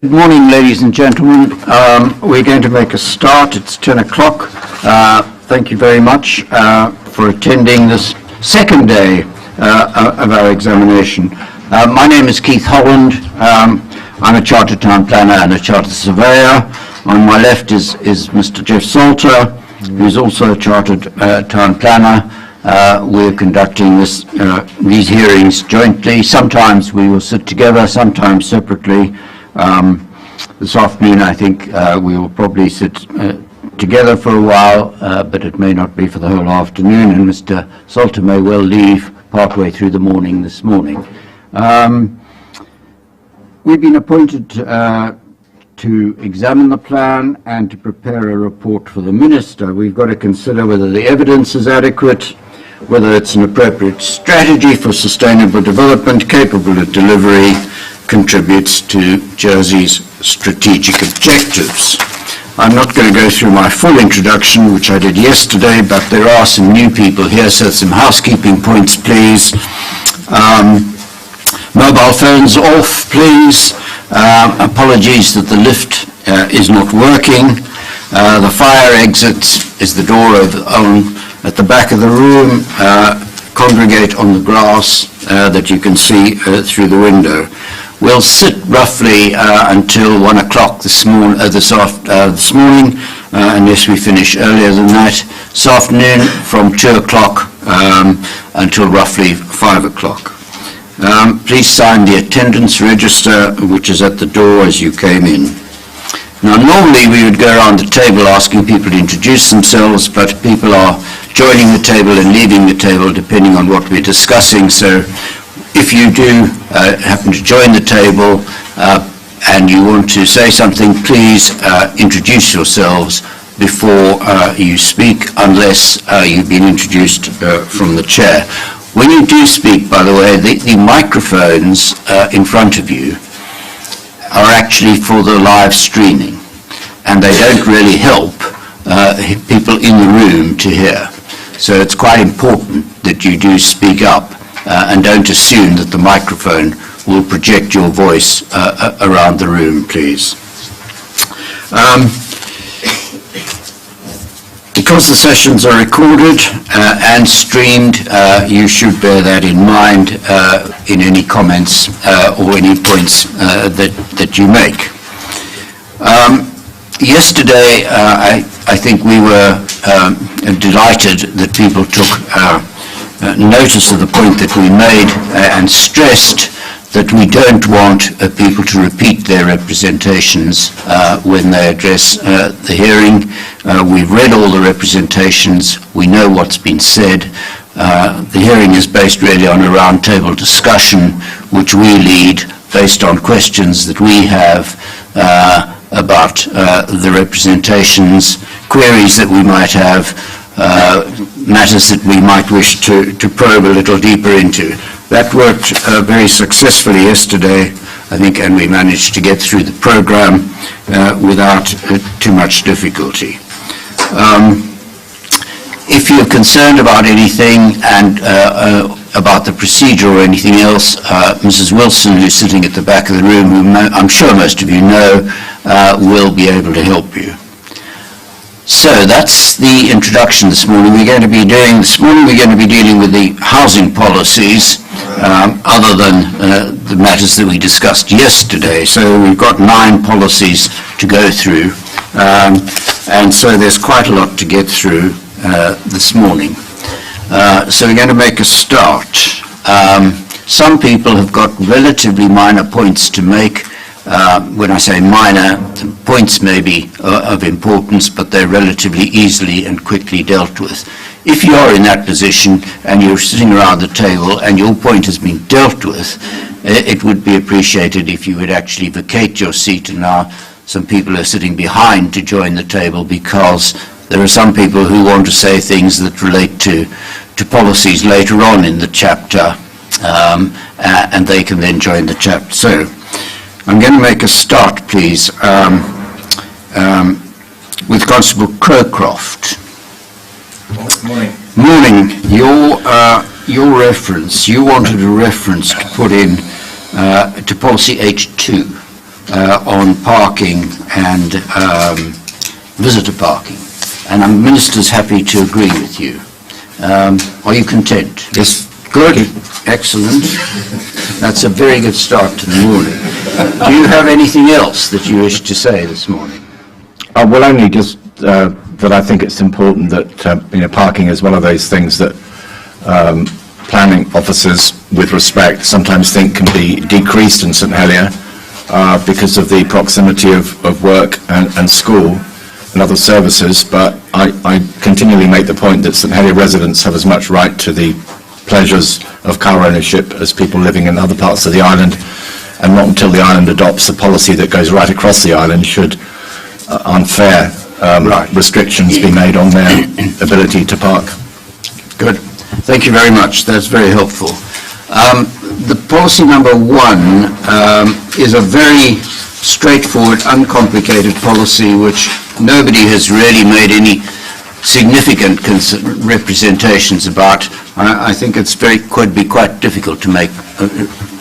Good morning, ladies and gentlemen. We're going to make a start. It's 10 o'clock. Thank you very much for attending this second day of our examination. My name is Keith Holland. I'm a Chartered Town Planner and a Chartered Surveyor. On my left is Mr. Jeff Salter, who's also a Chartered Town Planner. We're conducting these hearings jointly. Sometimes we will sit together, sometimes separately. This afternoon, I think we will probably sit together for a while, but it may not be for the whole afternoon, and Mr. Salter may well leave partway through the morning this morning. We've been appointed to examine the plan and to prepare a report for the Minister. We've got to consider whether the evidence is adequate, whether it's an appropriate strategy for sustainable development, capable of delivery, contributes to Jersey's strategic objectives. I'm not going to go through my full introduction, which I did yesterday, but there are some new people here, so some housekeeping points, please. Mobile phones off, please. Apologies that the lift is not working. The fire exit is the door at the back of the room. Congregate on the grass that you can see through the window. We'll sit roughly until 1 o'clock this morning, unless we finish earlier than that. This afternoon from 2 o'clock until roughly 5 o'clock. Please sign the attendance register, which is at the door as you came in. Now, normally we would go around the table asking people to introduce themselves, but people are joining the table and leaving the table depending on what we're discussing. So if you do happen to join the table and you want to say something, please introduce yourselves before you speak, unless you've been introduced from the chair. When you do speak, by the way, the microphones in front of you are actually for the live streaming, and they don't really help people in the room to hear. So it's quite important that you do speak up and don't assume that the microphone will project your voice around the room, please. Because the sessions are recorded and streamed, you should bear that in mind in any comments or any points that you make. Yesterday, I think we were delighted that people took notice of the point that we made and stressed that we don't want people to repeat their representations when they address the hearing. We've read all the representations. We know what's been said. The hearing is based really on a roundtable discussion, which we lead based on questions that we have about the representations, queries that we might have, matters that we might wish to probe a little deeper into. That worked very successfully yesterday, I think, and we managed to get through the program without too much difficulty. If you're concerned about anything and about the procedure or anything else, Mrs. Wilson, who's sitting at the back of the room, who I'm sure most of you know, will be able to help you. So that's the introduction this morning. We're going to be dealing with the housing policies, other than the matters that we discussed yesterday. So we've got 9 policies to go through, and so there's quite a lot to get through this morning. So we're going to make a start. Some people have got relatively minor points to make. When I say minor, points may be of importance, but they're relatively easily and quickly dealt with. If you're in that position and you're sitting around the table and your point has been dealt with, it would be appreciated if you would actually vacate your seat and allow some people who are sitting behind to join the table, because there are some people who want to say things that relate to policies later on in the chapter, and they can then join the chapter. So I'm going to make a start, please, with Constable Crowcroft. Morning. Morning. Your reference, you wanted a reference to put in to policy H2. on parking and visitor parking. And the Minister's happy to agree with you. Are you content? Yes. Good. Excellent. That's a very good start to the morning. Do you have anything else that you wish to say this morning? Well, only just that I think it's important that parking is one of those things that planning officers, with respect, sometimes think can be decreased in St Helier because of the proximity of work and school and other services. But I continually make the point that St Helier residents have as much right to the pleasures of car ownership as people living in other parts of the island, and not until the island adopts a policy that goes right across the island should unfair restrictions be made on their ability to park. Good. Thank you very much. That's very helpful. The policy number 1 is a very straightforward, uncomplicated policy which nobody has really made any significant representations about. I think it's could be quite difficult to make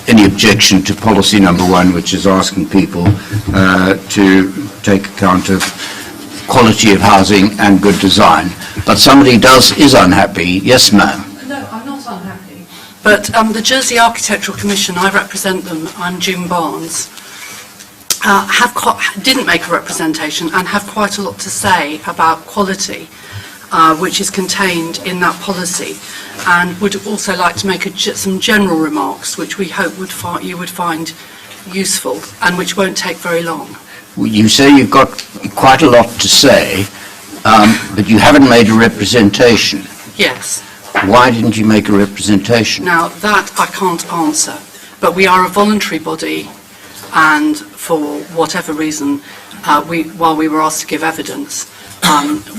any objection to policy number 1, which is asking people to take account of quality of housing and good design. But somebody is unhappy. Yes, ma'am. No, I'm not unhappy. But the Jersey Architectural Commission, I represent them, I'm June Barnes, didn't make a representation and have quite a lot to say about quality, which is contained in that policy, and would also like to make some general remarks which we hope you would find useful and which won't take very long. You say you've got quite a lot to say, but you haven't made a representation. Yes. Why didn't you make a representation? Now, that I can't answer, but we are a voluntary body, and for whatever reason, while we were asked to give evidence,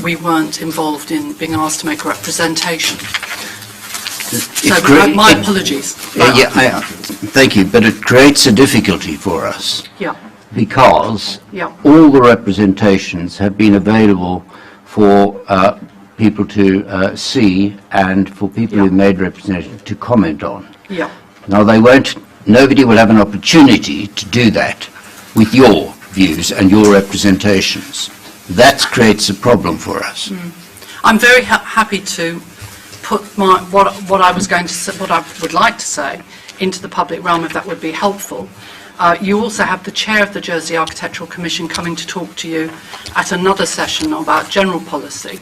we weren't involved in being asked to make a representation. So my apologies. Thank you, but it creates a difficulty for us. Yeah. Because Yeah. all the representations have been available for people to see and for people who've made representations to comment on. Yeah. Now nobody will have an opportunity to do that with your views and your representations. That creates a problem for us. I'm very happy to put what I was going to say, what I would like to say, into the public realm if that would be helpful. You also have the chair of the Jersey Architectural Commission coming to talk to you at another session about general policy.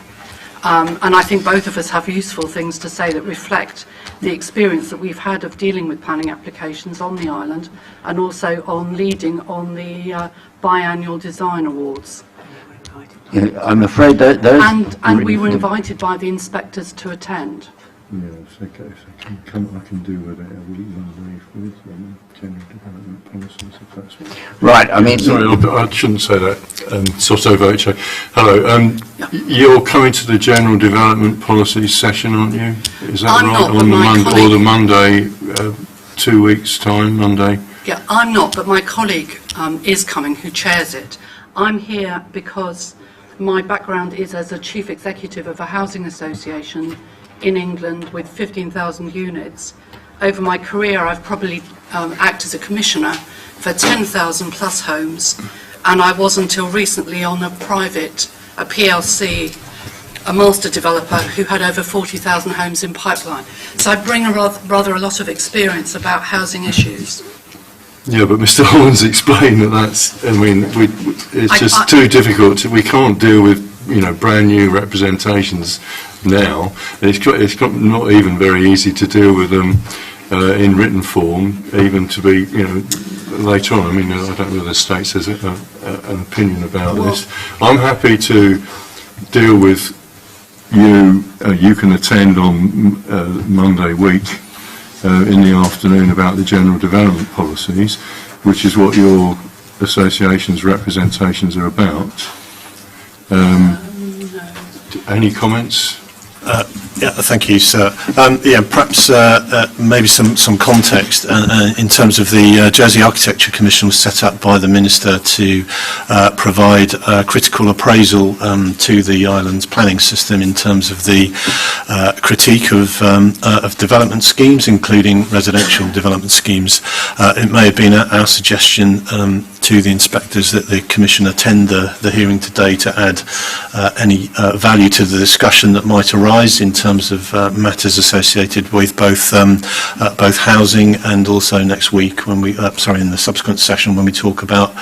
And I think both of us have useful things to say that reflect the experience that we've had of dealing with planning applications on the island, and also on leading on the biannual design awards. I'm afraid that those... And we were invited by the inspectors to attend. Yeah, if I can do with it, I wouldn't run away with general development policies, if that's what... Right, I mean... Sorry, I shouldn't say that. Sotto voce. Hello, you're coming to the general development policy session, aren't you? Is that I'm right? not, but my colleague... Or the Monday, 2 weeks' time, Monday? Yeah, I'm not, but my colleague is coming, who chairs it. I'm here because my background is as a chief executive of a housing association in England with 15,000 units. Over my career, I've probably acted as a commissioner for 10,000 plus homes, and I was until recently on a PLC, a master developer who had over 40,000 homes in pipeline. So I bring rather a lot of experience about housing issues. Yeah, but Mr. Holland's explained it's just too difficult. We can't deal with, brand new representations now. It's not even very easy to deal with them in written form, even to be, later on. I don't know whether the state has an opinion about this. I'm happy to deal with you. You can attend on Monday week in the afternoon about the general development policies, which is what your association's representations are about. Any comments? Yeah, thank you, sir. Perhaps maybe some context in terms of the Jersey Architecture Commission was set up by the Minister to provide critical appraisal to the island's planning system in terms of the critique of development schemes, including residential development schemes. It may have been our suggestion to the inspectors that the Commission attend the hearing today to add any value to the discussion that might arise in terms of matters associated with both housing and also next week when we, in the subsequent session when we talk about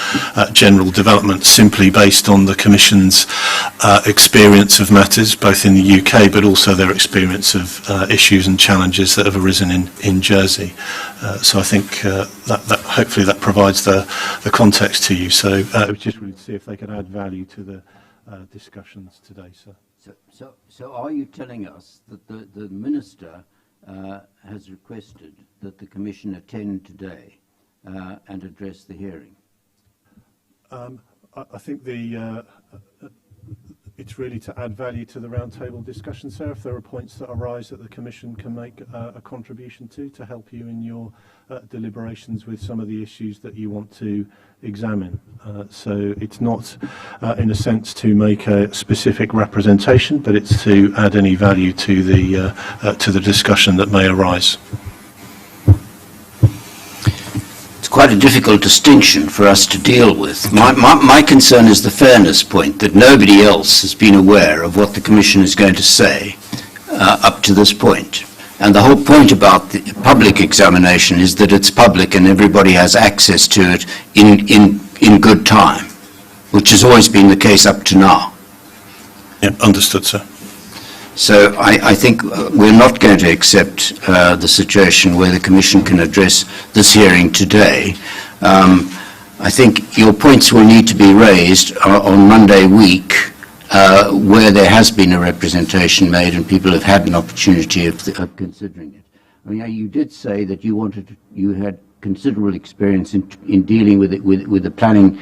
general development, simply based on the Commission's experience of matters both in the UK but also their experience of issues and challenges that have arisen in Jersey. So I think that hopefully that provides the context to you. So it was just really to see if they could add value to the discussions today, sir. So are you telling us that the Minister has requested that the Commission attend today and address the hearing? I think it's really to add value to the roundtable discussion, sir. If there are points that arise that the Commission can make a contribution to help you in your deliberations with some of the issues that you want to examine. So it's not, in a sense, to make a specific representation, but it's to add any value to the discussion that may arise. Quite a difficult distinction for us to deal with. My concern is the fairness point, that nobody else has been aware of what the Commission is going to say up to this point. And the whole point about the public examination is that it's public and everybody has access to it in good time, which has always been the case up to now. Yeah, understood, sir. So I think we're not going to accept the situation where the Commission can address this hearing today. I think your points will need to be raised on Monday week where there has been a representation made and people have had an opportunity of considering it. I mean, you did say that you had considerable experience in dealing with the planning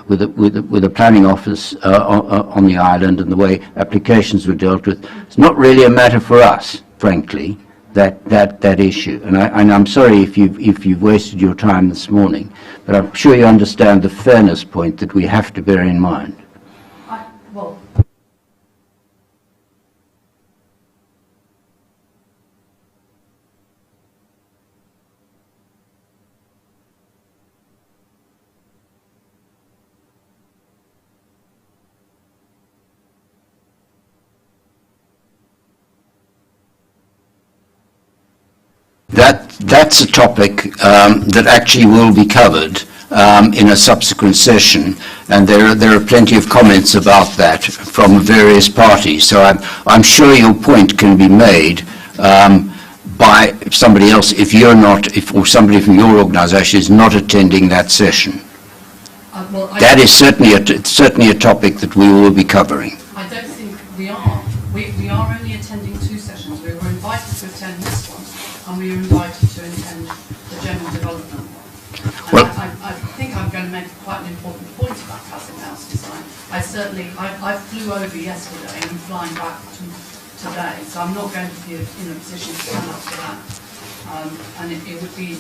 with the planning office on the island and the way applications were dealt with. It's not really a matter for us, frankly, that issue. And I'm sorry if you've wasted your time this morning, but I'm sure you understand the fairness point that we have to bear in mind. That's a topic that actually will be covered in a subsequent session, and there are plenty of comments about that from various parties. So I'm sure your point can be made by somebody else if you're not, or somebody from your organisation is not attending that session. That is certainly a topic that we will be covering. I don't think we are. We are only attending two sessions. We were invited to attend this one, and we were invited to attend the general development one. Well, I think I'm going to make quite an important point about housing house design. I flew over yesterday and I'm flying back today, so I'm not going to be in a position to stand up to that. And it would be,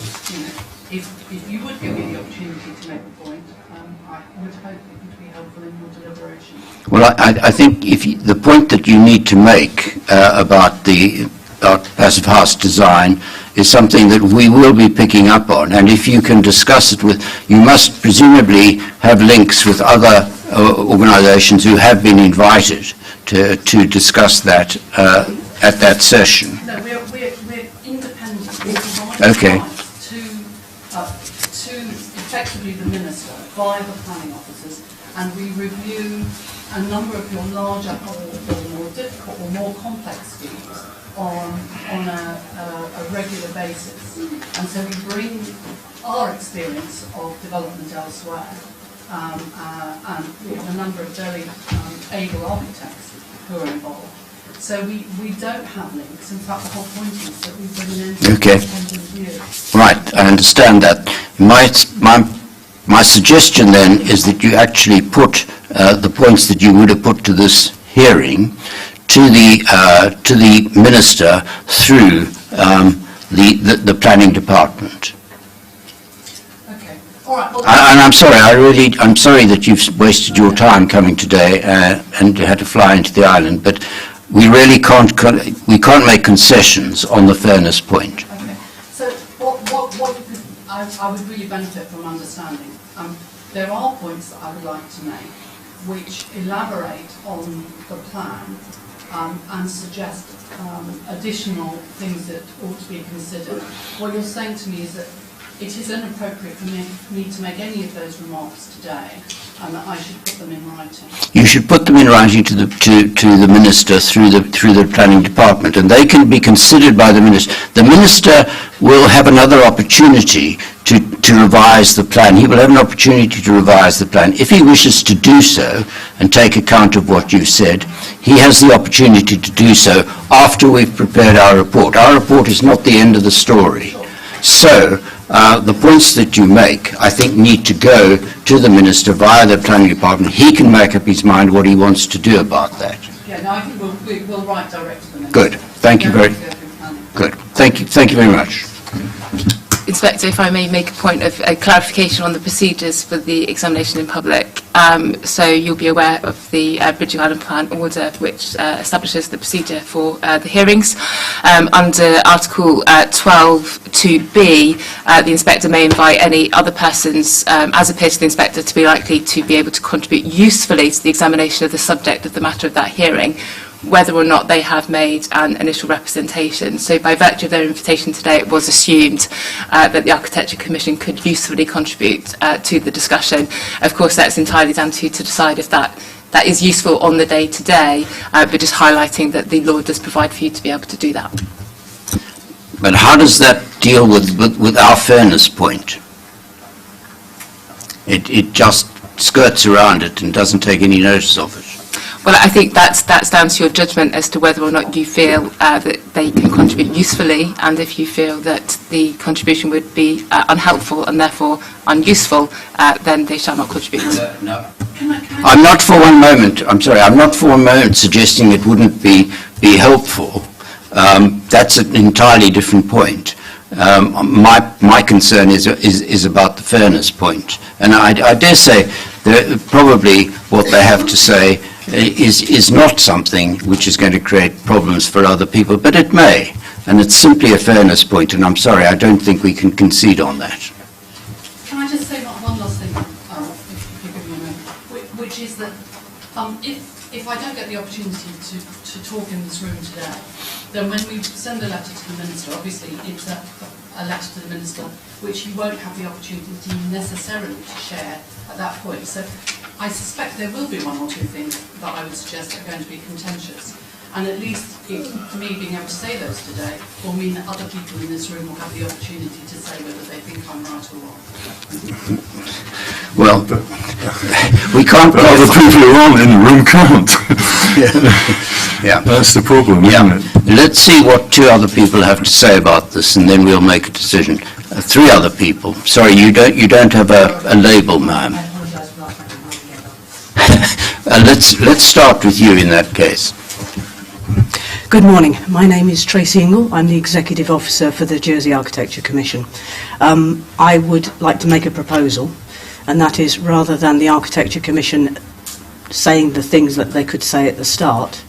if you would give me the opportunity to make a point, I would hope it would be helpful in your deliberation. Well, I think the point that you need to make about passive house design is something that we will be picking up on, and if you can discuss it you must presumably have links with other organisations who have been invited to discuss that at that session. No, we're independent. Okay. To effectively the Minister by the planning officers, and we review a number of your larger or more difficult or more complex schemes on a regular basis. And so we bring our experience of development elsewhere, and we have a number of very able architects who are involved. So we don't have links. In fact, the whole point is that we bring an independent view. Right, I understand that. My suggestion then is that you actually put the points that you would have put to this hearing to the minister through the planning department. Okay, all right. Well, And I'm sorry that you've wasted your time coming today and had to fly into the island, but we really can't make concessions on the fairness point. Okay, so what I would really benefit from understanding, there are points that I would like to make which elaborate on the plan and suggest additional things that ought to be considered. What you're saying to me is that it is inappropriate for me to make any of those remarks today, and that I should put them in writing. You should put them in writing to the minister through the planning department, and they can be considered by the minister. The minister will have another opportunity to revise the plan. He will have an opportunity to revise the plan. If he wishes to do so and take account of what you've said, he has the opportunity to do so after we've prepared our report. Our report is not the end of the story. So, the points that you make, I think, need to go to the minister via the planning department. He can make up his mind what he wants to do about that. Yeah, no, I think we'll write direct to the minister. Good. Thank you very good. Thank you very much. Inspector, if I may make a point of clarification on the procedures for the examination in public. So you'll be aware of the Bridging Island Plan order, which establishes the procedure for the hearings. Under Article 12(2)(b), the inspector may invite any other persons, as appears to the inspector, to be likely to be able to contribute usefully to the examination of the subject of the matter of that hearing, whether or not they have made an initial representation. So by virtue of their invitation today, it was assumed that the Architecture Commission could usefully contribute to the discussion. Of course, that's entirely down to you to decide if that is useful on the day today, but just highlighting that the law does provide for you to be able to do that. But how does that deal with our fairness point? It just skirts around it and doesn't take any notice of it. Well, I think that's down to your judgment as to whether or not you feel that they can contribute usefully, and if you feel that the contribution would be unhelpful and therefore unuseful, then they shall not contribute. No. I'm not for one moment suggesting it wouldn't be helpful. That's an entirely different point. My concern is about the fairness point, and I dare say that probably what they have to say is not something which is going to create problems for other people, but it may, and it's simply a fairness point, and I'm sorry, I don't think we can concede on that. Can I just say one last thing, if you give me a moment, which is that if I don't get the opportunity to talk in this room today, then when we send a letter to the Minister, obviously it's a letter to the Minister which you won't have the opportunity necessarily to share at that point. So I suspect there will be one or two things that I would suggest are going to be contentious. And at least for me being able to say those today will mean that other people in this room will have the opportunity to say whether they think I'm right or wrong. Well, we can't... But other people who aren't in the room can't. Yeah. That's the problem, isn't it? Let's see what two other people have to say about this, and then we'll make a decision. Three other people. Sorry, you don't have a label, ma'am. I apologise for that. Let's start with you in that case. Good morning. My name is Tracy Ingle. I'm the Executive Officer for the Jersey Architecture Commission. I would like to make a proposal, and that is, rather than the Architecture Commission saying the things that they could say at the start,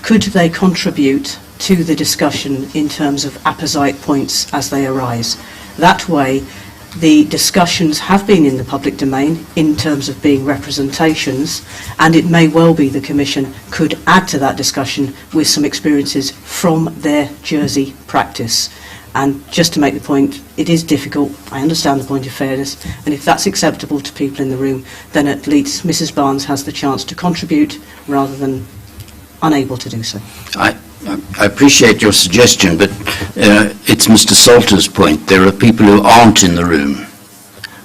could they contribute to the discussion in terms of apposite points as they arise? That way, the discussions have been in the public domain in terms of being representations, and it may well be the Commission could add to that discussion with some experiences from their Jersey practice. And just to make the point, it is difficult, I understand the point of fairness, and if that's acceptable to people in the room, then at least Mrs Barnes has the chance to contribute rather than unable to do so. I appreciate your suggestion, but it's Mr. Salter's point. There are people who aren't in the room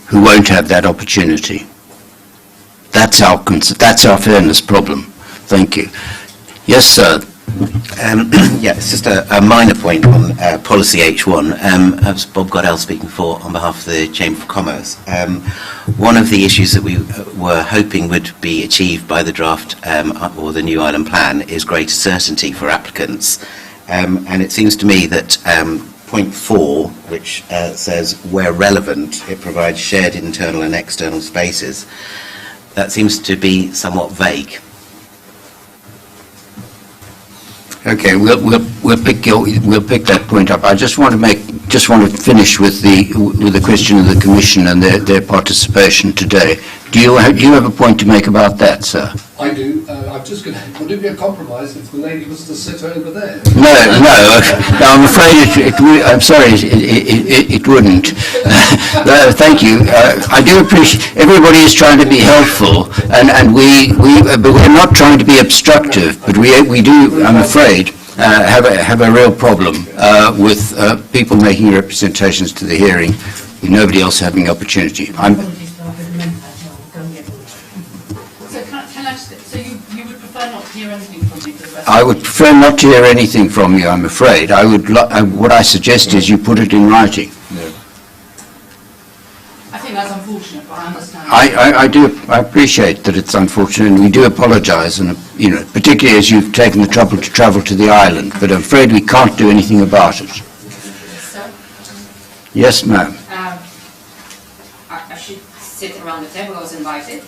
who won't have that opportunity. That's our fairness problem. Thank you. Yes, sir. Yeah, it's just a minor point on policy H1. As Bob Goddell speaking on behalf of the Chamber of Commerce. One of the issues that we were hoping would be achieved by the draft or the new island plan is greater certainty for applicants. And it seems to me that point 4, which says where relevant, it provides shared internal and external spaces. That seems to be somewhat vague. Okay, we'll pick that point up. I just want to finish with the question of the Commission and their participation today. Do you have a point to make about that, sir? I do. I'm just going to. Would it be a compromise if the lady was to sit over there? No. I'm afraid I'm sorry. It wouldn't. Thank you. I do appreciate everybody is trying to be helpful, and but we're not trying to be obstructive. But we do. I'm afraid. Have a real problem with people making representations to the hearing with nobody else having opportunity. So you would prefer not to hear anything from me for the rest I would prefer not to hear anything from you, I'm afraid. What I suggest is you put it in writing. I think that's unfortunate, but I understand. I appreciate that it's unfortunate, and we do apologise, and particularly as you've taken the trouble to travel to the island. But I'm afraid we can't do anything about it. Sir? Yes, ma'am. I should sit around the table. I was invited,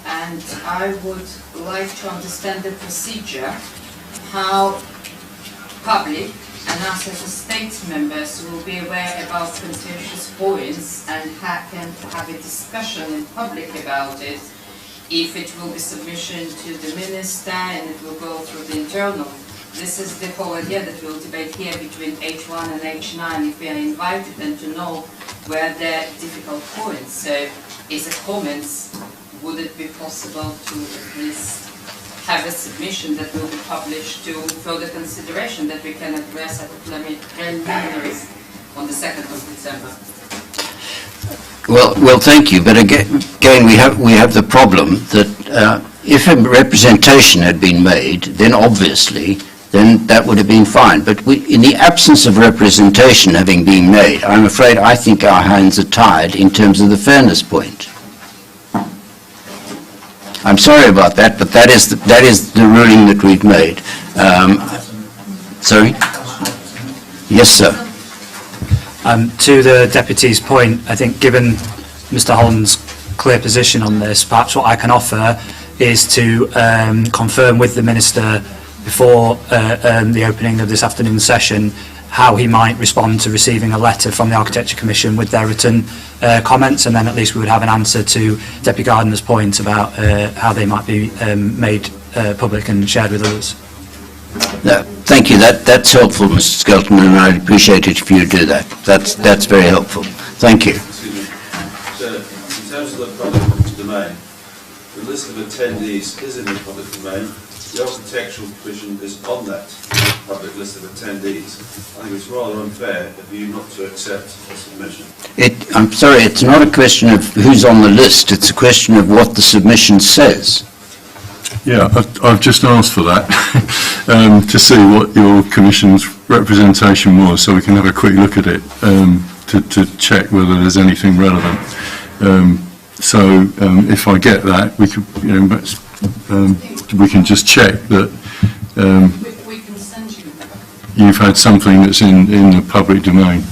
and I would like to understand the procedure, how public and us as state members will be aware about contentious points and can have a discussion in public about it, if it will be submission to the minister and it will go through the internal. This is the whole idea that we'll debate here between H1 and H9, if we are invited then to know where the difficult points. So is a comments, would it be possible to at least have a submission that will be published to further consideration that we can address at the preliminaries on the 2nd of December? Well, thank you. But again, we have the problem that if a representation had been made, then obviously, then that would have been fine. But in the absence of representation having been made, I'm afraid I think our hands are tied in terms of the fairness point. I'm sorry about that, but that is the ruling that we've made. Sorry? Yes, sir. To the Deputy's point, I think given Mr Holland's clear position on this, perhaps what I can offer is to confirm with the Minister before the opening of this afternoon's session how he might respond to receiving a letter from the Architecture Commission with their written comments, and then at least we would have an answer to Deputy Gardner's point about how they might be made public and shared with others. No, thank you. That's helpful, Mr Skelton, and I'd appreciate it if you do that. That's very helpful. Thank you. Excuse me. So, in terms of the public domain, the list of attendees is in the public domain. The Architectural Commission is on that public list of attendees. I think it's rather unfair of you not to accept a submission. I'm sorry, it's not a question of who's on the list. It's a question of what the submission says. Yeah, I've just asked for that to see what your Commission's representation was, so we can have a quick look at it to check whether there's anything relevant. So if I get that, we could, we can just check that We can send you. you've had something that's in the public domain.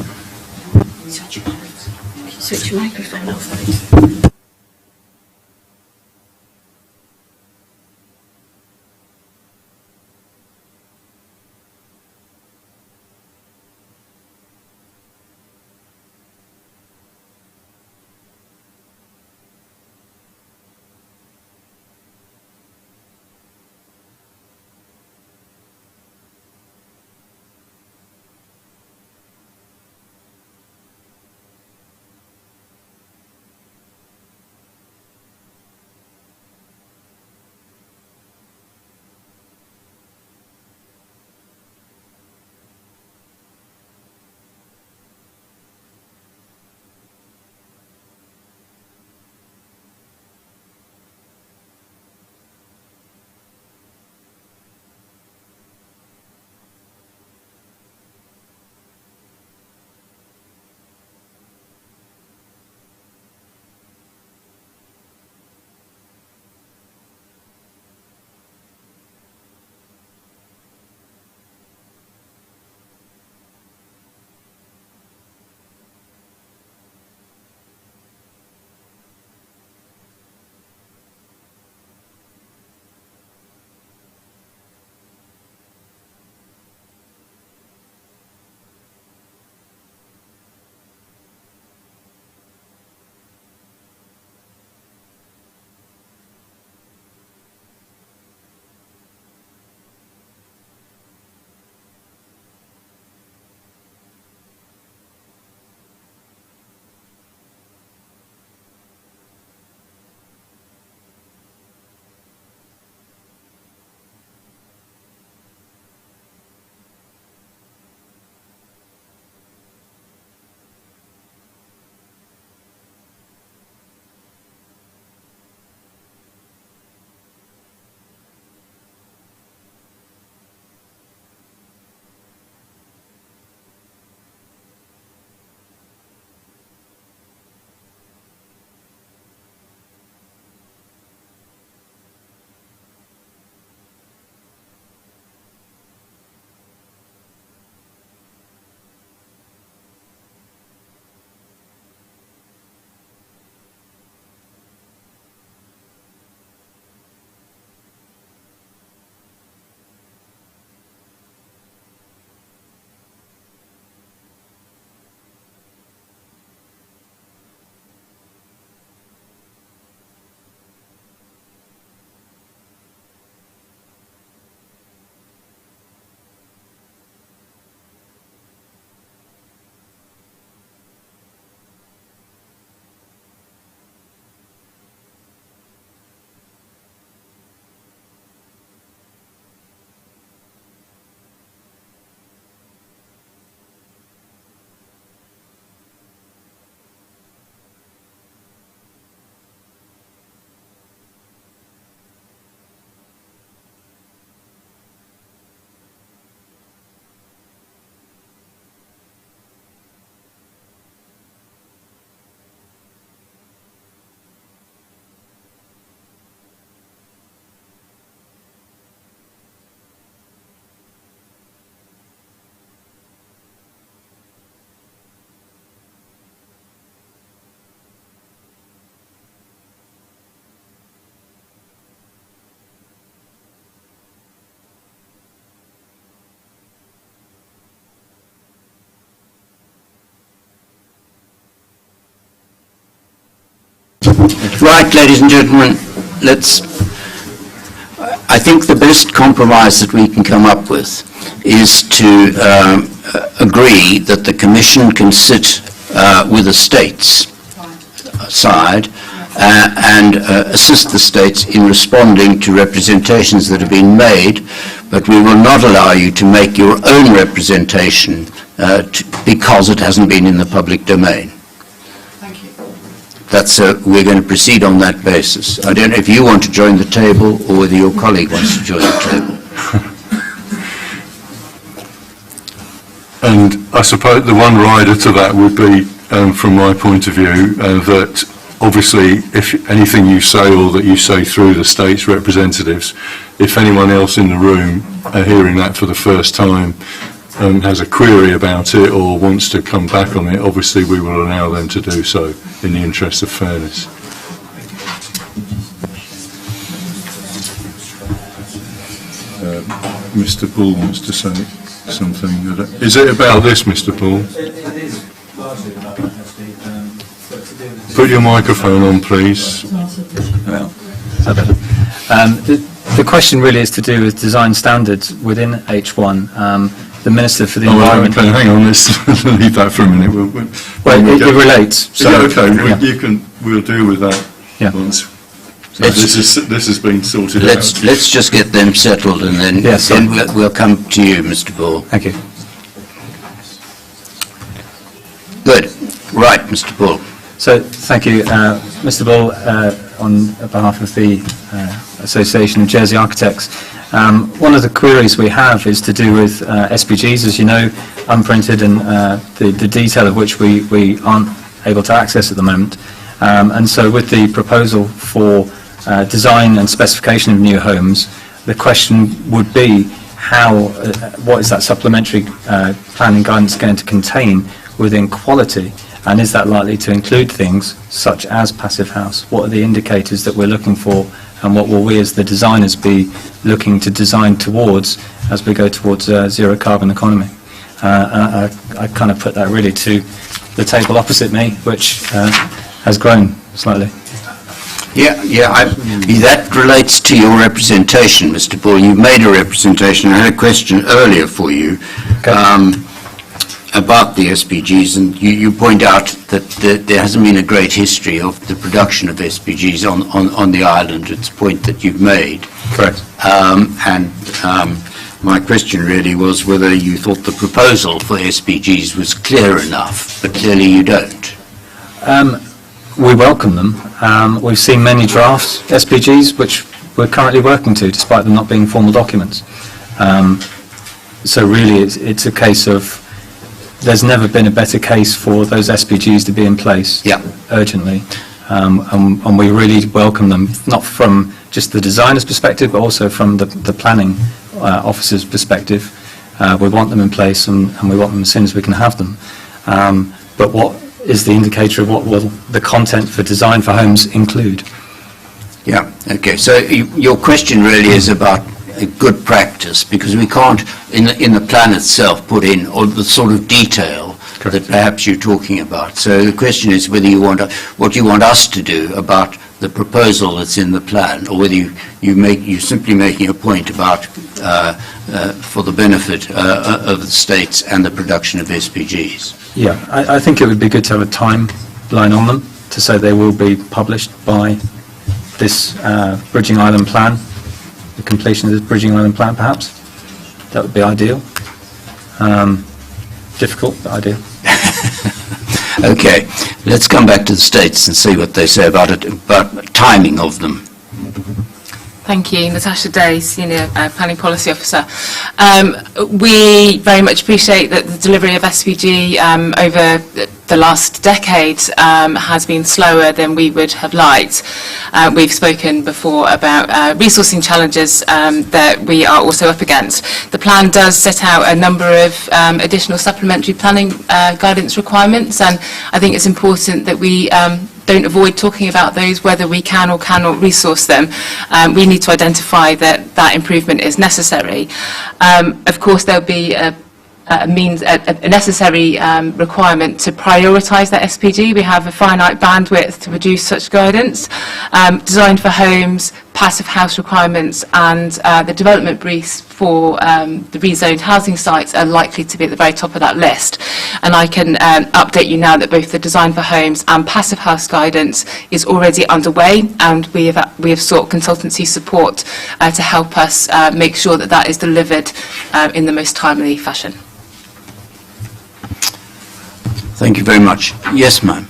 Switch your microphone off, please. Right, ladies and gentlemen, I think the best compromise that we can come up with is to agree that the Commission can sit with the states side and assist the states in responding to representations that have been made, but we will not allow you to make your own representation because it hasn't been in the public domain. Thank you. We're going to proceed on that basis. I don't know if you want to join the table or whether your colleague wants to join the table. And I suppose the one rider to that would be, from my point of view, that obviously if anything you say or that you say through the state's representatives, if anyone else in the room hearing that for the first time has a query about it or wants to come back on it, obviously we will allow them to do so in the interest of fairness. Mr. Bull wants to say something. Is it about this, Mr. Bull? It is largely about that, actually. Put your microphone on, please. Well, the question really is to do with design standards within H1. The Minister for the Environment... Okay, hang on, let's leave that for a minute. It relates. So, yeah, okay, yeah. We'll deal with that once. So this has been sorted out. Let's just get them settled and then, we'll come to you, Mr. Ball. Thank you. Good. Right, Mr. Ball. So, thank you, Mr. Bull, on behalf of the Association of Jersey Architects. One of the queries we have is to do with SPGs, as you know, unprinted, and the detail of which we aren't able to access at the moment. And so with the proposal for design and specification of new homes, the question would be what is that supplementary planning guidance going to contain within quality? And is that likely to include things such as passive house? What are the indicators that we're looking for, and what will we as the designers be looking to design towards as we go towards zero carbon economy? I kind of put that really to the table opposite me, which has grown slightly. That relates to your representation, Mr. Bull. You made a representation. I had a question earlier for you. Okay. About the SPGs, and you point out that there hasn't been a great history of the production of SPGs on the island. It's a point that you've made. Correct. My question really was whether you thought the proposal for SPGs was clear enough, but clearly you don't. We welcome them. We've seen many drafts SPGs which we're currently working to, despite them not being formal documents. So really it's a case of there's never been a better case for those SPGs to be in place urgently, and we really welcome them, not from just the designer's perspective, but also from the planning officer's perspective. We want them in place, and we want them as soon as we can have them. But what is the indicator of what will the content for design for homes include? Yeah, okay. So your question really is about a good practice, because we can't, in the plan itself, put in all the sort of detail that perhaps you're talking about. So the question is whether you want what you want us to do about the proposal that's in the plan, or whether you're simply making a point about for the benefit of the states and the production of SPGs. Yeah, I think it would be good to have a timeline on them, to say they will be published by this Bridging Island plan. The completion of the Bridging Island plan, perhaps. That would be ideal. Difficult, but ideal. Okay, let's come back to the states and see what they say about timing of them. Thank you. Natasha Day, Senior Planning Policy Officer. We very much appreciate that the delivery of SPG over the last decade has been slower than we would have liked. We've spoken before about resourcing challenges that we are also up against. The plan does set out a number of additional supplementary planning guidance requirements, and I think it's important that we don't avoid talking about those, whether we can or cannot resource them. We need to identify that improvement is necessary. Of course, there'll be a a necessary requirement to prioritise that SPG. We have a finite bandwidth to produce such guidance. Design for homes, passive house requirements and the development briefs for the rezoned housing sites are likely to be at the very top of that list. And I can update you now that both the design for homes and passive house guidance is already underway, and we have sought consultancy support to help us make sure that that is delivered in the most timely fashion. Thank you very much. Yes, ma'am.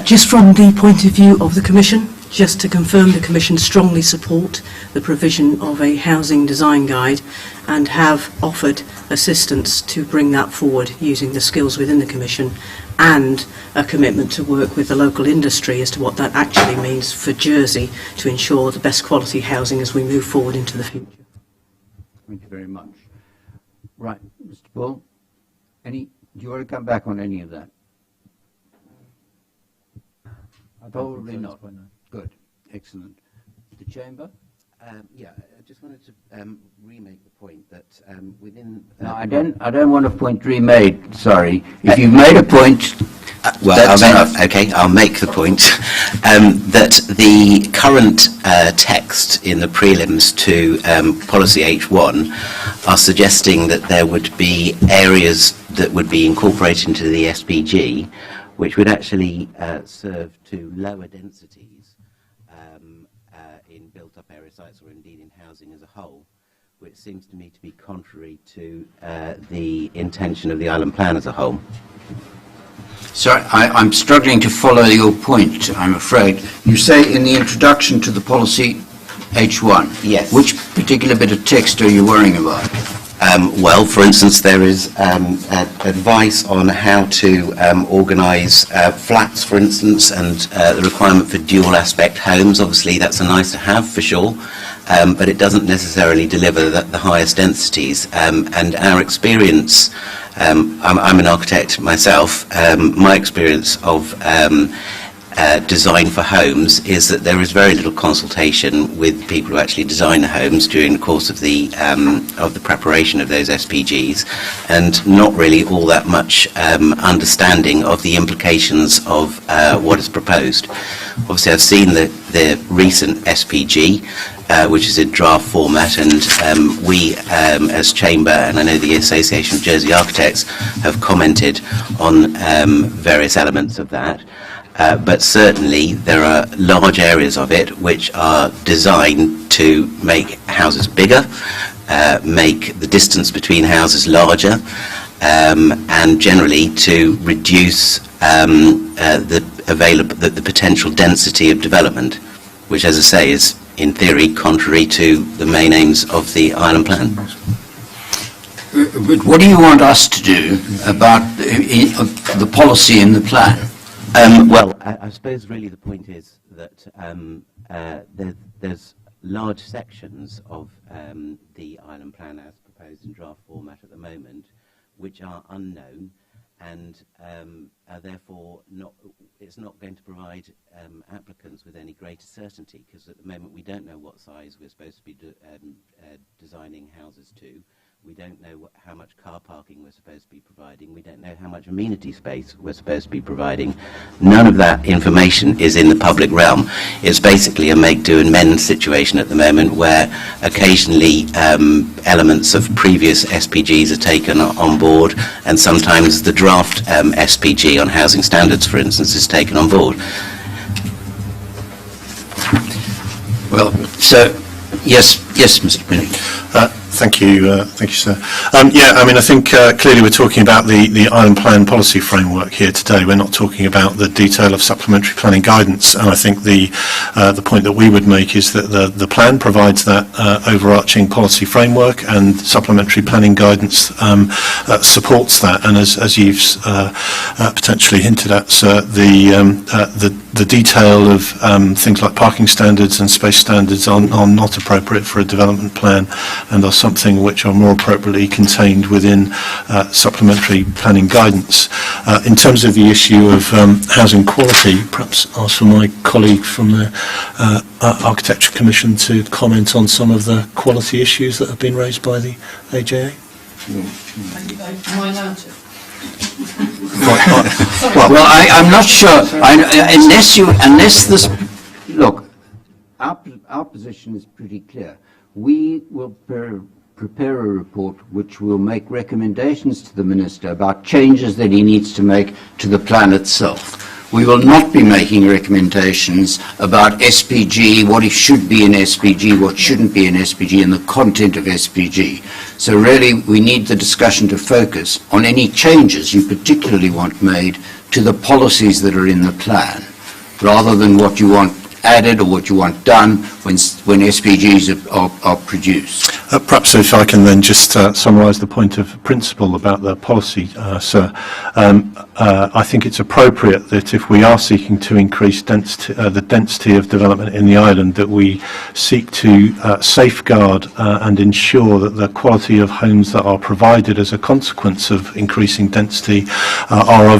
Just from the point of view of the Commission, just to confirm, the Commission strongly support the provision of a housing design guide and have offered assistance to bring that forward using the skills within the Commission and a commitment to work with the local industry as to what that actually means for Jersey to ensure the best quality housing as we move forward into the future. Thank you very much. Right, Mr. Bull, do you want to come back on any of that? Probably not. Good, excellent. The Chamber? Yeah, I just wanted to remake the point that within... No, I don't want a point remade, sorry. If you've made a point, that's enough. Okay, I'll make the point that the current text in the prelims to Policy H1 are suggesting that there would be areas that would be incorporated into the SPG which would actually serve to lower densities in built-up area sites or indeed in housing as a whole, which seems to me to be contrary to the intention of the island plan as a whole. Sorry, I'm struggling to follow your point, I'm afraid. You say in the introduction to the policy H1. Yes. Which particular bit of text are you worrying about? Well, for instance, there is advice on how to organise flats, for instance, and the requirement for dual aspect homes. Obviously, that's a nice to have for sure, but it doesn't necessarily deliver the highest densities. And our experience, I'm an architect myself, my experience of design for homes is that there is very little consultation with people who actually design the homes during the course of the preparation of those SPGs, and not really all that much understanding of the implications of what is proposed. Obviously, I've seen the recent SPG, which is in draft format, and we as Chamber, and I know the Association of Jersey Architects, have commented on various elements of that. But certainly there are large areas of it which are designed to make houses bigger, make the distance between houses larger, and generally to reduce the potential density of development, which, as I say, is in theory contrary to the main aims of the island plan. But what do you want us to do about the policy in the plan? Well, I suppose really the point is that there's large sections of the island plan as proposed in draft format at the moment which are unknown and are therefore it's not going to provide applicants with any greater certainty, because at the moment we don't know what size we're supposed to be designing houses to. We don't know how much car parking we're supposed to be providing. We don't know how much amenity space we're supposed to be providing. None of that information is in the public realm. It's basically a make do and mend situation at the moment, where occasionally elements of previous SPGs are taken on board, and sometimes the draft SPG on housing standards, for instance, is taken on board. Well, so, yes, Mr. Pinnock. Thank you, sir. Yeah, I mean, I think clearly we're talking about the island plan policy framework here today. We're not talking about the detail of supplementary planning guidance. And I think the point that we would make is that the plan provides that overarching policy framework, and supplementary planning guidance supports that. And as you've potentially hinted at, sir, the detail of things like parking standards and space standards are not appropriate for a development plan, and are something which are more appropriately contained within supplementary planning guidance. In terms of the issue of housing quality, perhaps ask for my colleague from the Architecture Commission to comment on some of the quality issues that have been raised by the AJA. Am I allowed to? Well, I'm not sure, unless this, look, our position is pretty clear. We will prepare a report which will make recommendations to the Minister about changes that he needs to make to the plan itself. We will not be making recommendations about SPG, what it should be in SPG, what shouldn't be in SPG, and the content of SPG. So really, we need the discussion to focus on any changes you particularly want made to the policies that are in the plan, rather than what you want added or what you want done when SPGs are produced. Perhaps if I can then just summarise the point of principle about the policy, sir. I think it's appropriate that if we are seeking to increase the density of development in the island, that we seek to safeguard and ensure that the quality of homes that are provided as a consequence of increasing density are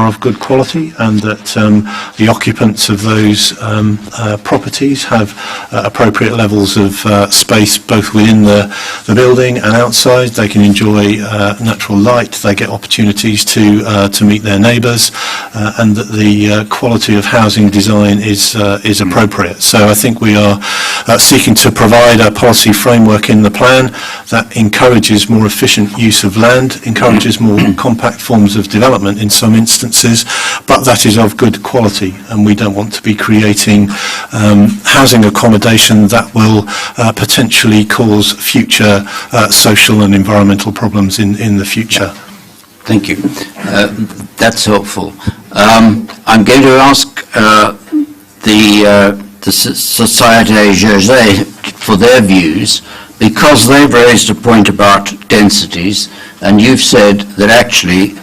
of good quality, and that the occupants of those properties have appropriate levels of space both within the building and outside. They can enjoy natural light, they get opportunities to meet their neighbours, and that the quality of housing design is appropriate. So I think we are seeking to provide a policy framework in the plan that encourages more efficient use of land, encourages more compact forms of development in some instances, but that is of good quality, and we don't want to be creating housing accommodation that will potentially cause future social and environmental problems in the future. Thank you. That's helpful. I'm going to ask the Société Jersey for their views, because they've raised a point about densities, and you've said that actually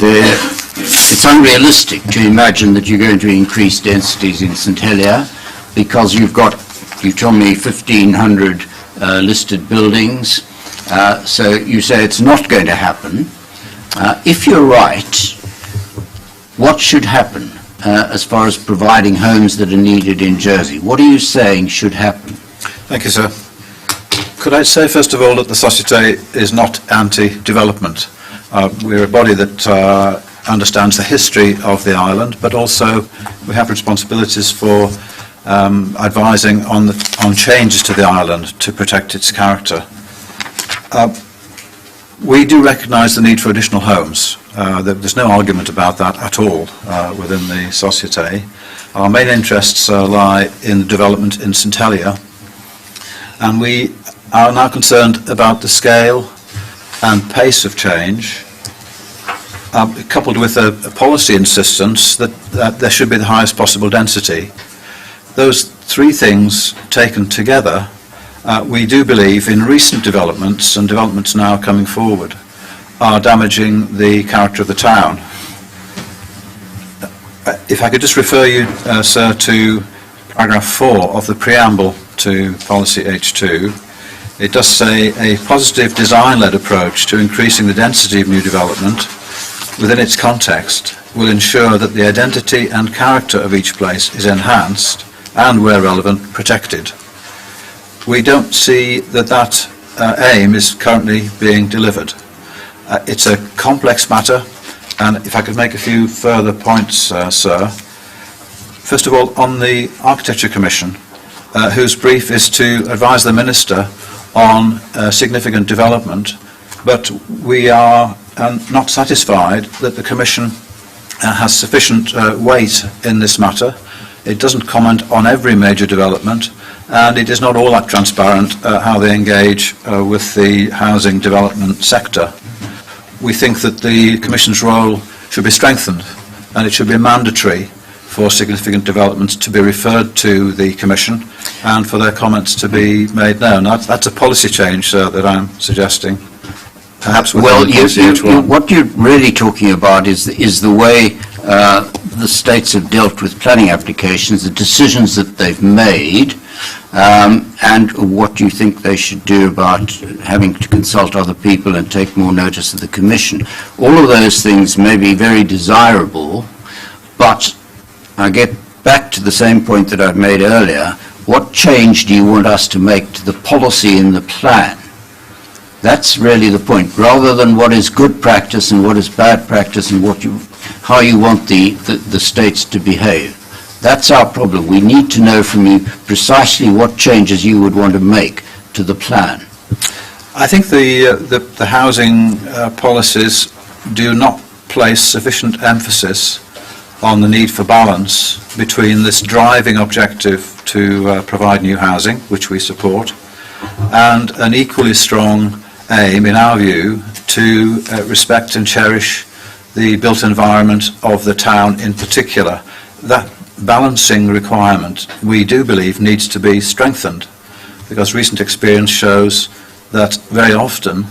it's unrealistic to imagine that you're going to increase densities in St Helier, because you told me 1,500 listed buildings, so you say it's not going to happen. If you're right, what should happen as far as providing homes that are needed in Jersey? What are you saying should happen? Thank you, sir. Could I say, first of all, that the Société is not anti-development. We're a body that understands the history of the island, but also we have responsibilities for advising on changes to the island to protect its character. We do recognise the need for additional homes. There's no argument about that at all within the Société. Our main interests lie in development in St Helier, and we are now concerned about the scale and pace of change, coupled with a policy insistence that there should be the highest possible density. Those three things taken together, we do believe in recent developments, and developments now coming forward, are damaging the character of the town. If I could just refer you, sir, to paragraph 4 of the preamble to policy H2. It does say a positive design-led approach to increasing the density of new development within its context will ensure that the identity and character of each place is enhanced and, where relevant, protected. We don't see that aim is currently being delivered. It's a complex matter, and if I could make a few further points, sir. First of all, on the Architecture Commission, whose brief is to advise the Minister on significant development, but we are not satisfied that the Commission has sufficient weight in this matter. It doesn't comment on every major development, and it is not all that transparent how they engage with the housing development sector. We think that the Commission's role should be strengthened, and it should be mandatory for significant developments to be referred to the Commission and for their comments to be made known. That's a policy change that I'm suggesting. Perhaps well, what you're really talking about is the way the states have dealt with planning applications, the decisions that they've made, and what you think they should do about having to consult other people and take more notice of the Commission. All of those things may be very desirable, but I get back to the same point that I've made earlier. What change do you want us to make to the policy in the plan? That's really the point, rather than what is good practice and what is bad practice and how you want the states to behave. That's our problem. We need to know from you precisely what changes you would want to make to the plan. I think the housing policies do not place sufficient emphasis on the need for balance between this driving objective to provide new housing, which we support, and an equally strong aim, in our view, to respect and cherish the built environment of the town in particular. That balancing requirement, we do believe, needs to be strengthened, because recent experience shows that very often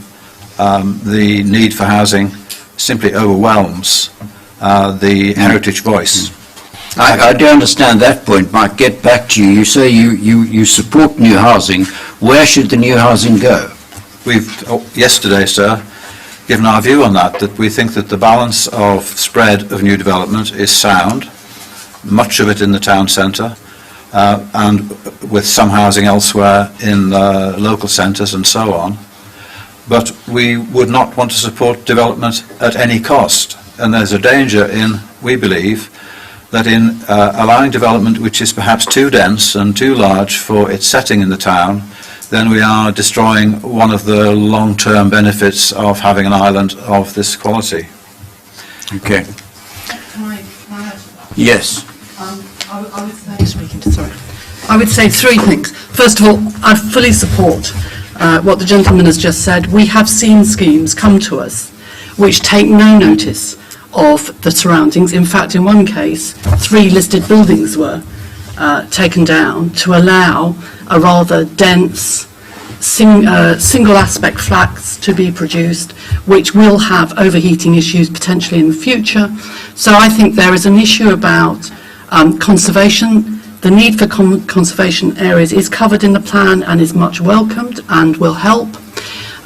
the need for housing simply overwhelms the heritage voice. I do understand that point. Mike, get back to you. You say you support new housing. Where should the new housing go? We've, yesterday, sir, given our view on that we think that the balance of spread of new development is sound, much of it in the town centre, and with some housing elsewhere in local centres and so on. But we would not want to support development at any cost. And there's a danger in, we believe, that in allowing development which is perhaps too dense and too large for its setting in the town, then we are destroying one of the long-term benefits of having an island of this quality. Okay. Can I add to that? Yes. I would say three things. First of all, I fully support what the gentleman has just said. We have seen schemes come to us which take no notice of the surroundings. In fact, in one case, 3 listed buildings were taken down to allow a rather dense single aspect flats to be produced, which will have overheating issues potentially in the future. So I think there is an issue about conservation. The need for conservation areas is covered in the plan and is much welcomed and will help.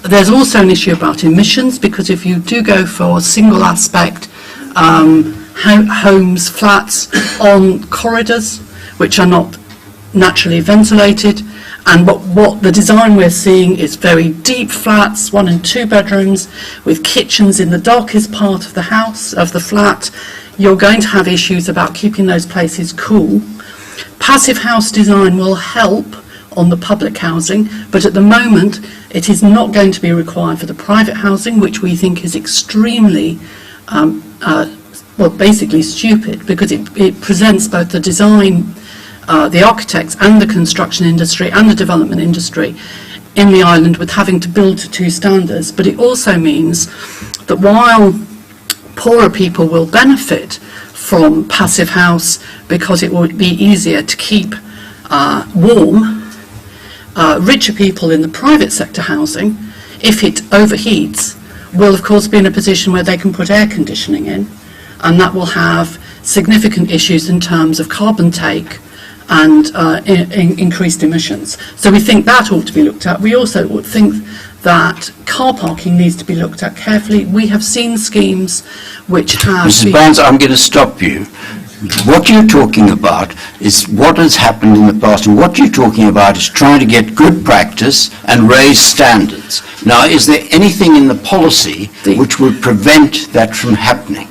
There's also an issue about emissions, because if you do go for single aspect homes, flats on corridors which are not naturally ventilated, and what the design we're seeing is very deep flats, 1 and 2 bedrooms with kitchens in the darkest part of the house, of the flat, you're going to have issues about keeping those places cool. Passive house design will help on the public housing, but at the moment it is not going to be required for the private housing, which we think is extremely basically stupid, because it presents both the design, the architects and the construction industry and the development industry in the island with having to build to 2 standards. But it also means that while poorer people will benefit from passive house because it will be easier to keep warm, richer people in the private sector housing, if it overheats, will of course be in a position where they can put air conditioning in, and that will have significant issues in terms of carbon take and increased emissions. So we think that ought to be looked at. We also would think that car parking needs to be looked at carefully. We have seen schemes which have... Mrs. Barnes, I'm going to stop you. What you're talking about is what has happened in the past, and what you're talking about is trying to get good practice and raise standards. Now, is there anything in the policy which would prevent that from happening?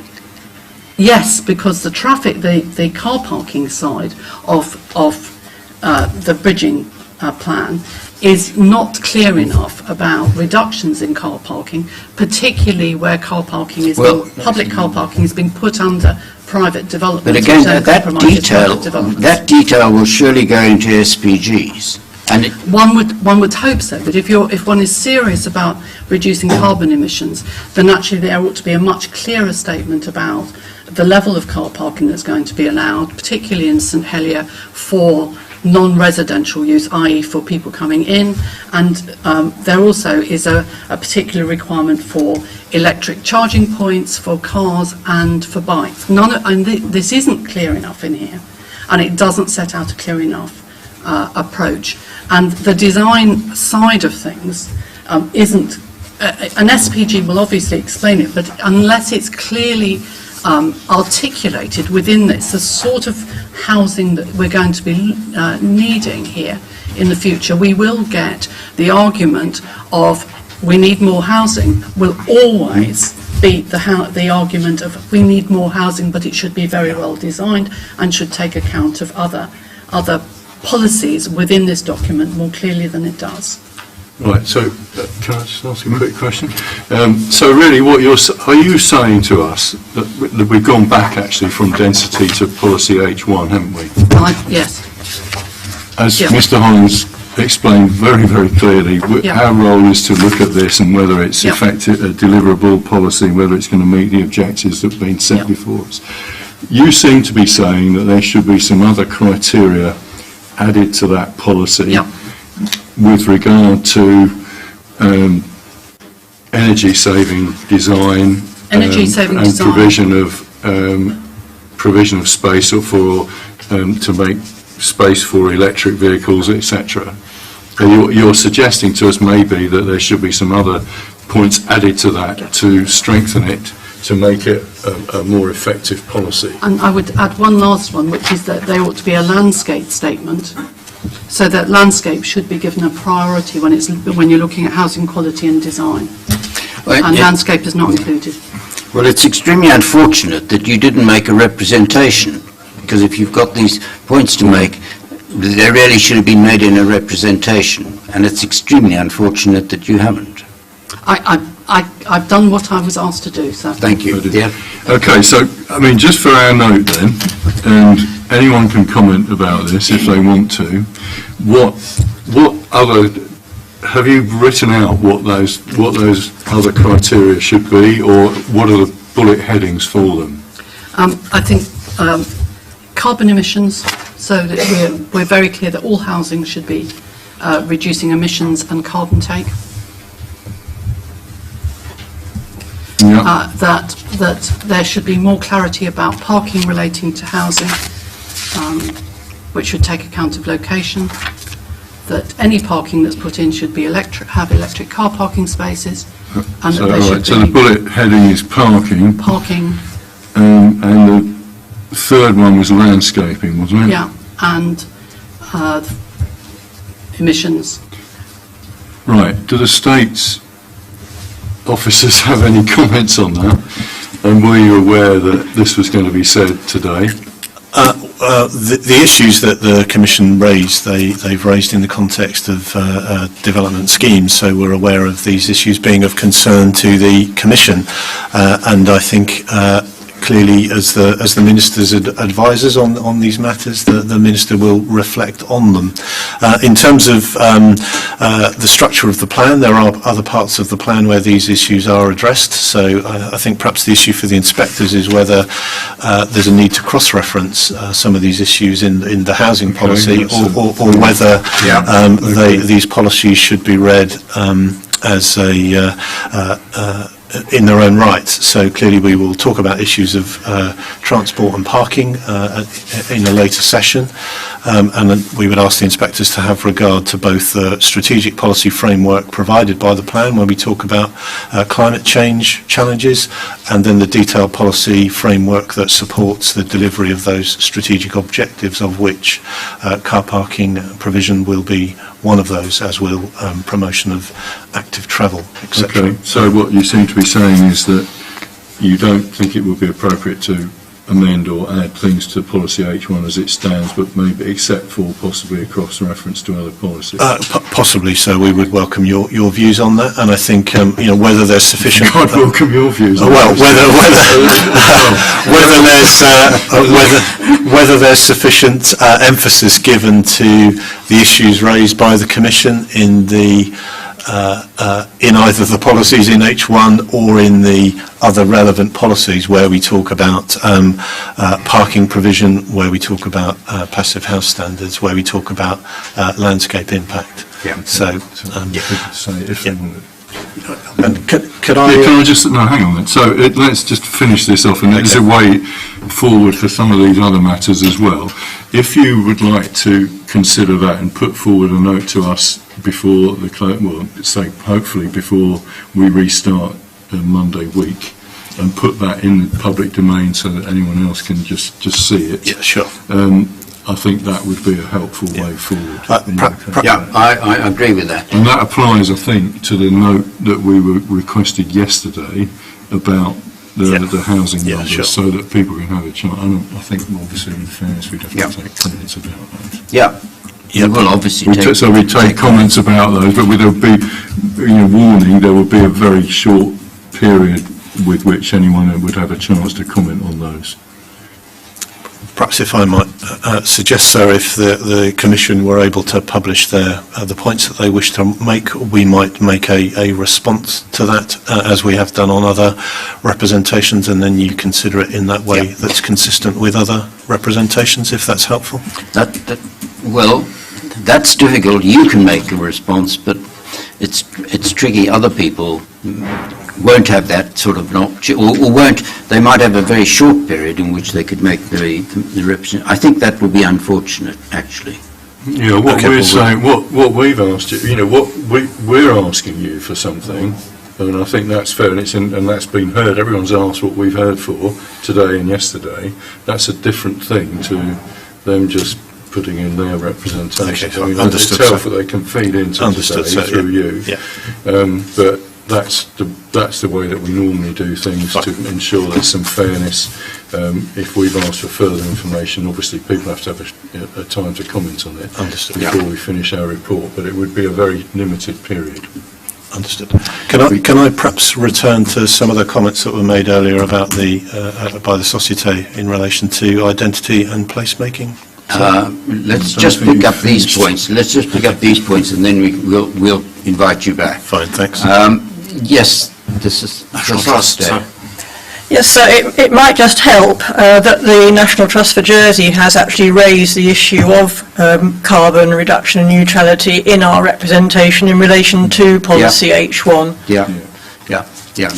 Yes, because the traffic, the car parking side of the bridging plan is not clear enough about reductions in car parking, particularly where car parking is public car parking is being put under private development. But again, that detail will surely go into SPGs. And one would hope so, but if one is serious about reducing carbon emissions, then actually there ought to be a much clearer statement about the level of car parking that's going to be allowed, particularly in St Helier, for non-residential use, i.e. for people coming in, and there also is a particular requirement for electric charging points for cars and for bikes. This isn't clear enough in here, and it doesn't set out a clear enough approach. And the design side of things isn't, an SPG will obviously explain it, but unless it's clearly articulated within this, the sort of housing that we're going to be needing here in the future, we will get the argument of we need more housing will always be the argument of we need more housing, but it should be very well designed and should take account of other policies within this document more clearly than it does. Right, so can I just ask a quick question? So really what are you saying to us that we've gone back actually from density to policy H1, haven't we? Yes. As Yeah. Mr. Hollands explained very, very clearly, Yeah. our role is to look at this and whether it's Yeah. effective, a deliverable policy, whether it's going to meet the objectives that have been set Yeah. before us. You seem to be saying that there should be some other criteria added to that policy Yeah. with regard to energy-saving design Energy-saving and design. provision of space or for to make space for electric vehicles, etc. You're suggesting to us maybe that there should be some other points added to that to strengthen it, to make it a more effective policy. And I would add one last one, which is that there ought to be a landscape statement, so that landscape should be given a priority when you're looking at housing quality and design. And landscape is not included. Well, it's extremely unfortunate that you didn't make a representation, because if you've got these points to make, they really should have been made in a representation, and it's extremely unfortunate that you haven't. I've done what I was asked to do, so. Thank you. Yeah. Okay, so, I mean, just for our note then, and anyone can comment about this if they want to, what other, have you written out what those other criteria should be, or what are the bullet headings for them? I think carbon emissions, so that we're very clear that all housing should be reducing emissions and carbon take. Yeah. That there should be more clarity about parking relating to housing, which should take account of location. That any parking that's put in should be have electric car parking spaces, and So, that there should so the be bullet heading is parking, parking. and the third one was landscaping, wasn't it? Yeah, and emissions. Right. Do the state's officers have any comments on that? And were you aware that this was going to be said today? The issues that the Commission raised, they've raised in the context of development schemes, so we're aware of these issues being of concern to the Commission, and I think clearly as the Minister's advisors on these matters, the Minister will reflect on them. In terms of the structure of the plan, there are other parts of the plan where these issues are addressed, so I think perhaps the issue for the inspectors is whether there's a need to cross-reference some of these issues in the housing policy, or whether these policies should be read as in their own right. So clearly we will talk about issues of transport and parking in a later session, and then we would ask the inspectors to have regard to both the strategic policy framework provided by the plan when we talk about climate change challenges, and then the detailed policy framework that supports the delivery of those strategic objectives, of which car parking provision will be one of those, as will promotion of active travel, etc. Okay, so what you seem to be saying is that you don't think it would be appropriate to amend or add things to policy H1 as it stands, but maybe except for possibly a cross-reference to other policies? Possibly, so we would welcome your views on that, and I think whether there's sufficient. I'd welcome your views. Whether there's sufficient emphasis given to the issues raised by the Commission in either the policies in H1 or in the other relevant policies where we talk about parking provision, where we talk about passive house standards, where we talk about landscape impact. Yeah. So, And could Can I just, no, hang on then. So let's just finish this off, and there's a way forward for some of these other matters as well. If you would like to consider that and put forward a note to us before the say hopefully before we restart Monday week, and put that in the public domain so that anyone else can just see it. Yeah, sure. I think that would be a helpful way forward. I agree with that. And that applies, I think, to the note that we were requested yesterday about the housing numbers, sure. so that people can have a chance. And I think, obviously, in fairness, we'd have to take comments about those. Yeah. Well, obviously we take comments about those, but there'll be, warning, there will be a very short period with which anyone would have a chance to comment on those. Perhaps if I might suggest, sir, if the Commission were able to publish the points that they wish to make, we might make a response to that, as we have done on other representations, and then you consider it in that way that's consistent with other representations, if that's helpful. Well, that's difficult. You can make a response, but it's tricky. Other people won't have that sort of or won't. They might have a very short period in which they could make the representation. I think that would be unfortunate, actually. Yeah, what we're saying, what we've asked you, what we're asking you for something, and I think that's fair, and that's been heard. Everyone's asked what we've heard for today and yesterday. That's a different thing to them just putting in their representations. Okay, understood, it's helpful that they can feed into today through you. But that's the way that we normally do things to ensure there's some fairness. If we've asked for further information, obviously people have to have a time to comment on it before we finish our report, but it would be a very limited period. Understood. Can I perhaps return to some of the comments that were made earlier about by the Société in relation to identity and placemaking? Let's just pick up these points. Let's just pick up these points, and then we'll invite you back. Fine, thanks. Yes, this is National Trust. Yes, so it might just help that the National Trust for Jersey has actually raised the issue of carbon reduction and neutrality in our representation in relation to policy H1.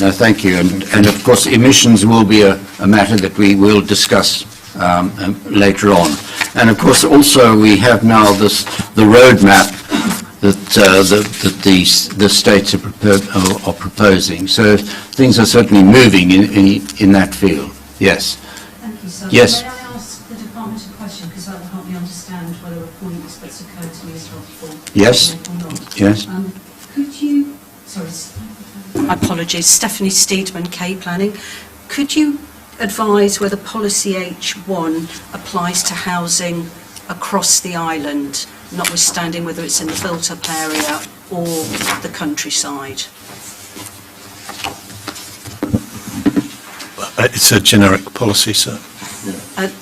No, thank you. And of course, emissions will be a matter that we will discuss later on. And of course, also we have now the roadmap that the states are proposing. So things are certainly moving in that field. Yes. Thank you, sir. Yes. May I ask the Department a question, because that will help me understand whether a point that's occurred to me is helpful? Yes. Or not. Yes. Could you, sorry, apologies, Stephanie Steedman, K Planning. Could you advise whether policy H1 applies to housing across the island, notwithstanding whether it's in the built-up area or the countryside? It's a generic policy, sir.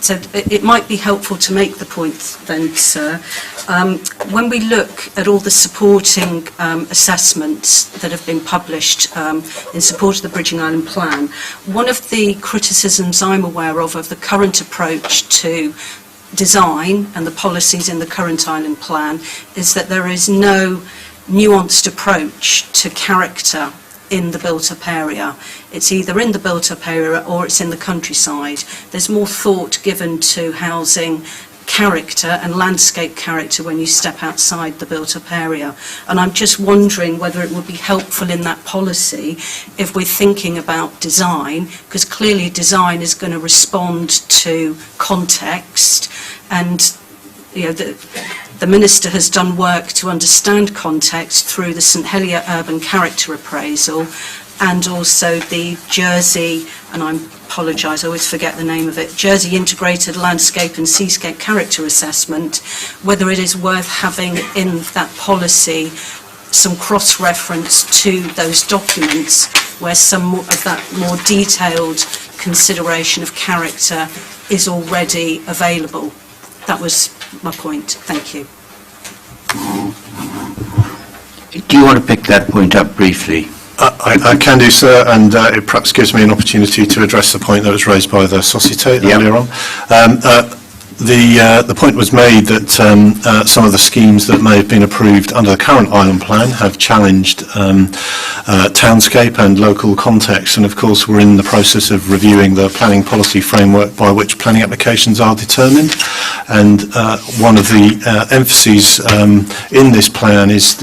So it might be helpful to make the point then, sir. When we look at all the supporting assessments that have been published in support of the Bridging Island Plan, one of the criticisms I'm aware of the current approach to design and the policies in the current Island Plan is that there is no nuanced approach to character in the built-up area. It's either in the built-up area or it's in the countryside. There's more thought given to housing character and landscape character when you step outside the built-up area. And I'm just wondering whether it would be helpful in that policy if we're thinking about design, because clearly design is going to respond to context, and the Minister has done work to understand context through the St Helier Urban Character Appraisal and also the Jersey, and I apologise, I always forget the name of it, Jersey Integrated Landscape and Seascape Character Assessment, whether it is worth having in that policy some cross-reference to those documents where some of that more detailed consideration of character is already available. That was my point. Thank you. Do you want to pick that point up briefly? I can do, sir, and it perhaps gives me an opportunity to address the point that was raised by the Société earlier on. The point was made that some of the schemes that may have been approved under the current island plan have challenged townscape and local context, and of course we're in the process of reviewing the planning policy framework by which planning applications are determined, and one of the emphases in this plan is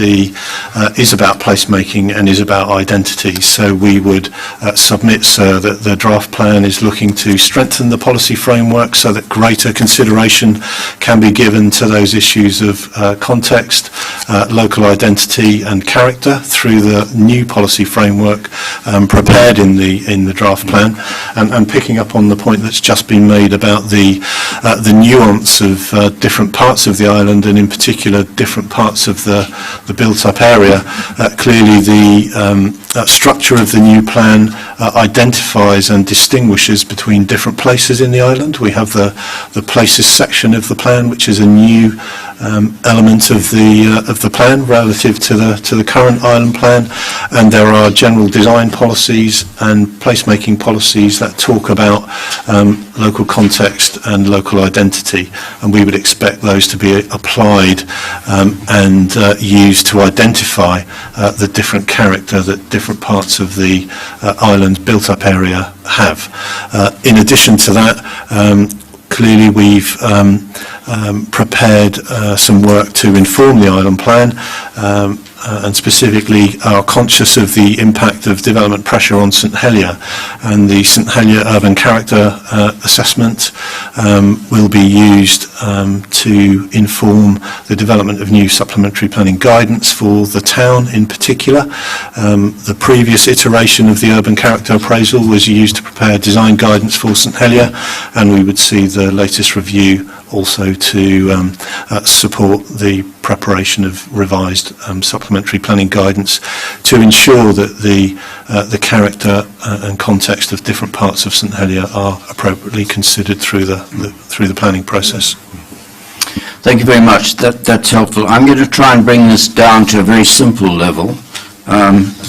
about placemaking and is about identity. So we would submit, sir, that the draft plan is looking to strengthen the policy framework so that greater consideration can be given to those issues of context, local identity and character through the new policy framework prepared in the draft plan, and picking up on the point that's just been made about the nuance of different parts of the island, and in particular different parts of the built-up area. Clearly the structure of the new plan identifies and distinguishes between different places in the island. We have the places section of the plan, which is a new element of the plan relative to the current island plan, and there are general design policies and placemaking policies that talk about local context and local identity, and we would expect those to be applied and used to identify the different character that different parts of the island's built-up area have. In addition to that, clearly we've prepared some work to inform the island plan, and specifically are conscious of the impact of development pressure on St Helier, and the St Helier urban character assessment will be used to inform the development of new supplementary planning guidance for the town in particular. The previous iteration of the urban character appraisal was used to prepare design guidance for St Helier, and we would see the latest review also to support the preparation of revised supplementary planning guidance to ensure that the character and context of different parts of St Helier are appropriately considered through the planning process. Thank you very much. That's helpful. I'm going to try and bring this down to a very simple level.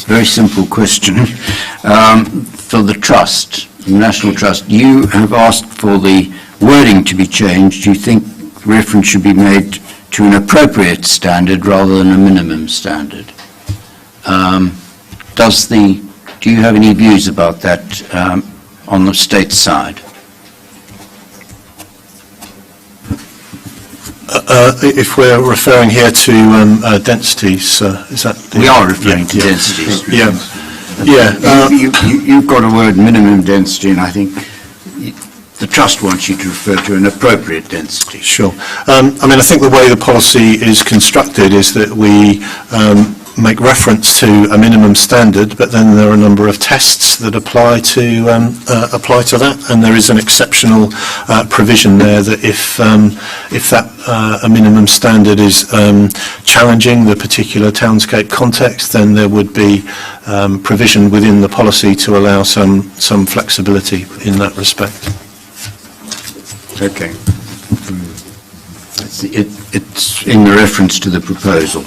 Very simple question. For the trust, the National Trust, you have asked for the wording to be changed. Do you think reference should be made to an appropriate standard rather than a minimum standard? Do you have any views about that on the state side? If we're referring here to densities, is that... We are referring to densities. Yeah. You've got a word minimum density, and I think the Trust wants you to refer to an appropriate density. Sure. I mean, I think the way the policy is constructed is that we make reference to a minimum standard, but then there are a number of tests that apply to that, and there is an exceptional provision there that if that a minimum standard is challenging the particular townscape context, then there would be provision within the policy to allow some flexibility in that respect. Okay. It's in the reference to the proposal.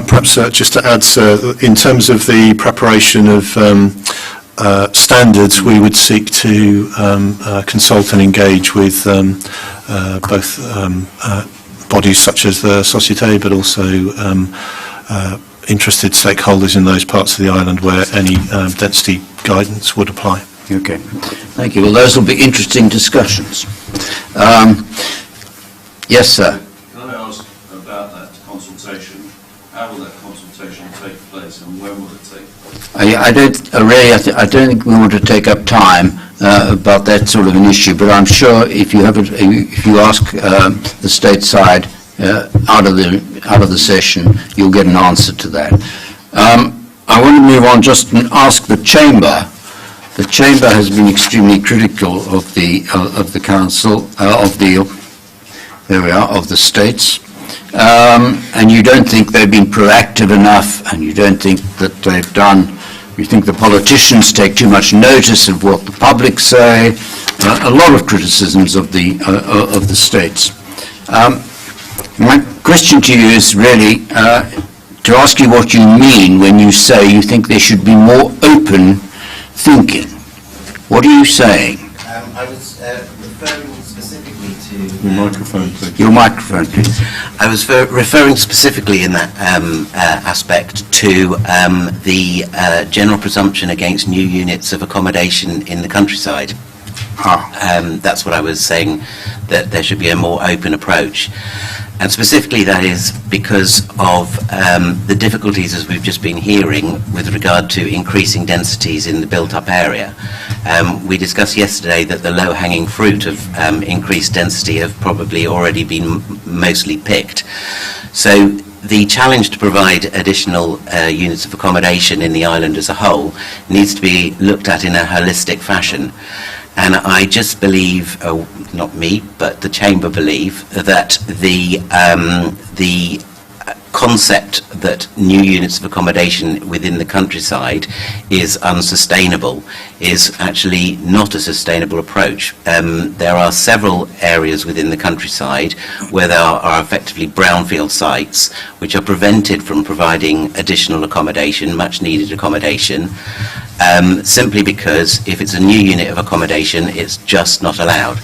Perhaps just to add, sir, in terms of the preparation of standards, we would seek to consult and engage with both bodies such as the Société, but also interested stakeholders in those parts of the island where any density guidance would apply. Okay, thank you. Well, those will be interesting discussions. Yes, sir. Can I ask about that consultation? How will that consultation take place, and when will it take place? I don't think we want to take up time about that sort of an issue, but I'm sure if you ask the state side out of the session, you'll get an answer to that. I want to move on just and ask the Chamber. The Chamber has been extremely critical of the Council of the states. And you don't think they've been proactive enough, and you don't think that they've done, you think the politicians take too much notice of what the public say, a lot of criticisms of the states. My question to you is really to ask you what you mean when you say you think there should be more open thinking. What are you saying? I was referring specifically to Your microphone, please. Your microphone, please. I was referring specifically in that aspect to the general presumption against new units of accommodation in the countryside. That's what I was saying, that there should be a more open approach. And specifically that is because of the difficulties, as we've just been hearing, with regard to increasing densities in the built-up area. We discussed yesterday that the low-hanging fruit of increased density have probably already been mostly picked. So the challenge to provide additional units of accommodation in the island as a whole needs to be looked at in a holistic fashion. And I just believe, not me, but the Chamber believe, that the concept that new units of accommodation within the countryside is unsustainable is actually not a sustainable approach. There are several areas within the countryside where there are effectively brownfield sites which are prevented from providing additional accommodation, much needed accommodation, simply because if it's a new unit of accommodation, it's just not allowed.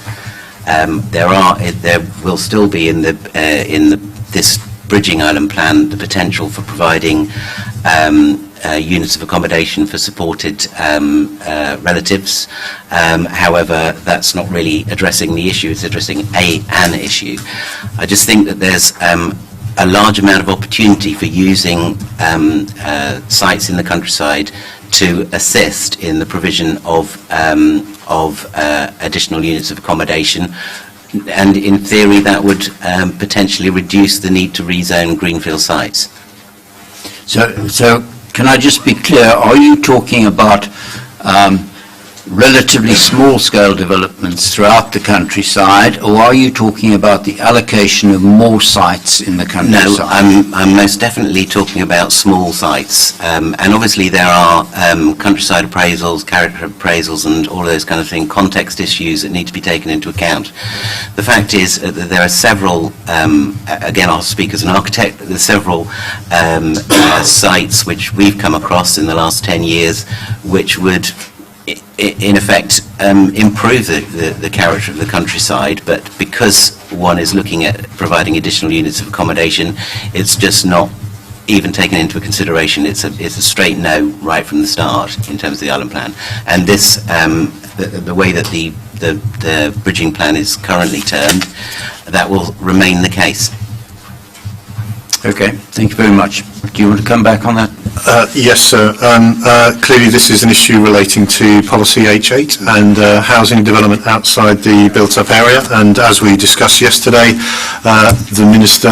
There will still be in this Bridging Island plan the potential for providing units of accommodation for supported relatives. However, that's not really addressing the issue, it's addressing an issue. I just think that there's a large amount of opportunity for using sites in the countryside to assist in the provision of additional units of accommodation, and in theory that would potentially reduce the need to rezone greenfield sites. So can I just be clear, are you talking about relatively small-scale developments throughout the countryside, or are you talking about the allocation of more sites in the countryside? No, I'm most definitely talking about small sites, and obviously there are countryside appraisals, character appraisals and all of those kind of things, context issues that need to be taken into account. The fact is that there are several, again I'll speak as an architect, there's several sites which we've come across in the last 10 years which would in effect improve the character of the countryside, but because one is looking at providing additional units of accommodation, it's just not even taken into consideration. It's a straight no right from the start in terms of the island plan. And this, the way that the bridging plan is currently termed, that will remain the case. Okay, thank you very much. Do you want to come back on that? Yes, sir. Clearly this is an issue relating to policy H8 and housing development outside the built-up area, and as we discussed yesterday, the Minister,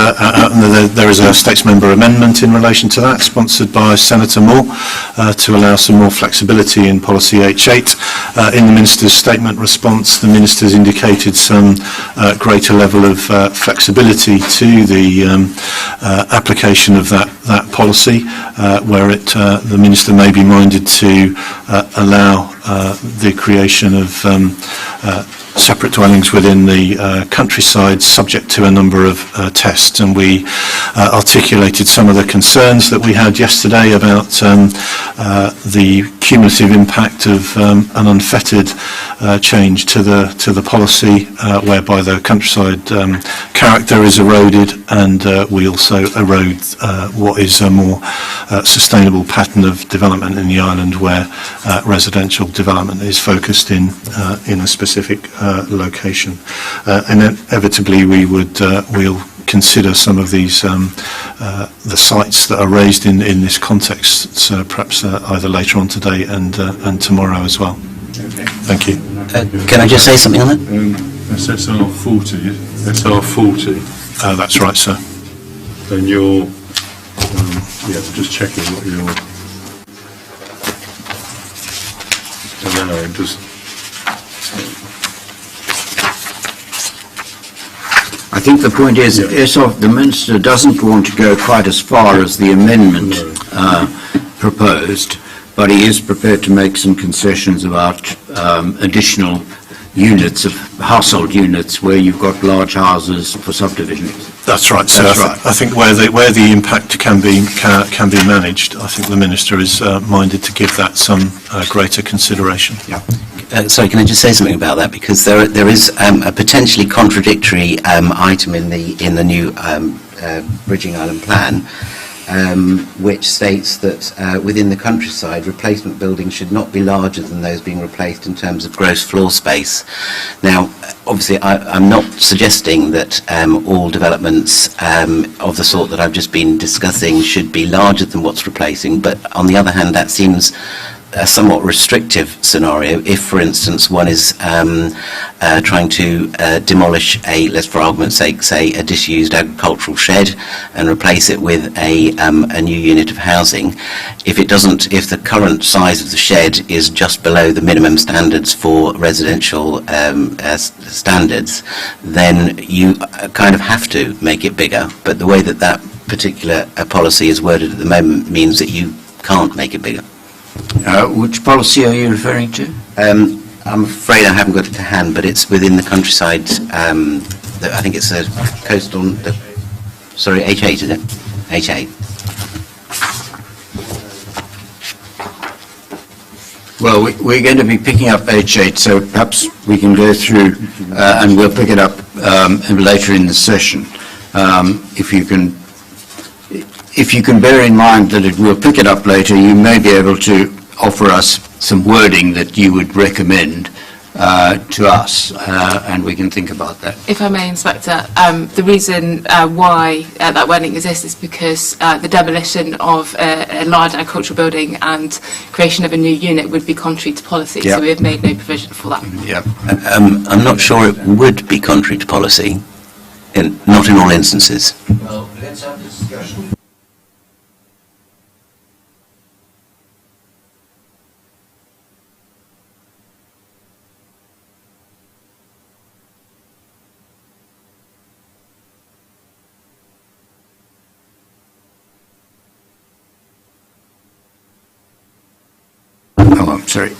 there is a States Member amendment in relation to that, sponsored by Senator Moore, to allow some more flexibility in policy H8. In the Minister's statement response, the Minister's indicated some greater level of flexibility to the application of that policy, where the Minister may be minded to allow the creation of separate dwellings within the countryside subject to a number of tests, and we articulated some of the concerns that we had yesterday about the cumulative impact of an unfettered change to the policy, whereby the countryside character is eroded, and we also erode what is a more sustainable pattern of development in the island, where residential development is focused in a specific location. And inevitably we'll consider some of these the sites that are raised in this context, so perhaps either later on today and tomorrow as well. Okay. Thank you. Can I just say something on that? That's SR 40, SR 40. That's right, sir. And you're, just checking what you're allowing. I think the point is that the Minister doesn't want to go quite as far as the amendment proposed, but he is prepared to make some concessions about additional units of household units where you've got large houses for subdivisions. That's right, sir. That's right. I think where the impact can be managed, I think the Minister is minded to give that some greater consideration. Yeah. sorry, can I just say something about that? Because there is a potentially contradictory item in the new Bridging Island plan, which states that within the countryside, replacement buildings should not be larger than those being replaced in terms of gross floor space. Now, obviously, I'm not suggesting that all developments of the sort that I've just been discussing should be larger than what's replacing, but on the other hand, that seems a somewhat restrictive scenario if, for instance, one is trying to demolish let's for argument's sake, say a disused agricultural shed and replace it with a new unit of housing. If the current size of the shed is just below the minimum standards for residential standards, then you kind of have to make it bigger. But the way that particular policy is worded at the moment means that you can't make it bigger. Which policy are you referring to? I'm afraid I haven't got it to hand, but it's within the countryside. I think it's a coastal. Sorry, H8 is it? H8. Well, we're going to be picking up H8, so perhaps we can go through and we'll pick it up later in the session. If you can bear in mind that we'll pick it up later, you may be able to offer us some wording that you would recommend to us, and we can think about that. If I may, Inspector, the reason why that wording exists is because the demolition of a large agricultural building and creation of a new unit would be contrary to policy, Yep. so we have made no provision for that. Yeah. I'm not sure it would be contrary to policy, not in all instances. Well, let's have this discussion. Oh, I'm sorry.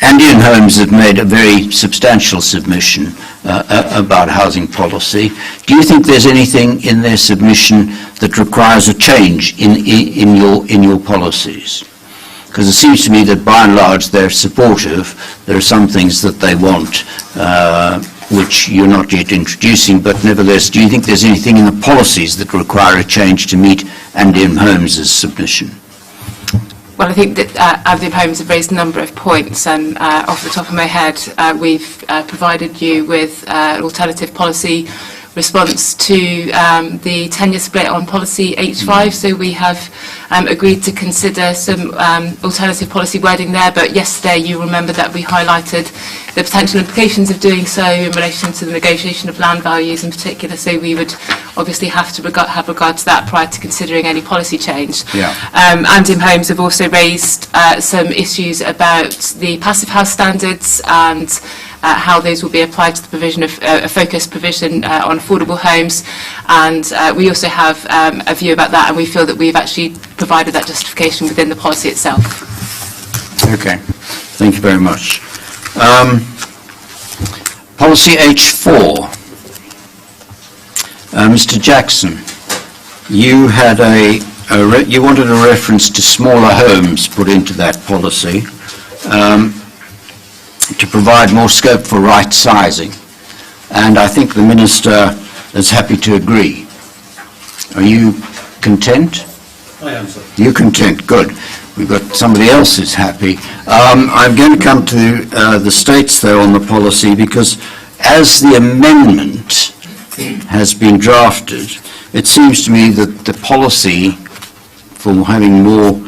Andean Homes have made a very substantial submission about housing policy. Do you think there's anything in their submission that requires a change in your policies? Because it seems to me that by and large they're supportive. There are some things that they want which you're not yet introducing, but nevertheless, do you think there's anything in the policies that require a change to meet Andean Homes' submission? Well, I think that Aberdeen Homes have raised a number of points, and off the top of my head, we've provided you with an alternative policy response to the tenure split on policy H5, so we have agreed to consider some alternative policy wording there, but yesterday you remember that we highlighted the potential implications of doing so in relation to the negotiation of land values in particular, so we would obviously have to have regard to that prior to considering any policy change. Yeah. Andean Homes have also raised some issues about the passive house standards and how those will be applied to the provision of a focused provision on affordable homes, and we also have a view about that, and we feel that we've actually provided that justification within the policy itself. Okay, thank you very much. Policy H4. Mr. Jackson, you had you wanted a reference to smaller homes put into that policy to provide more scope for right sizing, and I think the Minister is happy to agree. Are you content? I am, sir. You're content, good. We've got somebody else who's happy. I'm going to come to the states, though, on the policy, because as the amendment has been drafted, it seems to me that the policy for having more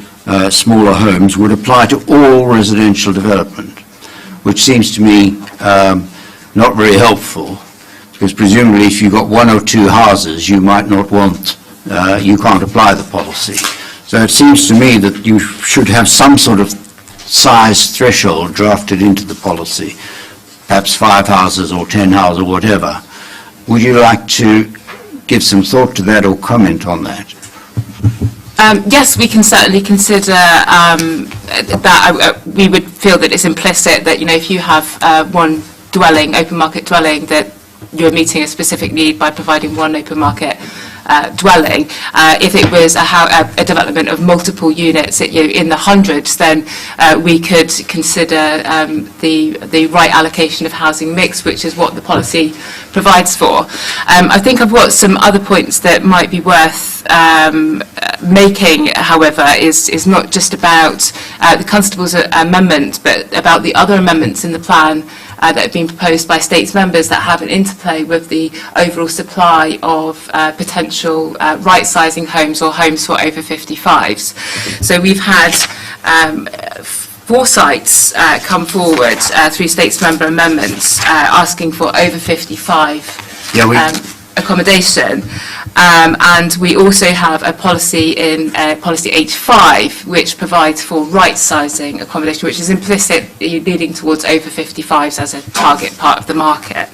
smaller homes would apply to all residential development, which seems to me not very helpful, because presumably if you've got one or two houses, you might not want, you can't apply the policy. So it seems to me that you should have some sort of size threshold drafted into the policy, perhaps 5 houses or 10 houses or whatever. Would you like to give some thought to that or comment on that? Yes, we can certainly consider that. We would feel that it's implicit that, if you have one dwelling, open market dwelling, that you're meeting a specific need by providing one open market dwelling. If it was a development of multiple units in the hundreds, then we could consider the right allocation of housing mix, which is what the policy provides for. I think I've got some other points that might be worth making, however, is not just about the Constable's amendment, but about the other amendments in the plan that have been proposed by States members that have an interplay with the overall supply of potential right-sizing homes or homes for over 55s. So we've had 4 sites come forward through States member amendments asking for over 55 accommodation. And we also have a policy in policy H5 which provides for right-sizing accommodation, which is implicit leading towards over 55s as a target part of the market.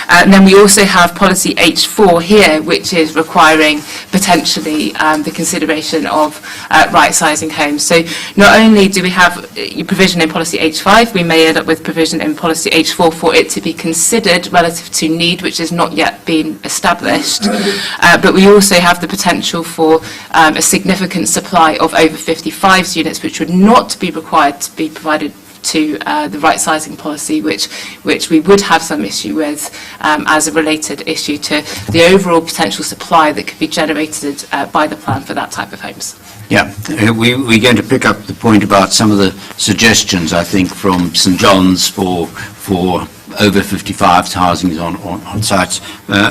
And then we also have policy H4 here, which is requiring potentially the consideration of right-sizing homes. So not only do we have provision in policy H5, we may end up with provision in policy H4 for it to be considered relative to need, which has not yet been established. But we also have the potential for a significant supply of over 55s units, which would not be required to be provided to the right-sizing policy, which we would have some issue with as a related issue to the overall potential supply that could be generated by the plan for that type of homes. Yeah, we're going to pick up the point about some of the suggestions, I think, from St John's for over 55 housings on sites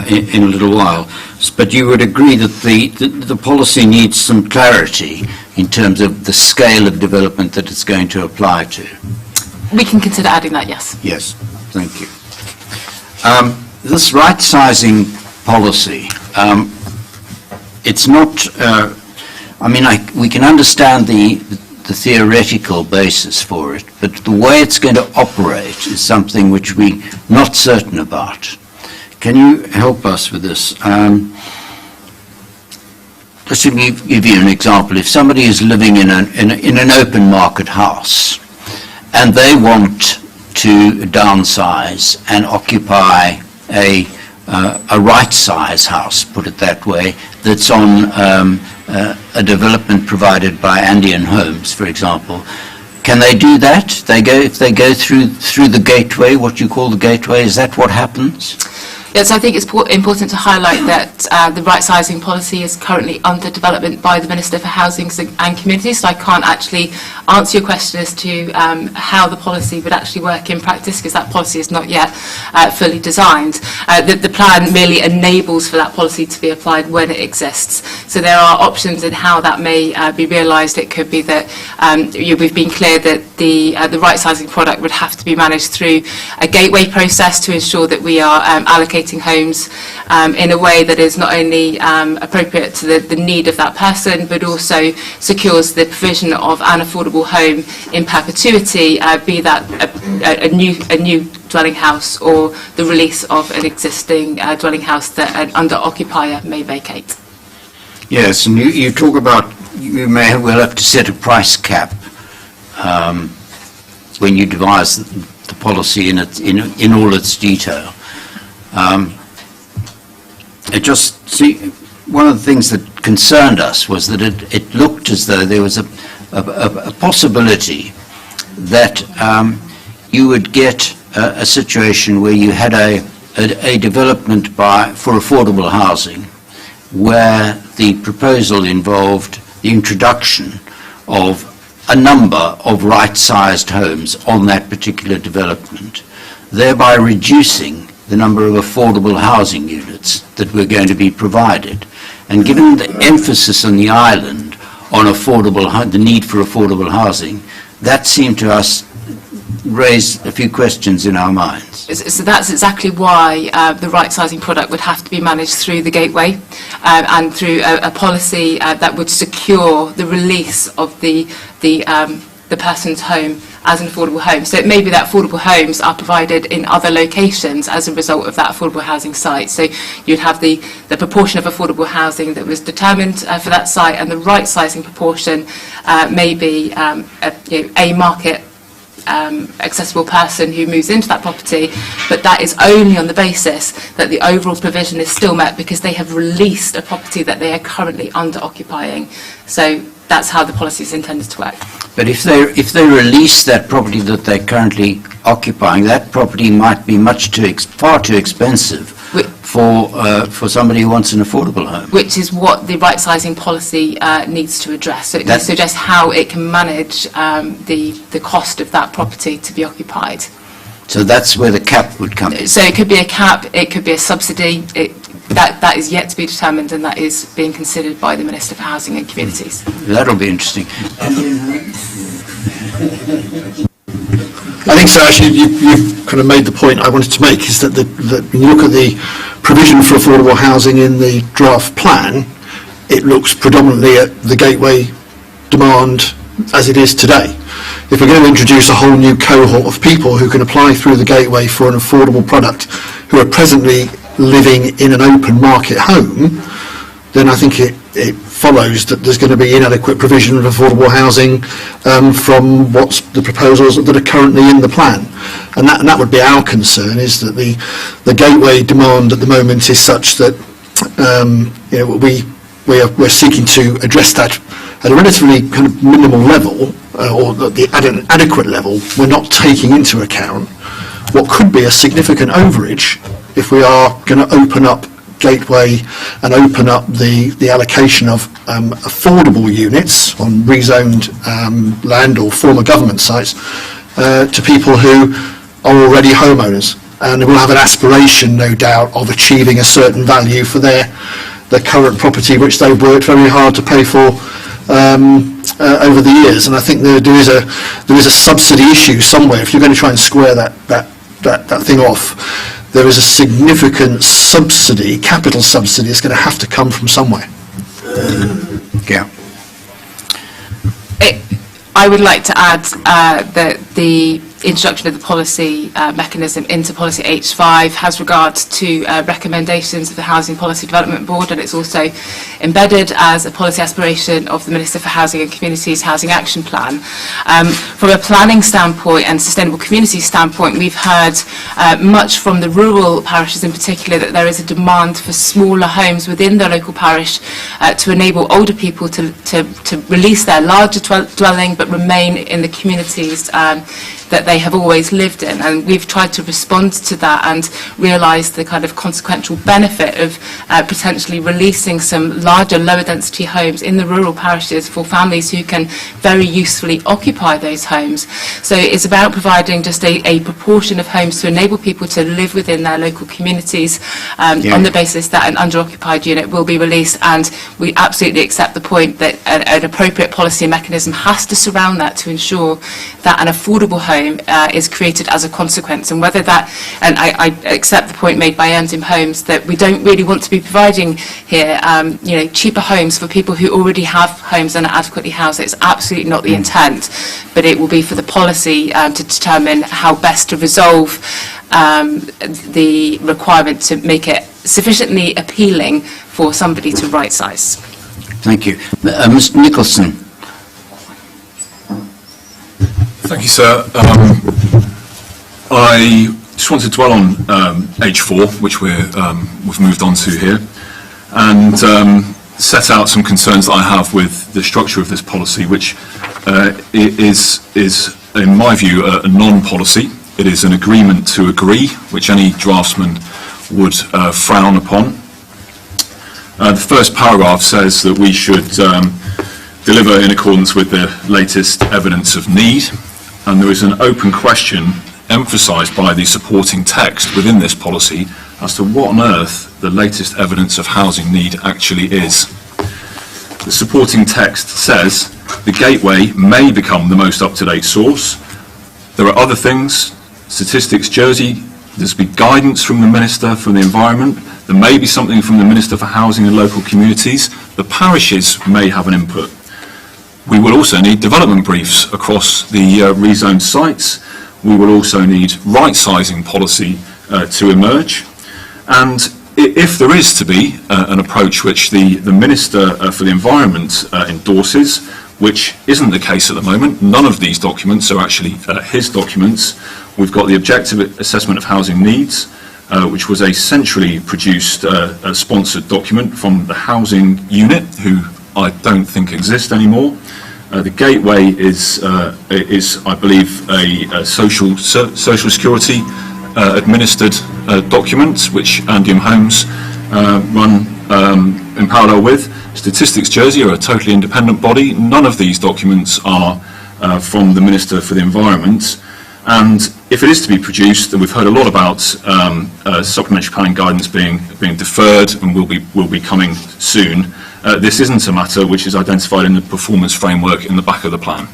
in a little while. But you would agree that the policy needs some clarity in terms of the scale of development that it's going to apply to. We can consider adding that, yes. Yes, thank you. This right-sizing policy, it's not, we can understand the theoretical basis for it, but the way it's going to operate is something which we're not certain about. Can you help us with this? Just to give you an example, if somebody is living in an open market house and they want to downsize and occupy a right-size house, put it that way, that's on a development provided by Andean Homes, for example, can they do that? If they go through the gateway, what you call the gateway, is that what happens? Yes, I think it's important to highlight that the right-sizing policy is currently under development by the Minister for Housing and Communities, so I can't actually answer your question as to how the policy would actually work in practice, because that policy is not yet fully designed. The plan merely enables for that policy to be applied when it exists. So there are options in how that may be realised. It could be that we've been clear that the right-sizing product would have to be managed through a gateway process to ensure that we are allocating homes in a way that is not only appropriate to the need of that person, but also secures the provision of an affordable home in perpetuity, be that a new dwelling house or the release of an existing dwelling house that an under-occupier may vacate. Yes, and you talk about you may well have to set a price cap when you devise the policy in all its detail. One of the things that concerned us was that it looked as though there was a possibility that you would get a situation where you had a development for affordable housing where the proposal involved the introduction of a number of right-sized homes on that particular development, thereby reducing the number of affordable housing units that were going to be provided. And given the emphasis on the island on the need for affordable housing, that seemed to us raise a few questions in our minds. So that's exactly why the right-sizing product would have to be managed through the gateway and through a policy that would secure the release of the person's home as an affordable home. So it may be that affordable homes are provided in other locations as a result of that affordable housing site. So you'd have the proportion of affordable housing that was determined for that site, and the right-sizing proportion may be a market accessible person who moves into that property, but that is only on the basis that the overall provision is still met because they have released a property that they are currently under occupying. So that's how the policy is intended to work. But if they release that property that they're currently occupying, that property might be far too expensive for somebody who wants an affordable home. Which is what the right sizing policy needs to address. So it needs to address how it can manage the cost of that property to be occupied. So that's where the cap would come in. So it could be a cap, it could be a subsidy. That is yet to be determined, and that is being considered by the Minister for Housing and Communities. That'll be interesting. I think so. Actually, you've kind of made the point I wanted to make, is that when you look at the provision for affordable housing in the draft plan, it looks predominantly at the gateway demand as it is today. If we're going to introduce a whole new cohort of people who can apply through the gateway for an affordable product, who are presently living in an open market home, then I think it follows that there's going to be inadequate provision of affordable housing from what's the proposals that are currently in the plan. And that would be our concern, is that the gateway demand at the moment is such that we're seeking to address that at a relatively kind of minimal level, or at an adequate level. We're not taking into account what could be a significant overage if we are going to open up gateway and open up the allocation of affordable units on rezoned land or former government sites to people who are already homeowners, and will have an aspiration, no doubt, of achieving a certain value for their current property, which they've worked very hard to pay for over the years. And I think there is a subsidy issue somewhere. If you're going to try and square that thing off, there is a significant subsidy, capital subsidy, that's going to have to come from somewhere. Yeah. I would like to add that the introduction of the policy mechanism into policy H5 has regard to recommendations of the Housing Policy Development Board, and it's also embedded as a policy aspiration of the Minister for Housing and Communities Housing Action Plan. From a planning standpoint and sustainable communities standpoint, we've heard much from the rural parishes in particular that there is a demand for smaller homes within their local parish to enable older people to release their larger dwelling but remain in the communities that they have always lived in. And we've tried to respond to that and realise the kind of consequential benefit of potentially releasing some larger, lower density homes in the rural parishes for families who can very usefully occupy those homes. So it's about providing just a proportion of homes to enable people to live within their local communities on the basis that an under-occupied unit will be released. And we absolutely accept the point that an appropriate policy mechanism has to surround that to ensure that an affordable home is created as a consequence. And whether that, and I accept the point made by Enzim Homes that we don't really want to be providing here, cheaper homes for people who already have homes and are adequately housed. It's absolutely not the intent, but it will be for the policy to determine how best to resolve the requirement to make it sufficiently appealing for somebody to right size. Thank you. Mr. Nicholson. Thank you, sir. I just want to dwell on H4, which we've moved on to here, and set out some concerns that I have with the structure of this policy, which is, in my view, a non-policy. It is an agreement to agree, which any draftsman would frown upon. The first paragraph says that we should deliver in accordance with the latest evidence of need, and there is an open question emphasised by the supporting text within this policy as to what on earth the latest evidence of housing need actually is. The supporting text says the gateway may become the most up-to-date source. There are other things, Statistics Jersey, there's been guidance from the Minister for the Environment, there may be something from the Minister for Housing and Local Communities, the parishes may have an input. We will also need development briefs across the rezoned sites. We will also need right-sizing policy to emerge. And if there is to be an approach which the Minister for the Environment endorses, which isn't the case at the moment. None of these documents are actually his documents. We've got the objective assessment of housing needs, which was a centrally produced sponsored document from the housing unit, who I don't think exist anymore. The gateway is I believe, a social security administered document, which Andy and Holmes run in parallel with. Statistics Jersey are a totally independent body. None of these documents are from the Minister for the Environment. And if it is to be produced, and we've heard a lot about supplementary planning guidance being deferred and will be coming soon, this isn't a matter which is identified in the performance framework in the back of the plan.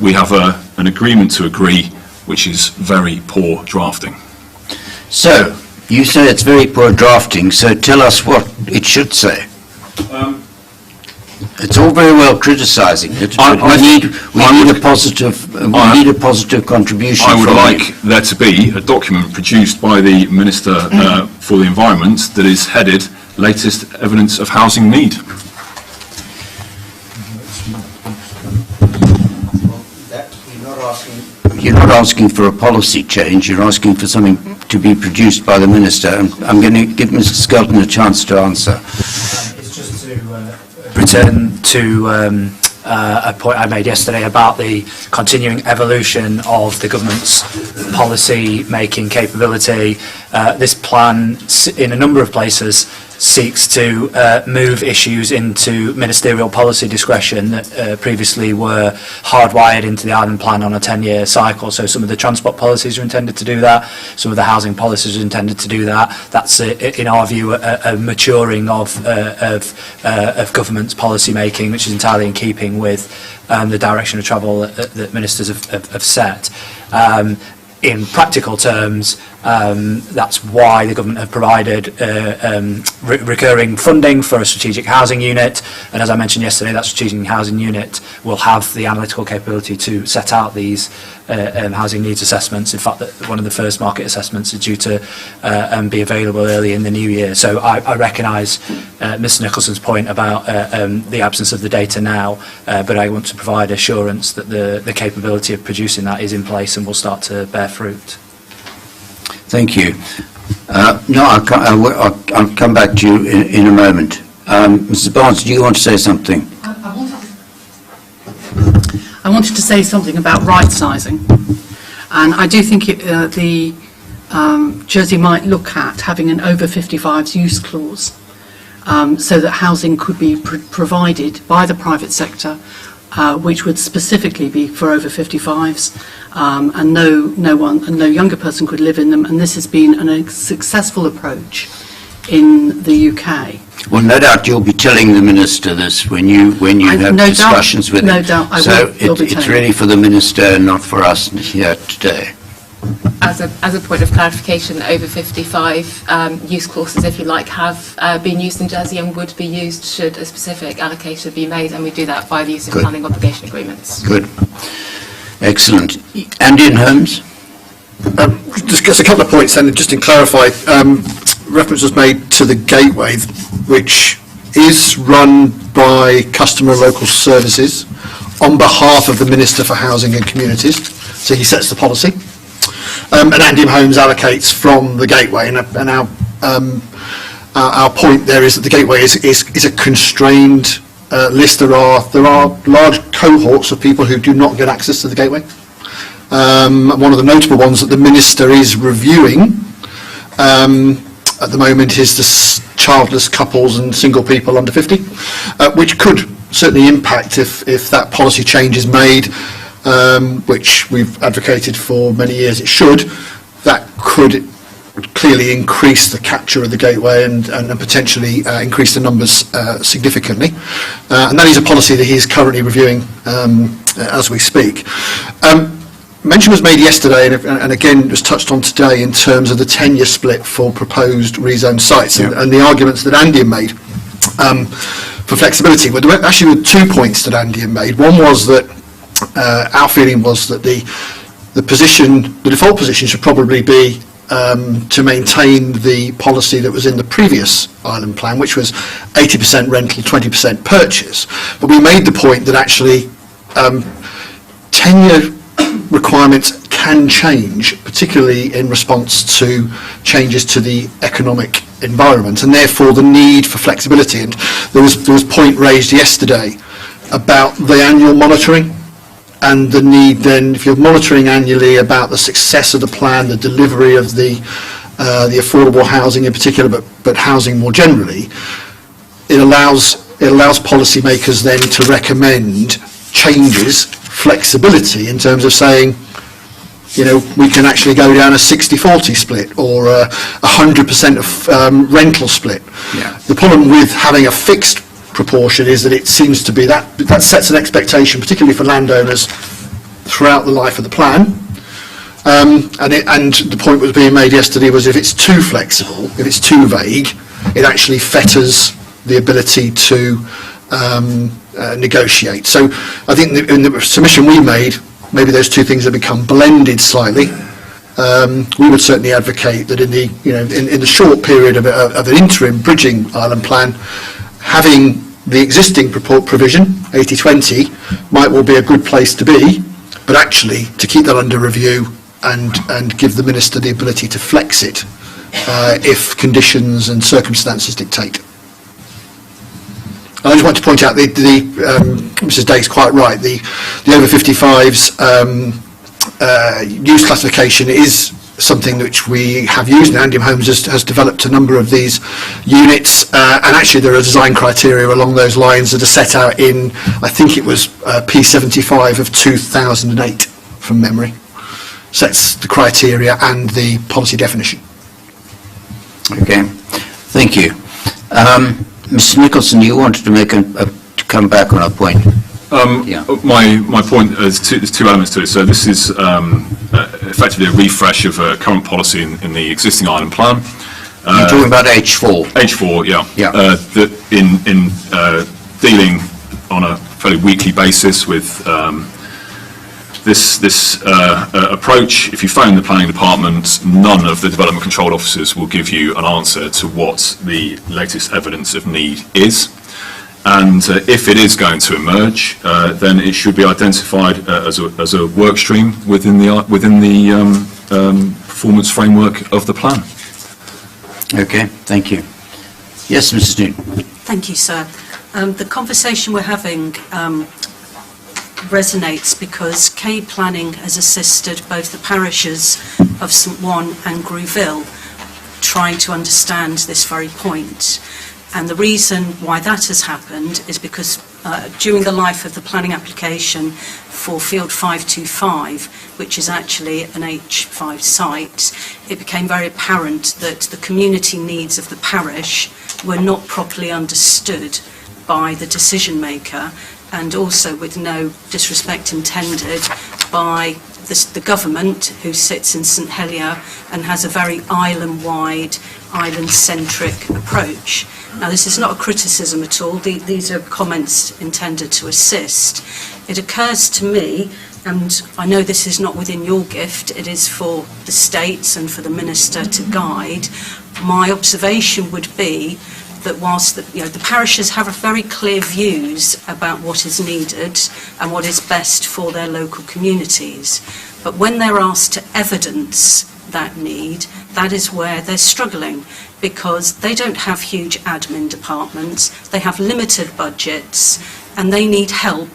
We have an agreement to agree, which is very poor drafting. So, you say it's very poor drafting, so tell us what it should say. It's all very well criticising it, but we need a positive contribution. I would from like you. there to be a document produced by the Minister for the Environment that is headed Latest Evidence of Housing Need. You're not asking for a policy change, you're asking for something to be produced by the Minister. And I'm going to give Mr Skelton a chance to answer. It's just to return to a point I made yesterday about the continuing evolution of the government's policy-making capability. This plan, in a number of places, seeks to move issues into ministerial policy discretion that previously were hardwired into the island plan on a 10-year cycle. So some of the transport policies are intended to do that, some of the housing policies are intended to do that. That's, in our view, a maturing of government's policy making, which is entirely in keeping with the direction of travel that ministers have set. In practical terms, that's why the government have provided recurring funding for a strategic housing unit, and as I mentioned yesterday, that strategic housing unit will have the analytical capability to set out these housing needs assessments. In fact, one of the first market assessments is due to be available early in the new year. So I recognise Mr Nicholson's point about the absence of the data now, but I want to provide assurance that the capability of producing that is in place and will start to bear fruit. Thank you. No, I'll come back to you in a moment. Mr Barnes, do you want to say something? I wanted to say something about right sizing, and I do think Jersey might look at having an over 55s use clause, so that housing could be provided by the private sector, which would specifically be for over 55s, and no younger person could live in them. And this has been a successful approach in the UK. Well, no doubt you'll be telling the Minister this when you have discussions with him. No doubt I will be telling. It's really for the Minister and not for us here today. As a point of clarification, over 55 use clauses, if you like, have been used in Jersey and would be used should a specific allocation be made, and we do that by the use of planning obligation agreements. Good. Excellent. Andy and Holmes? Just a couple of points then, just to clarify. Reference was made to the gateway, which is run by Customer and Local Services on behalf of the Minister for Housing and Communities. So he sets the policy. And Andy Holmes allocates from the gateway. And our point there is that the gateway is a constrained list. There are large cohorts of people who do not get access to the gateway. One of the notable ones that the Minister is reviewing at the moment is the childless couples and single people under 50, which could certainly impact if that policy change is made, which we've advocated for many years it should. That could clearly increase the capture of the gateway and potentially increase the numbers significantly. And that is a policy that he is currently reviewing as we speak. Mention was made yesterday, and again was touched on today, in terms of the tenure split for proposed rezoned sites, and the arguments that Andy made for flexibility. Well, there actually were 2 points that Andy made. One was that our feeling was that the default position should probably be to maintain the policy that was in the previous island plan, which was 80% rental, 20% purchase. But we made the point that actually tenure requirements can change, particularly in response to changes to the economic environment, and therefore the need for flexibility. And there was point raised yesterday about the annual monitoring, and the need then, if you're monitoring annually about the success of the plan, the delivery of the affordable housing in particular, but housing more generally, it allows policymakers then to recommend changes, flexibility in terms of saying, you know, we can actually go down a 60-40 split or a 100% of rental split. Yeah. The problem with having a fixed proportion is that it seems to be that sets an expectation, particularly for landowners, throughout the life of the plan. And the point that was being made yesterday was if it's too flexible, if it's too vague, it actually fetters the ability to negotiate. So I think in the submission we made, maybe those two things have become blended slightly. We would certainly advocate that in the short period of an interim bridging island plan, having the existing provision, 80-20, might well be a good place to be, but actually to keep that under review and give the Minister the ability to flex it if conditions and circumstances dictate. I just want to point out, Mrs Day's quite right, the over 55s use classification is something which we have used, and Andium Homes has developed a number of these units, and actually there are design criteria along those lines that are set out in, I think it was P75 of 2008 from memory, sets the criteria and the policy definition. Okay, thank you. Mr Nicholson, you wanted to make to come back on a point. Yeah. My point is there's two elements to it. So this is effectively a refresh of current policy in the existing island plan. You're talking about H4. H4, yeah. Yeah. That in dealing on a fairly weekly basis with this approach, if you phone the planning department, none of the development control officers will give you an answer to what the latest evidence of need is. And if it is going to emerge, then it should be identified as a work stream within the performance framework of the plan. Okay, thank you. Yes, Mrs Newton. Thank you, sir. The conversation we're having resonates because K Planning has assisted both the parishes of St Juan and Grouville trying to understand this very point. And the reason why that has happened is because during the life of the planning application for Field 525, which is actually an H5 site, it became very apparent that the community needs of the parish were not properly understood by the decision maker, and also, with no disrespect intended, by the government, who sits in St Helier and has a very island-wide, island-centric approach. Now, this is not a criticism at all. These are comments intended to assist. It occurs to me, and I know this is not within your gift, it is for the states and for the Minister to guide. My observation would be that whilst the parishes have very clear views about what is needed and what is best for their local communities, but when they're asked to evidence that need, that is where they're struggling, because they don't have huge admin departments, they have limited budgets, and they need help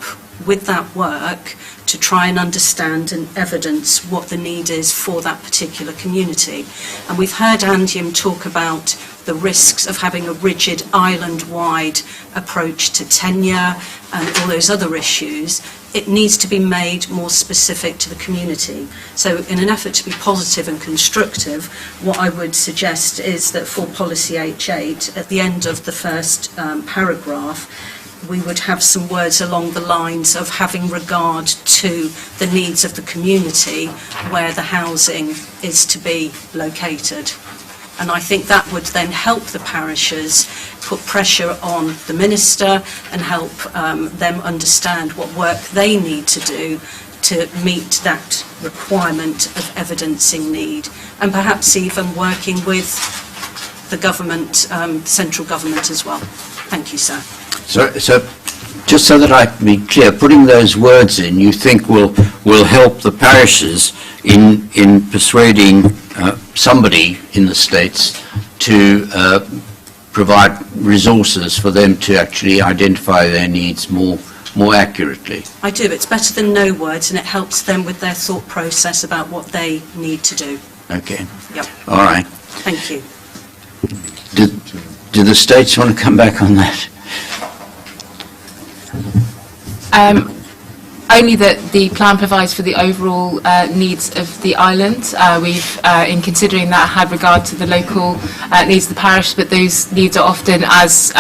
with that work to try and understand and evidence what the need is for that particular community. And we've heard Andium talk about the risks of having a rigid island-wide approach to tenure and all those other issues. It needs to be made more specific to the community. So in an effort to be positive and constructive, what I would suggest is that for policy H8, at the end of the first paragraph, we would have some words along the lines of having regard to the needs of the community where the housing is to be located. And I think that would then help the parishes put pressure on the Minister and help them understand what work they need to do to meet that requirement of evidencing need. and perhaps even working with the government, central government as well. Thank you, sir. So just so that I can be clear, putting those words in, you think will help the parishes in persuading somebody in the States to provide resources for them to actually identify their needs more accurately. I do. It's better than no words, and it helps them with their thought process about what they need to do. Okay. Yep. All right. Thank you. Do the States want to come back on that? Only that the plan provides for the overall needs of the island. We've, in considering that, had regard to the local needs of the parish, but those needs are often, as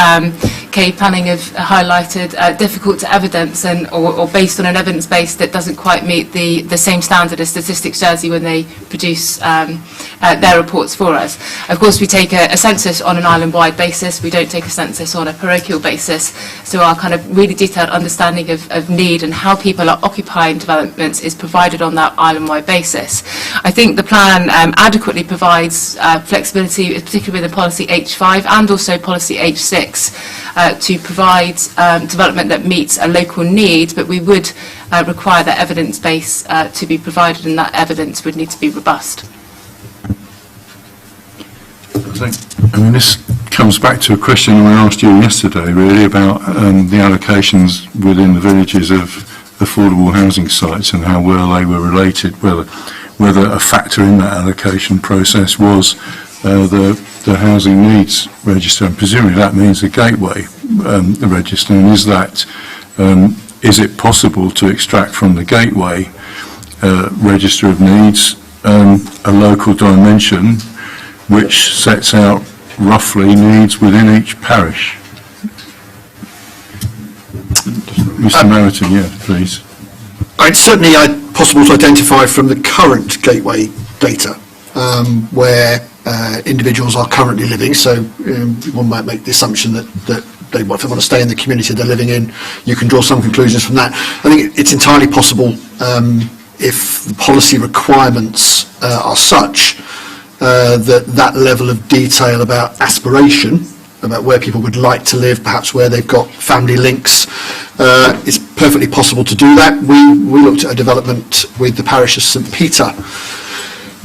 Kay Planning have highlighted, difficult to evidence or based on an evidence base that doesn't quite meet the same standard as Statistics Jersey when they produce their reports for us. Of course, we take a census on an island-wide basis. We don't take a census on a parochial basis. So our kind of really detailed understanding of need and how people are occupying developments is provided on that island-wide basis. I think the plan adequately provides flexibility, particularly with the policy H5 and also policy H6, to provide development that meets a local need, but we would require that evidence base to be provided, and that evidence would need to be robust. I mean, this comes back to a question I asked you yesterday, really, about the allocations within the villages of affordable housing sites and how well they were related, whether a factor in that allocation process was the housing needs register, and presumably that means the gateway register. And is it possible to extract from the gateway register of needs a local dimension which sets out roughly needs within each parish? Mr. Meriton, yeah, please. It's certainly possible to identify from the current gateway data where individuals are currently living. So one might make the assumption that if they want to stay in the community they're living in, you can draw some conclusions from that. I think it's entirely possible if the policy requirements are such that level of detail about aspiration, about where people would like to live, perhaps where they've got family links. It's perfectly possible to do that. We looked at a development with the parish of St Peter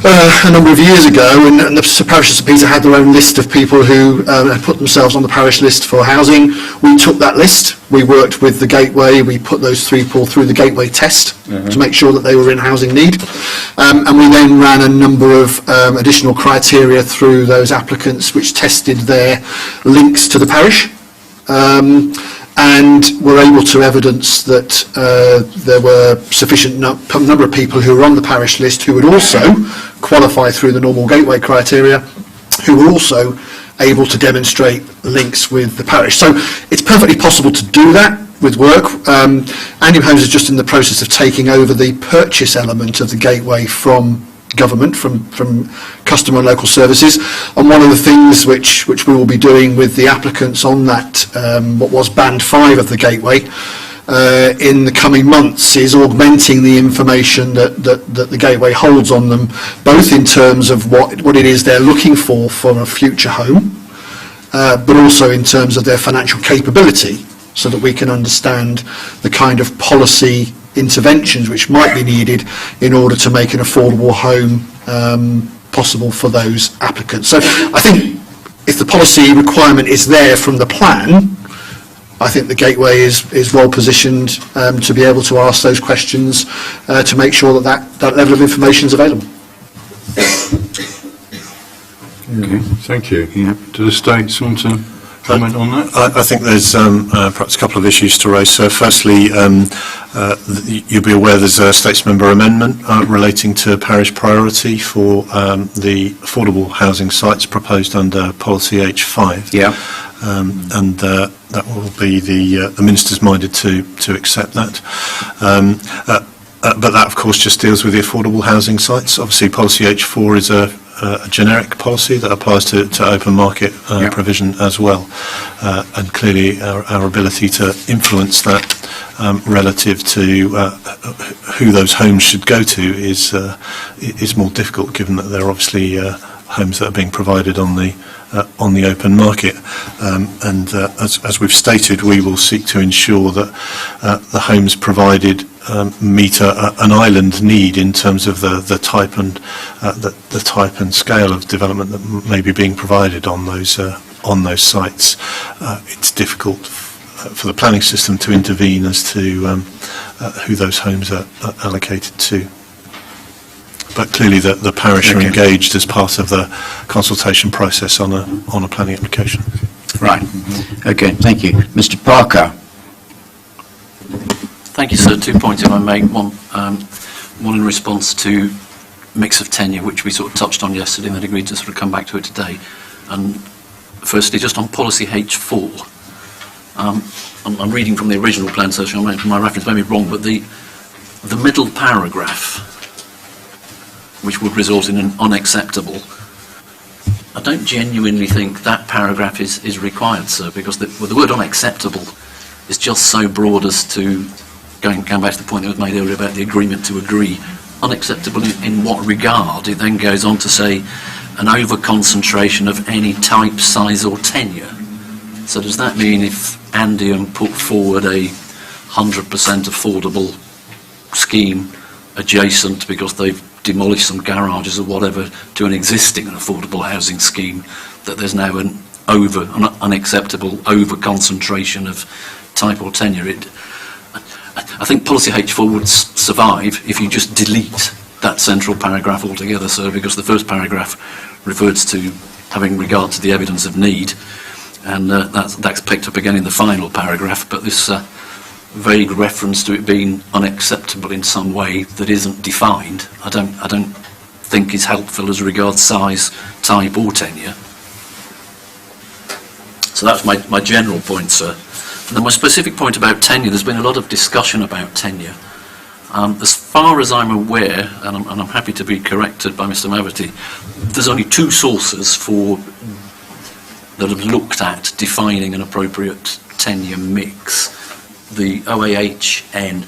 a number of years ago, and the parish of St Peter had their own list of people who had put themselves on the parish list for housing. We took that list, we worked with the gateway, we put those three people through the gateway test to make sure that they were in housing need, and we then ran a number of additional criteria through those applicants which tested their links to the parish, and were able to evidence that there were sufficient number of people who were on the parish list who would also qualify through the normal gateway criteria, who were also able to demonstrate links with the parish. So it's perfectly possible to do that with work. Annual Homes is just in the process of taking over the purchase element of the gateway from government, from customer and local services, and one of the things which we will be doing with the applicants on that what was band 5 of the gateway in the coming months is augmenting the information that the gateway holds on them, both in terms of what it is they're looking for a future home, but also in terms of their financial capability, so that we can understand the kind of policy interventions which might be needed in order to make an affordable home possible for those applicants. So I think if the policy requirement is there from the plan, I think the gateway is well positioned to be able to ask those questions to make sure that level of information is available. Okay, thank you. Yeah. Do the States want to comment on that? I think there's perhaps a couple of issues to raise. So firstly, you'll be aware there's a States member amendment relating to parish priority for the affordable housing sites proposed under policy H5. Yeah. And that will be the Minister's minded to accept that. But that, of course, just deals with the affordable housing sites. Obviously, policy H4 is a generic policy that applies to open market provision as well. And clearly, our ability to influence that relative to who those homes should go to is more difficult, given that they're obviously homes that are being provided on the open market. As we've stated, we will seek to ensure that the homes provided meet an island need in terms of the type and the type and scale of development that may be being provided on those sites. It's difficult for the planning system to intervene as to who those homes are allocated to. But clearly the parish are engaged as part of the consultation process on a planning application. Right. Okay, thank you. Mr. Parker. Thank you, sir. 2 points if I may. One in response to mix of tenure, which we sort of touched on yesterday and then agreed to sort of come back to it today. And firstly, just on policy H4. I'm reading from the original plan, so my reference may be wrong, but the middle paragraph, which would result in an unacceptable, I don't genuinely think that paragraph is required, sir, because the word unacceptable is just so broad as to, going back to the point that was made earlier about the agreement to agree, unacceptable in what regard? It then goes on to say an over-concentration of any type, size or tenure. So does that mean if Andium put forward a 100% affordable scheme adjacent because they've demolished some garages or whatever to an existing affordable housing scheme, that there's now an unacceptable over-concentration of type or tenure? I think policy H4 would survive if you just delete that central paragraph altogether, sir, because the first paragraph refers to having regard to the evidence of need, and that's picked up again in the final paragraph, but this vague reference to it being unacceptable in some way that isn't defined, I don't think is helpful as regards size, type or tenure. So that's my general point, sir. And then my specific point about tenure, there's been a lot of discussion about tenure. As far as I'm aware, and I'm happy to be corrected by Mr. Maverty, there's only two sources that have looked at defining an appropriate tenure mix. The OAHN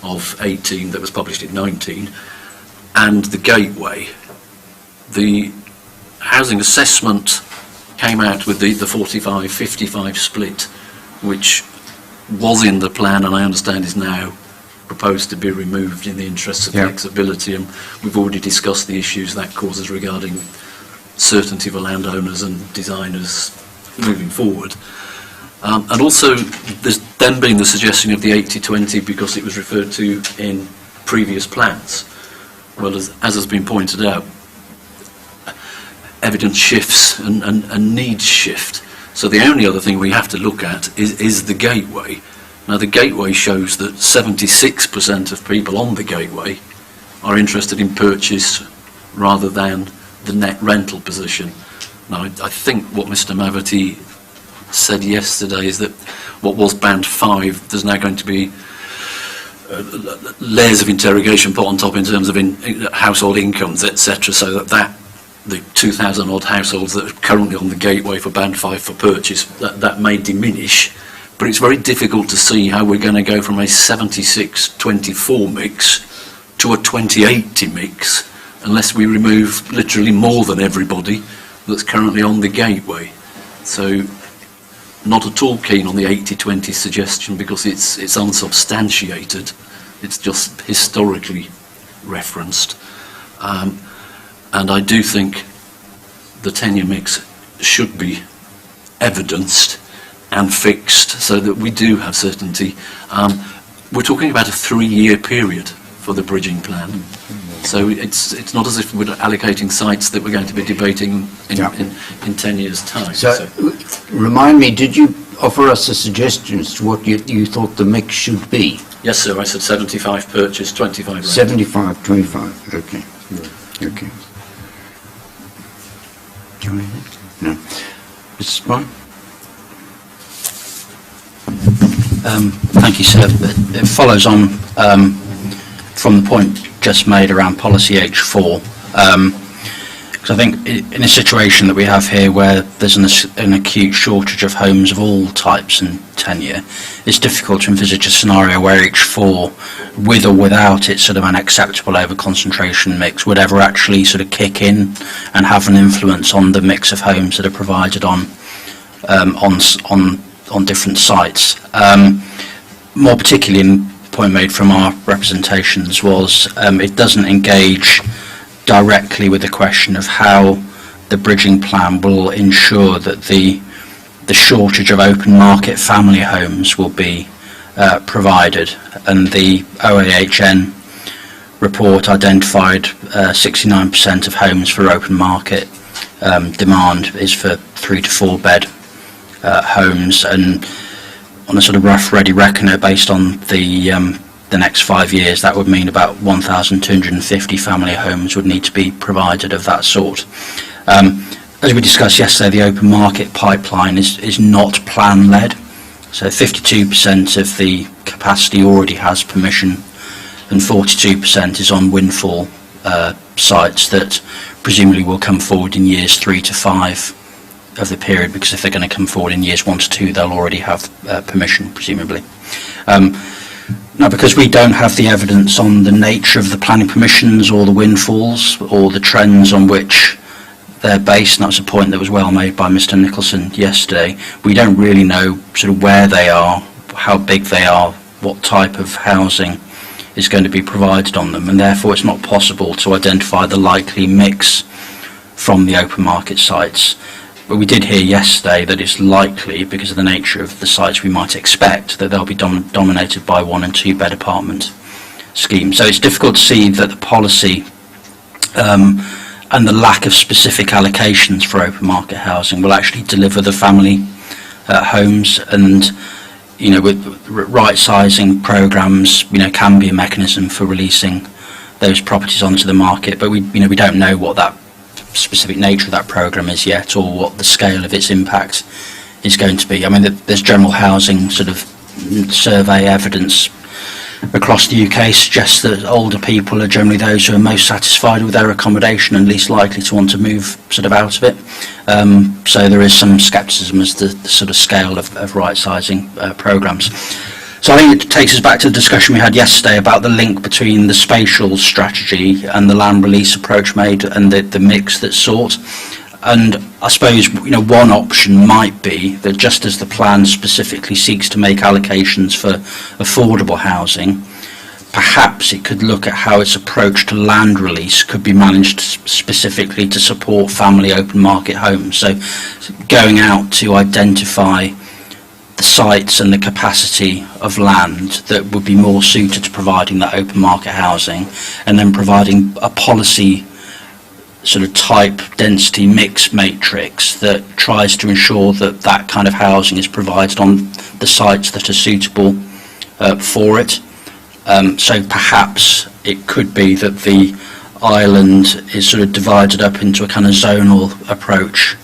of 18 that was published in 19 and the Gateway. The housing assessment came out with the 45-55 split, which was in the plan and I understand is now proposed to be removed in the interests of flexibility, and we've already discussed the issues that causes regarding certainty for landowners and designers moving forward. And also there's then been the suggestion of the 80-20 because it was referred to in previous plans. Well, as has been pointed out, evidence shifts and needs shift. So the only other thing we have to look at is the Gateway. Now the Gateway shows that 76% of people on the Gateway are interested in purchase rather than the net rental position. Now I think what Mr. Maverty said yesterday is that what was band 5, there's now going to be layers of interrogation put on top in terms of household incomes, etc., so that the 2,000 odd households that are currently on the Gateway for band 5 for purchase, that may diminish, but it's very difficult to see how we're going to go from a 76-24 mix to a 20-80 mix unless we remove literally more than everybody that's currently on the Gateway. So not at all keen on the 80-20 suggestion because it's unsubstantiated. It's just historically referenced. And I do think the tenure mix should be evidenced and fixed so that we do have certainty. We're talking about a 3-year period for the bridging plan. So it's not as if we're allocating sites that we're going to be debating in 10 years' time. So remind me, did you offer us a suggestion as to what you thought the mix should be? Yes, sir. I said 75 purchase, 25 rent. 75, 25. Okay. Okay. Do you want anything? No. Mr. Spine? Thank you, sir. It follows on from the point just made around policy H4. Because I think in a situation that we have here where there's an acute shortage of homes of all types and tenure, it's difficult to envisage a scenario where H4, with or without its sort of an acceptable over-concentration mix, would ever actually sort of kick in and have an influence on the mix of homes that are provided on different sites. More particularly, in the point made from our representations was it doesn't engage directly with the question of how the bridging plan will ensure that the shortage of open market family homes will be provided. And the OAHN report identified 69% of homes for open market demand is for 3 to 4 bed homes, and on a sort of rough ready reckoner based on the next 5 years, that would mean about 1,250 family homes would need to be provided of that sort. As we discussed yesterday, the open market pipeline is not plan-led, so 52% of the capacity already has permission and 42% is on windfall sites that presumably will come forward in years 3 to 5 of the period, because if they're going to come forward in years 1 to 2, they'll already have permission, presumably. Now, because we don't have the evidence on the nature of the planning permissions or the windfalls or the trends on which they're based, and that was a point that was well made by Mr. Nicholson yesterday, we don't really know sort of where they are, how big they are, what type of housing is going to be provided on them, and therefore it's not possible to identify the likely mix from the open market sites. But we did hear yesterday that it's likely, because of the nature of the sites we might expect, that they'll be dominated by 1 and 2 bed apartment schemes. So it's difficult to see that the policy and the lack of specific allocations for open market housing will actually deliver the family homes. And, you know, with right sizing programs, you know, can be a mechanism for releasing those properties onto the market, but we don't know what that specific nature of that programme is yet, or what the scale of its impact is going to be. I mean, there's general housing sort of survey evidence across the UK suggests that older people are generally those who are most satisfied with their accommodation and least likely to want to move sort of out of it. So there is some scepticism as to the sort of scale of right sizing programmes. So I think it takes us back to the discussion we had yesterday about the link between the spatial strategy and the land release approach made and the mix that's sought. And I suppose, you know, one option might be that just as the plan specifically seeks to make allocations for affordable housing, perhaps it could look at how its approach to land release could be managed specifically to support family open market homes. So going out to identify the sites and the capacity of land that would be more suited to providing that open market housing, and then providing a policy sort of type density mix matrix that tries to ensure that that kind of housing is provided on the sites that are suitable for it. So perhaps it could be that the island is sort of divided up into a kind of zonal approach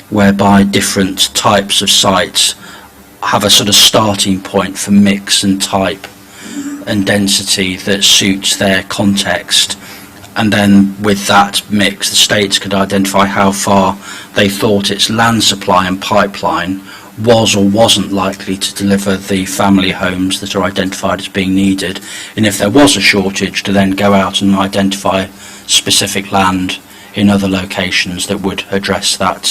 whereby different types of sites have a sort of starting point for mix and type and density that suits their context, and then with that mix the states could identify how far they thought its land supply and pipeline was or wasn't likely to deliver the family homes that are identified as being needed, and if there was a shortage to then go out and identify specific land in other locations that would address that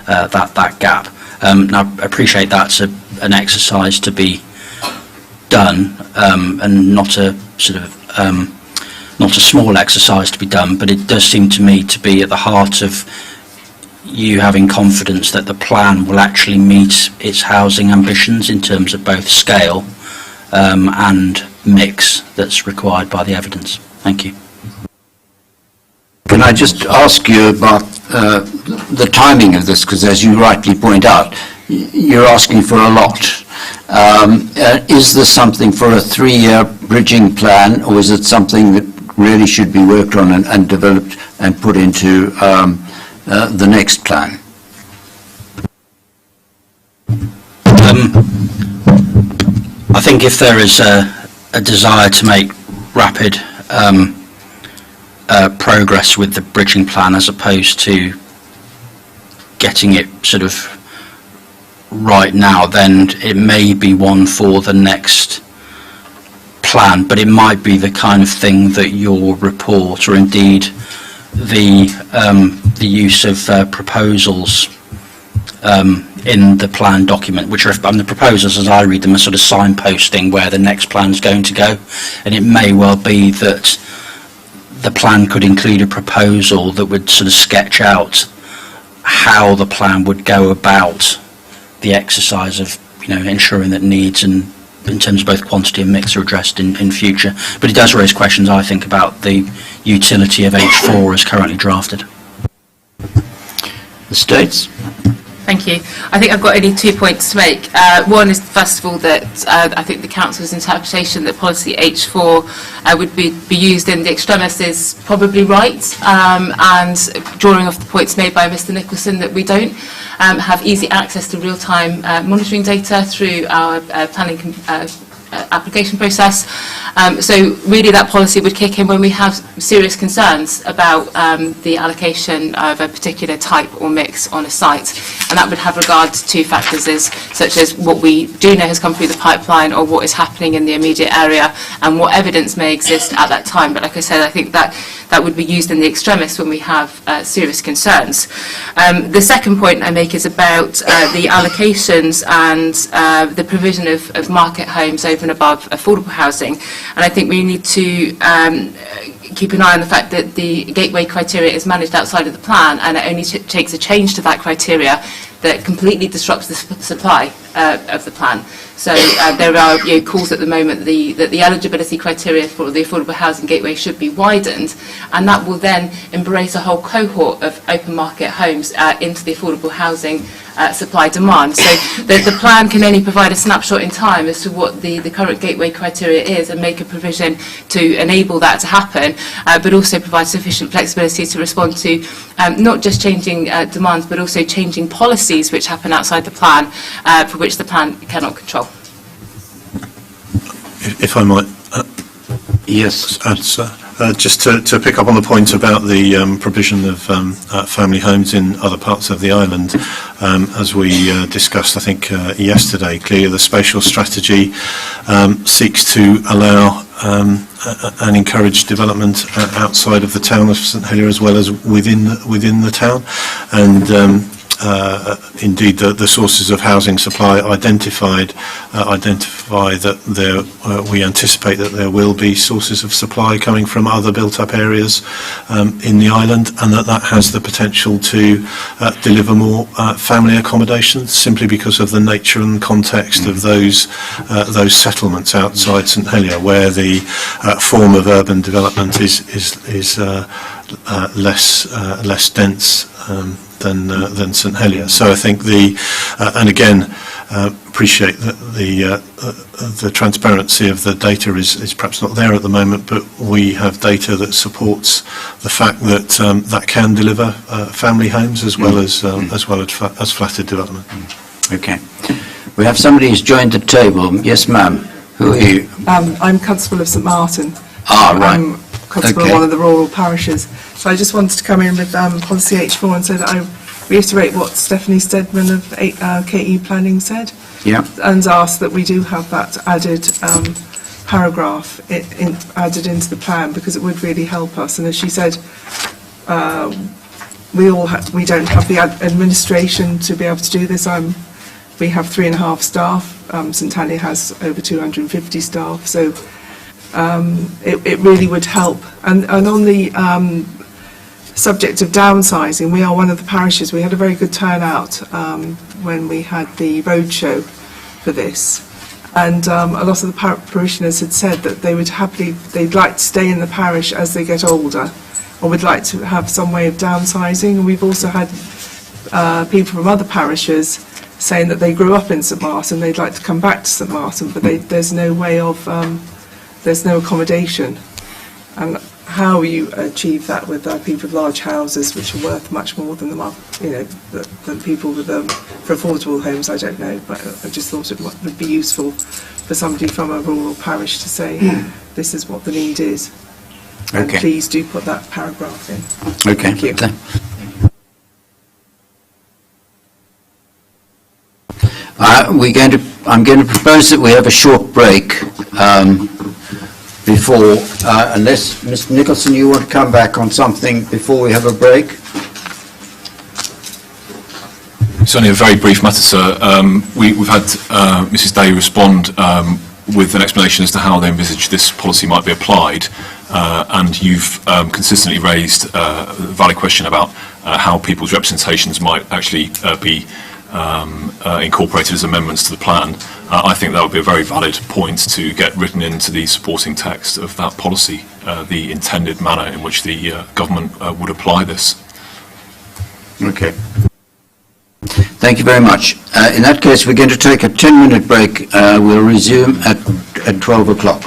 that gap. Now, I appreciate that's an exercise to be done, and not a sort of not a small exercise to be done, but it does seem to me to be at the heart of you having confidence that the plan will actually meet its housing ambitions in terms of both scale and mix that's required by the evidence. Thank you. Can I just ask you about the timing of this, because as you rightly point out, you're asking for a lot. Is this something for a 3-year bridging plan, or is it something that really should be worked on and developed and put into the next plan? I think if there is a desire to make rapid progress with the bridging plan as opposed to getting it sort of right now, then it may be one for the next plan, but it might be the kind of thing that your report, or indeed the use of proposals in the plan document, which are, the proposals as I read them, are sort of signposting where the next plan is going to go, and it may well be that the plan could include a proposal that would sort of sketch out how the plan would go about the exercise of, ensuring that needs and in terms of both quantity and mix are addressed in future. But it does raise questions, I think, about the utility of H4 as currently drafted. The States? Thank you. I think I've got only 2 points to make. One is, first of all, that I think the Council's interpretation that policy H4 would be used in the extremis is probably right, and drawing off the points made by Mr Nicholson that we don't have easy access to real-time monitoring data through our planning application process. So really that policy would kick in when we have serious concerns about the allocation of a particular type or mix on a site, and that would have regard to two factors such as what we do know has come through the pipeline or what is happening in the immediate area and what evidence may exist at that time. But like I said, I think that would be used in the extremis when we have serious concerns. The second point I make is about the allocations and the provision of market homes over and above affordable housing. And I think we need to keep an eye on the fact that the gateway criteria is managed outside of the plan, and it only takes a change to that criteria that completely disrupts the supply of the plan. So there are calls at the moment that the eligibility criteria for the affordable housing gateway should be widened, and that will then embrace a whole cohort of open market homes into the affordable housing supply demand. So the plan can only provide a snapshot in time as to what the current gateway criteria is and make a provision to enable that to happen, but also provide sufficient flexibility to respond to not just changing demands but also changing policies which happen outside the plan, for which the plan cannot control. If I might. Yes. Just to pick up on the point about the provision of family homes in other parts of the island, as we discussed, I think, yesterday, clearly the spatial strategy seeks to allow and encourage development outside of the town of St Helier as well as within the town, and indeed the sources of housing supply identify that we anticipate that there will be sources of supply coming from other built-up areas in the island, and that has the potential to deliver more family accommodation simply because of the nature and context of those settlements outside St Helier, where the form of urban development is less dense than St Helier. So I think and again, appreciate that the transparency of the data is perhaps not there at the moment, but we have data that supports the fact that that can deliver family homes as well as flatted development. Okay. We have somebody who's joined the table. Yes, ma'am. Who are you? I'm Constable of St Martin. Ah, right. I'm Constable of one of the rural parishes. So I just wanted to come in with policy H4 and say that I reiterate what Stephanie Stedman of KE Planning said. Yeah. And ask that we do have that added paragraph added into the plan, because it would really help us. And as she said, we don't have the administration to be able to do this. We have 3.5 staff. St Helier has over 250 staff. So it really would help. And on the subject of downsizing, we are one of the parishes. We had a very good turnout when we had the roadshow for this, and a lot of the parishioners had said that they'd like to stay in the parish as they get older, or would like to have some way of downsizing. And we've also had people from other parishes saying that they grew up in St Martin, they'd like to come back to St Martin, but there's no way of there's no accommodation. And how you achieve that with people with large houses, which are worth much more than than people with for affordable homes, I don't know. But I just thought it would be useful for somebody from a rural parish to say this is what the need is. And Okay. please do put that paragraph in. Okay. Thank you. I'm going to propose that we have a short break before, unless, Mr. Nicholson, you want to come back on something before we have a break? It's only a very brief matter, sir. We've had Mrs. Day respond with an explanation as to how they envisage this policy might be applied, and you've consistently raised a valid question about how people's representations might actually be incorporated as amendments to the plan. I think that would be a very valid point to get written into the supporting text of that policy, the intended manner in which the government would apply this. Okay. Thank you very much. In that case, we're going to take a 10-minute break. We'll resume at 12 o'clock.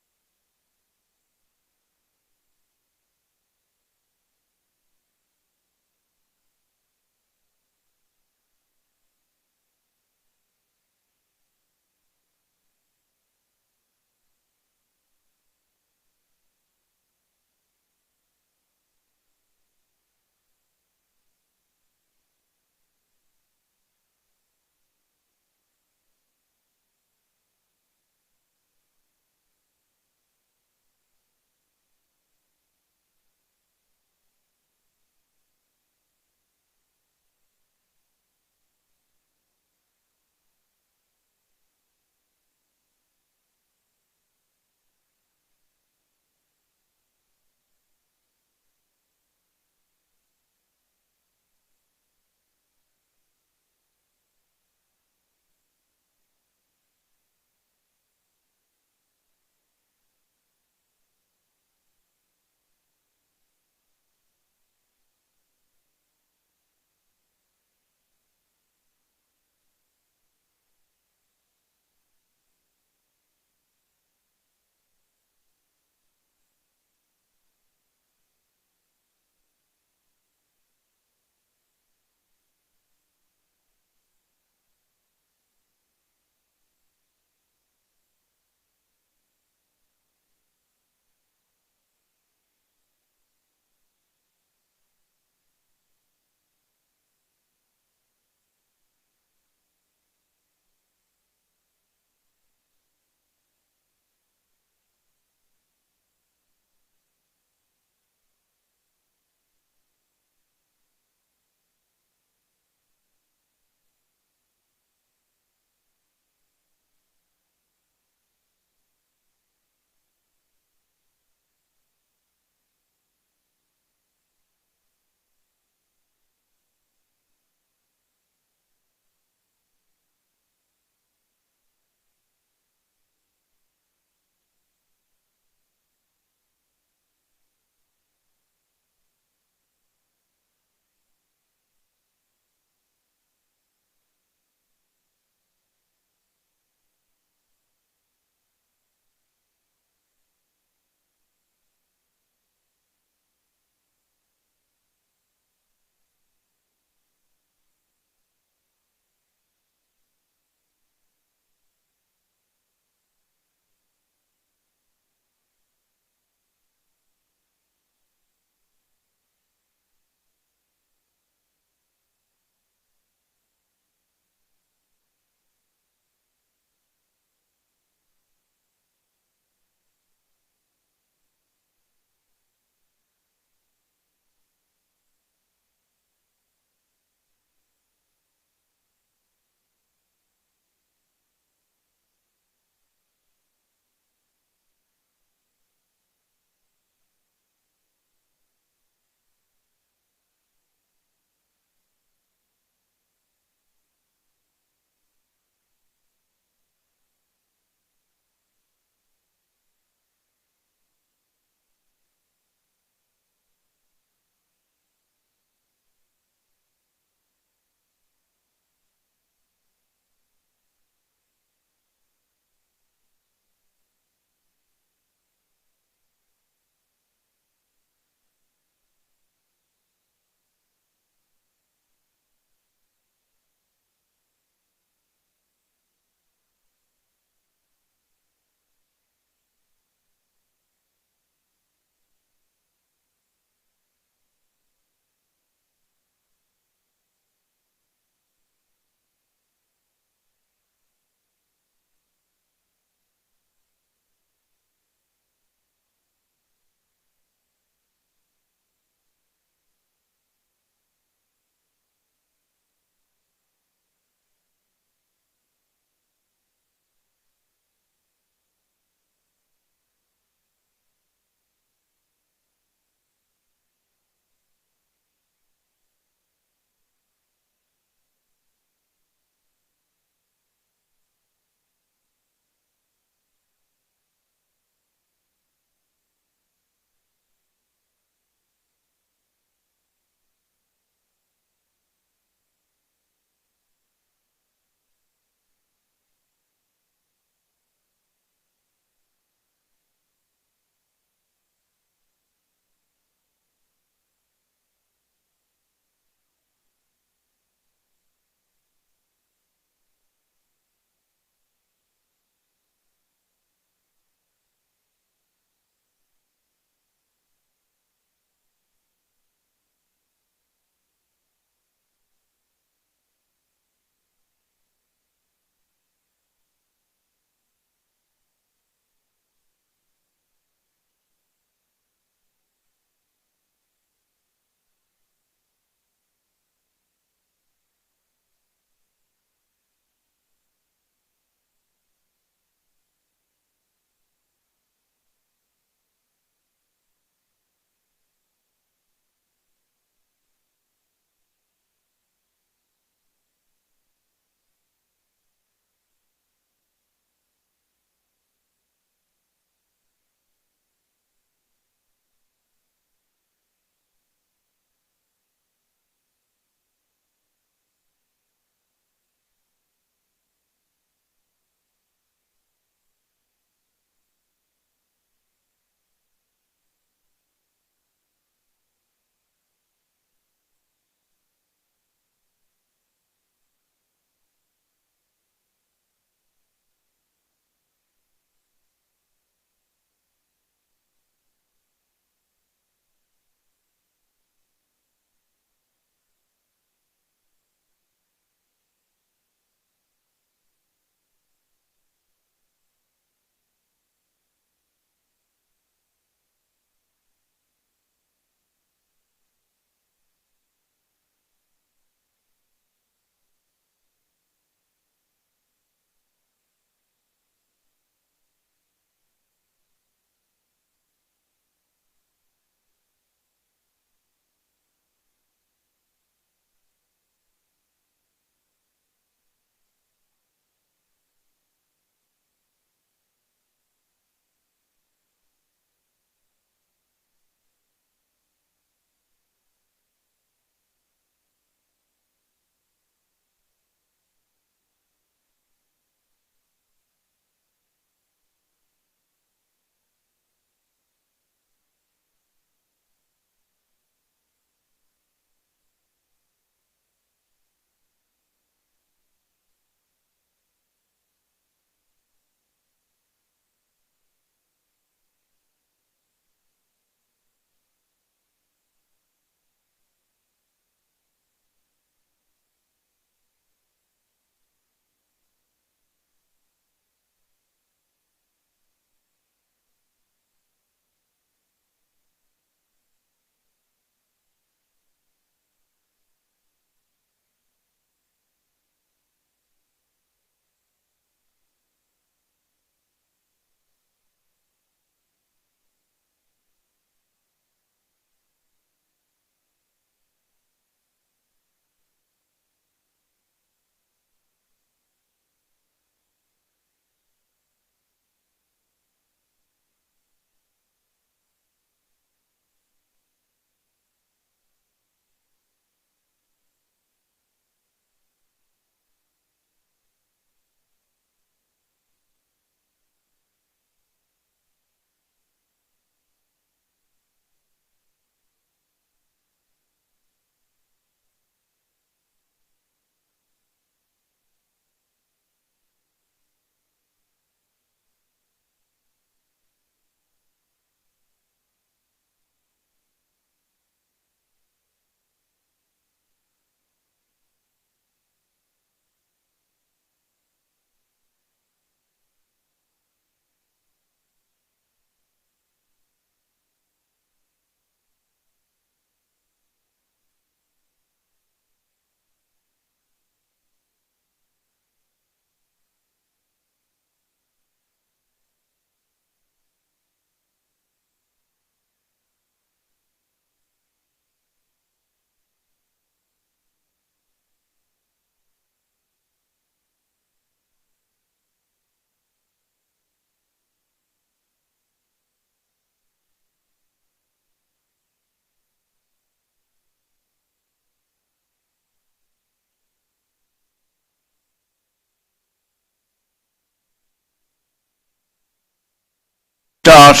start.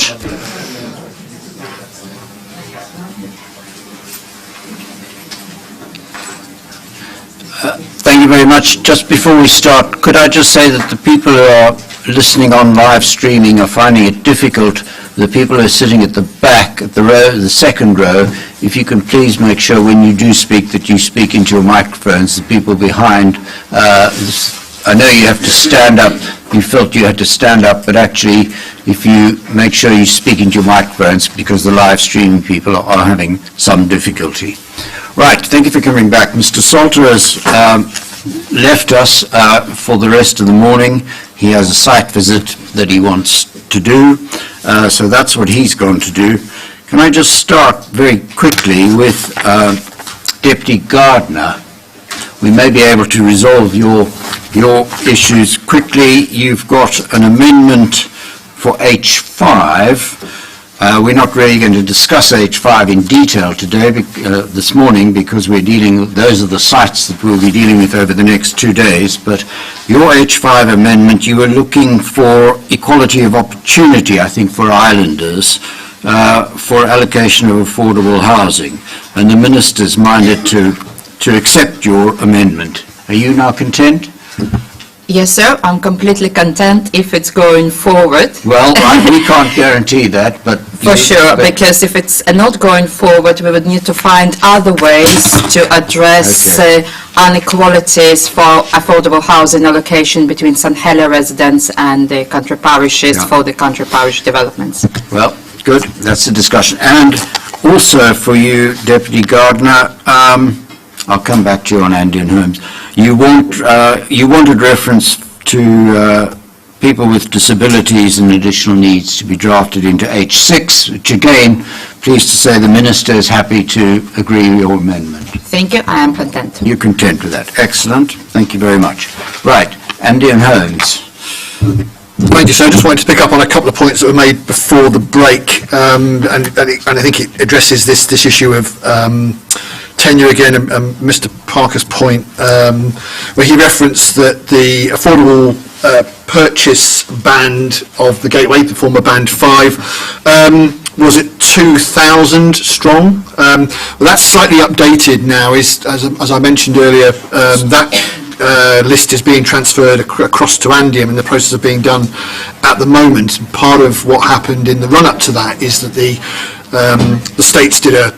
Thank you very much. Just before we start, could I just say that the people who are listening on live streaming are finding it difficult. The people who are sitting at the back, at the second row, if you can please make sure when you do speak that you speak into your microphones. The people behind, I know you have to stand up. You felt you had to stand up, but actually, if you make sure you speak into your microphones, because the live streaming people are having some difficulty. Right, thank you for coming back. Mr. Salter has left us for the rest of the morning. He has a site visit that he wants to do, so that's what he's going to do. Can I just start very quickly with Deputy Gardner? We may be able to resolve your issues quickly. You've got an amendment for H5. We're not really going to discuss H5 in detail today, this morning, because we're those are the sites that we'll be dealing with over the next 2 days. But your H5 amendment, you were looking for equality of opportunity, I think, for islanders, for allocation of affordable housing. And the Minister's minded to accept your amendment. Are you now content? Yes, sir. I'm completely content if it's going forward. Well, we can't guarantee that, but... For sure, because if it's not going forward, we would need to find other ways to address inequalities for affordable housing allocation between St Helier residents and the country parishes for the country parish developments. Well, good. That's the discussion. And also for you, Deputy Gardner, I'll come back to you on Andean homes. You wanted reference to people with disabilities and additional needs to be drafted into H6, which again, pleased to say the Minister is happy to agree with your amendment. Thank you. I am content. You're content with that. Excellent. Thank you very much. Right. Andean homes. Thank you, sir. I just wanted to pick up on a couple of points that were made before the break, and I think it addresses this issue of tenure again, and Mr. Parker's point, where he referenced that the affordable purchase band of the Gateway, the former band 5, was at 2,000 strong. Well, that's slightly updated now. As I mentioned earlier, that list is being transferred across to Andium, and the process of being done at the moment. Part of what happened in the run-up to that is that the states did a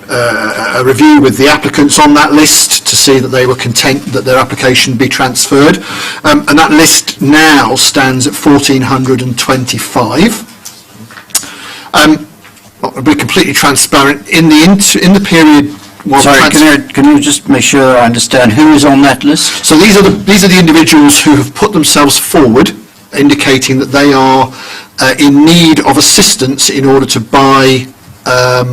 review with the applicants on that list to see that they were content that their application be transferred, and that list now stands at 1,425. I'll be completely transparent. In the period. Sorry, can you just make sure I understand who is on that list? So these are the individuals who have put themselves forward, indicating that they are in need of assistance in order to buy a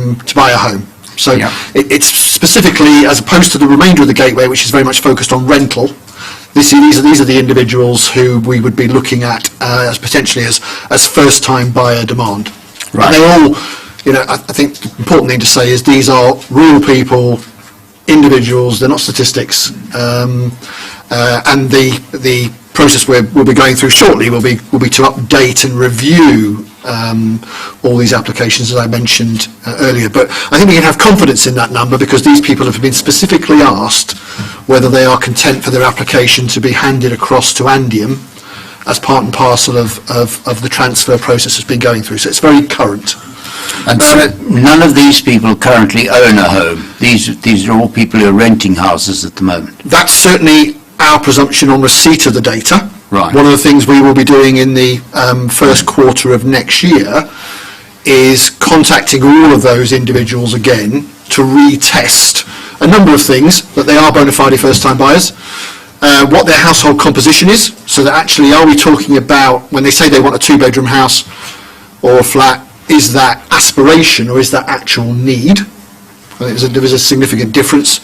home. So it's specifically, as opposed to the remainder of the Gateway, which is very much focused on rental. These are the individuals who we would be looking at as potentially as first-time buyer demand. Right. And they all. I think the important thing to say is these are real people, individuals, they're not statistics, and the process we'll be going through shortly will be to update and review all these applications, as I mentioned earlier. But I think we can have confidence in that number because these people have been specifically asked whether they are content for their application to be handed across to Andium as part and parcel of the transfer process that's been going through. So it's very current. And so none of these people currently own a home. These are all people who are renting houses at the moment. That's certainly our presumption on receipt of the data. Right. One of the things we will be doing in the first quarter of next year is contacting all of those individuals again to retest a number of things, that they are bona fide first-time buyers, what their household composition is, so that actually are we talking about, when they say they want a two-bedroom house or a flat, is that aspiration or is that actual need? I think there is a significant difference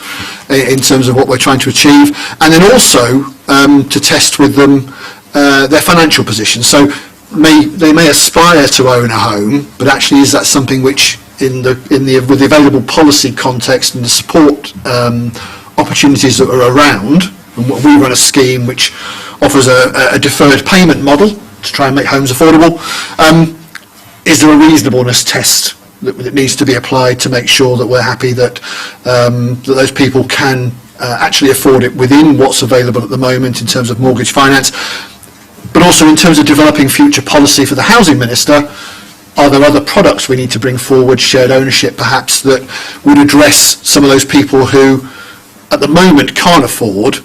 in terms of what we're trying to achieve. And then also to test with them their financial position. So they may aspire to own a home, but actually is that something which with the available policy context and the support opportunities that are around, and what we run a scheme which offers a deferred payment model to try and make homes affordable, is there a reasonableness test that needs to be applied to make sure that we're happy that that those people can actually afford it within what's available at the moment in terms of mortgage finance, but also in terms of developing future policy for the housing minister. Are there other products we need to bring forward, shared ownership perhaps, that would address some of those people who at the moment can't afford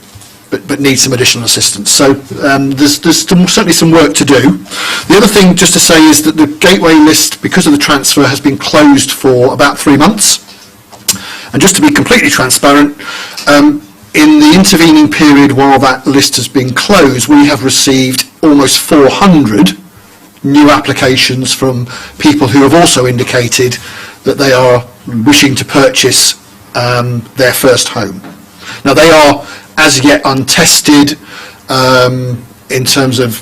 but need some additional assistance? So there's certainly some work to do. The other thing just to say is that the gateway list, because of the transfer, has been closed for about 3 months. And just to be completely transparent, in the intervening period while that list has been closed, we have received almost 400 new applications from people who have also indicated that they are wishing to purchase their first home. Now, they are as yet untested in terms of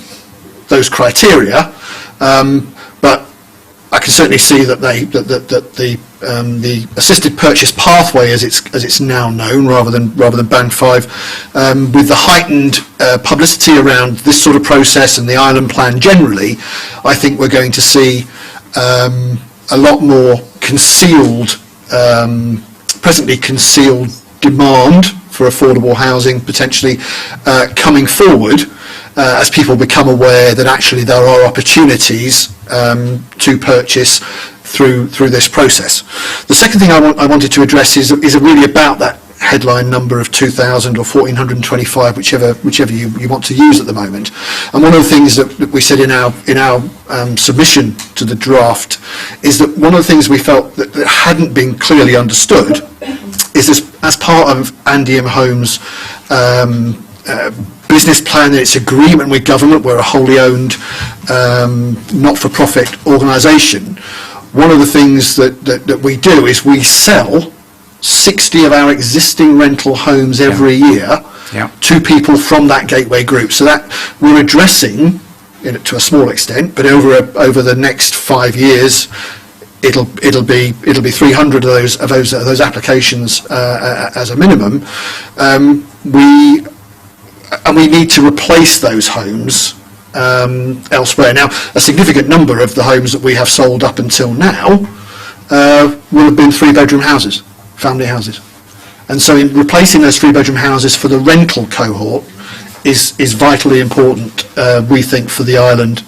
those criteria, but I can certainly see that the assisted purchase pathway, as it's now known, rather than Band 5, with the heightened publicity around this sort of process and the island plan generally, I think we're going to see a lot more concealed, presently concealed demand for affordable housing potentially coming forward as people become aware that actually there are opportunities to purchase through this process. The second thing I wanted to address is really about that headline number of 2,000 or 1,425, whichever you want to use at the moment. And one of the things that we said in our submission to the draft is that one of the things we felt that hadn't been clearly understood is as part of Andiam Homes' business plan and its agreement with government. We're a wholly owned not-for-profit organisation. One of the things that we do is we sell 60 of our existing rental homes every year to people from that gateway group. So that we're addressing, to a small extent, but over the next 5 years, it'll be 300 of those applications as a minimum. We need to replace those homes elsewhere. Now, a significant number of the homes that we have sold up until now will have been 3-bedroom houses, family houses. And so in replacing those 3-bedroom houses for the rental cohort is vitally important, we think, for the island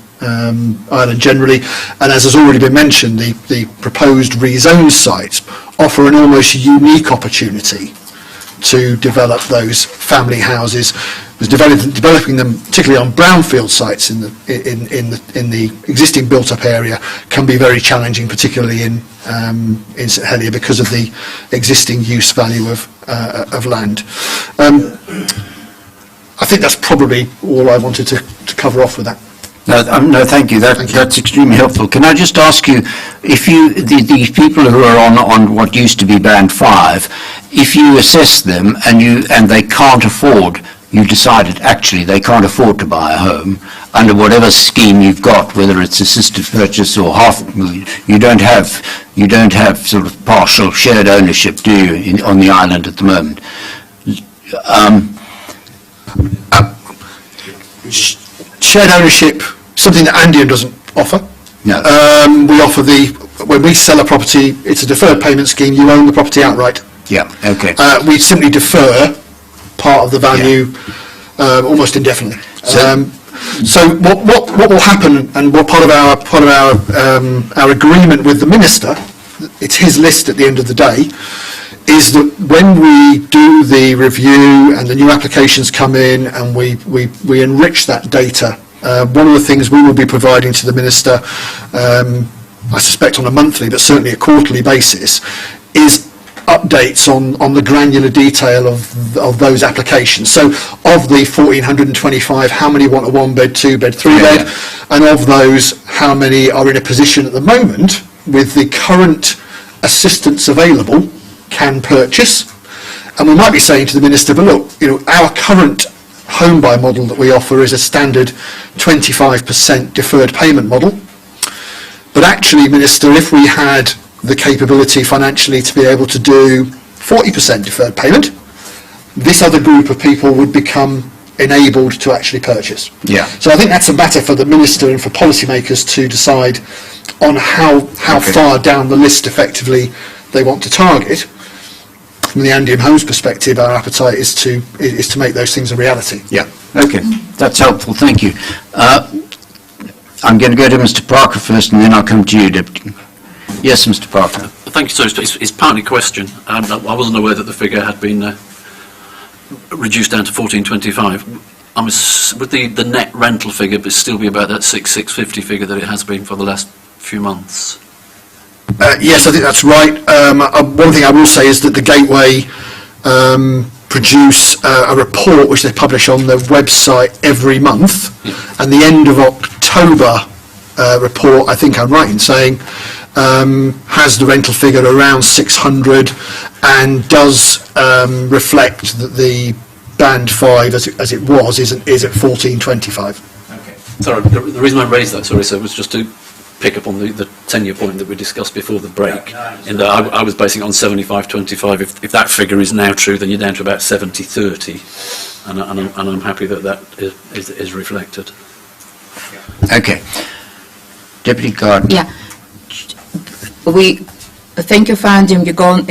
generally. And as has already been mentioned, the proposed rezoned sites offer an almost unique opportunity to develop those family houses. Developing them, particularly on brownfield sites in the existing built-up area, can be very challenging, particularly in St Helier, because of the existing use value of land. I think that's probably all I wanted to cover off with that. No, thank you. That's extremely helpful. Can I just ask you, if these people who are on what used to be Band 5, if you assess them and they can't afford, you decided actually they can't afford to buy a home under whatever scheme you've got, whether it's assisted purchase or you don't have sort of partial shared ownership, do you, on the island at the moment? Shared ownership, something that Andiam doesn't offer. No. We offer when we sell a property, it's a deferred payment scheme. You own the property outright. Yeah. Okay. We simply defer part of the value almost indefinitely. So what will happen, and what part of our agreement with the minister, it's his list at the end of the day, is that when we do the review and the new applications come in and we enrich that data, one of the things we will be providing to the minister, I suspect on a monthly but certainly a quarterly basis, is updates on the granular detail of those applications. So of the 1,425, how many want a 1-bed, 2-bed, 3-bed, and of those, how many are in a position at the moment with the current assistance available can purchase. And we might be saying to the minister, but look, our current home buy model that we offer is a standard 25% deferred payment model. But actually, Minister, if we had the capability financially to be able to do 40% deferred payment, this other group of people would become enabled to actually purchase. Yeah. So I think that's a matter for the Minister and for policymakers to decide on how far down the list effectively they want to target. From the Andean Homes perspective, our appetite is to make those things a reality. Yeah, okay, that's helpful, thank you. I'm going to go to Mr. Parker first, and then I'll come to you, Deputy. Yes, Mr. Parker. Thank you, sir. It's partly a question. I wasn't aware that the figure had been reduced down to 1425. Would the net rental figure still be about that 650 figure that it has been for the last few months? Yes, I think that's right. One thing I will say is that the Gateway produce a report which they publish on their website every month, and the end of October report, I think I'm right in saying, has the rental figure around 600 and does reflect that the band 5 as it was is at 1425. Okay. Sorry, the reason I raised that, sorry, sir, was just to pick up on the tenure point that we discussed before the break. In that I was basing it on 75-25. If that figure is now true, then you're down to about 70-30, and I'm happy that is reflected. Okay. Deputy Gardner. Yeah. Thank you for Andy. You've gone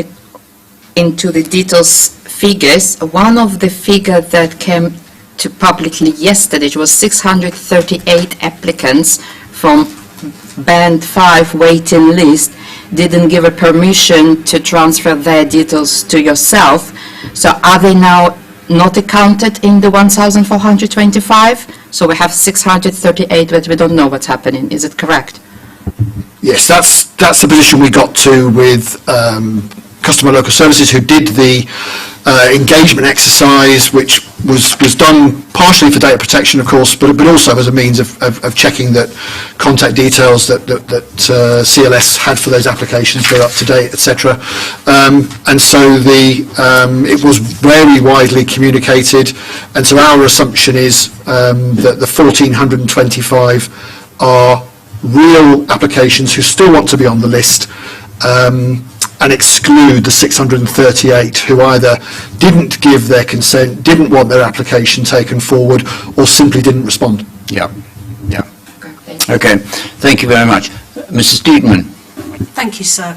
into the details figures. One of the figures that came to publicly yesterday, it was 638 applicants from Band 5 waiting list, didn't give a permission to transfer their details to yourself. So are they now not accounted in the 1,425? So we have 638, but we don't know what's happening. Is it correct? Yes, that's the position we got to with Customer Local Services, who did the engagement exercise, which was done partially for data protection, of course, but also as a means of checking that contact details that CLS had for those applications were up to date, etc. And so it was very widely communicated, and so our assumption is that the 1,425 are real applications who still want to be on the list, and exclude the 638 who either didn't give their consent, didn't want their application taken forward, or simply didn't respond. Yeah, yeah. Okay, thank you very much. Mrs. Deedman. Thank you, sir.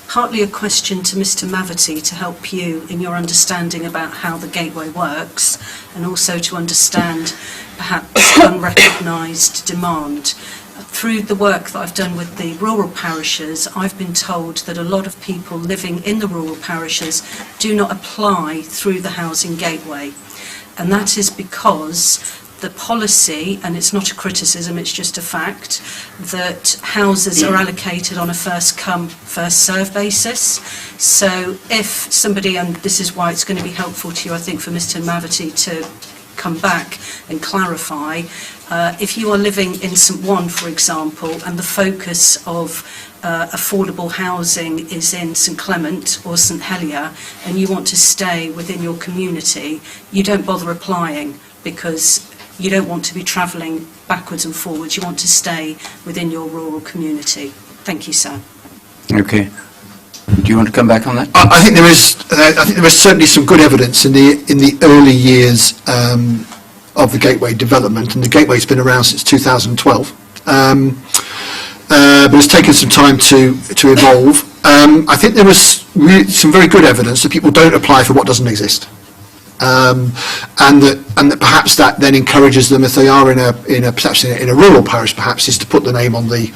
Partly a question to Mr. Mavety to help you in your understanding about how the Gateway works, and also to understand perhaps unrecognised demand. Through the work that I've done with the rural parishes, I've been told that a lot of people living in the rural parishes do not apply through the Housing Gateway. And that is because the policy, and it's not a criticism, it's just a fact, that houses are allocated on a first come, first serve basis. So if somebody, and this is why it's going to be helpful to you, I think, for Mr. Mavety to come back and clarify, if you are living in St One, for example, and the focus of affordable housing is in St Clement or St Helier, and you want to stay within your community, you don't bother applying because you don't want to be travelling backwards and forwards. You want to stay within your rural community. Thank you, sir. Okay. Do you want to come back on that? I think there is certainly some good evidence in the early years of the Gateway development, and the Gateway's been around since 2012, but it's taken some time to evolve. I think there was some very good evidence that people don't apply for what doesn't exist, and that perhaps that then encourages them, if they are in a rural parish, perhaps, is to put the name on the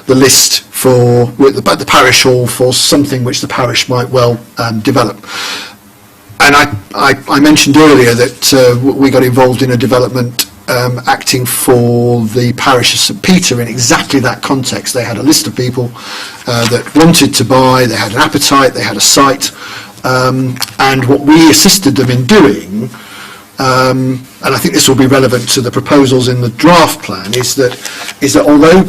list for the parish hall for something which the parish might well develop. And I mentioned earlier that we got involved in a development acting for the parish of St Peter in exactly that context. They had a list of people that wanted to buy, they had an appetite, they had a site, and what we assisted them in doing, and I think this will be relevant to the proposals in the draft plan, is that although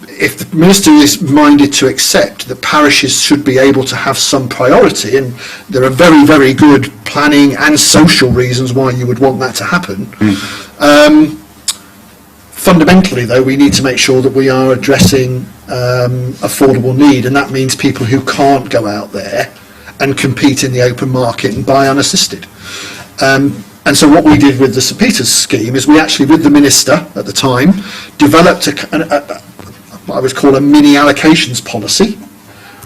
if the Minister is minded to accept that parishes should be able to have some priority, and there are very, very good planning and social reasons why you would want that to happen, fundamentally, though, we need to make sure that we are addressing affordable need, and that means people who can't go out there and compete in the open market and buy unassisted. And so what we did with the St Peter's scheme is we actually, with the minister at the time, developed what I would call a mini allocations policy,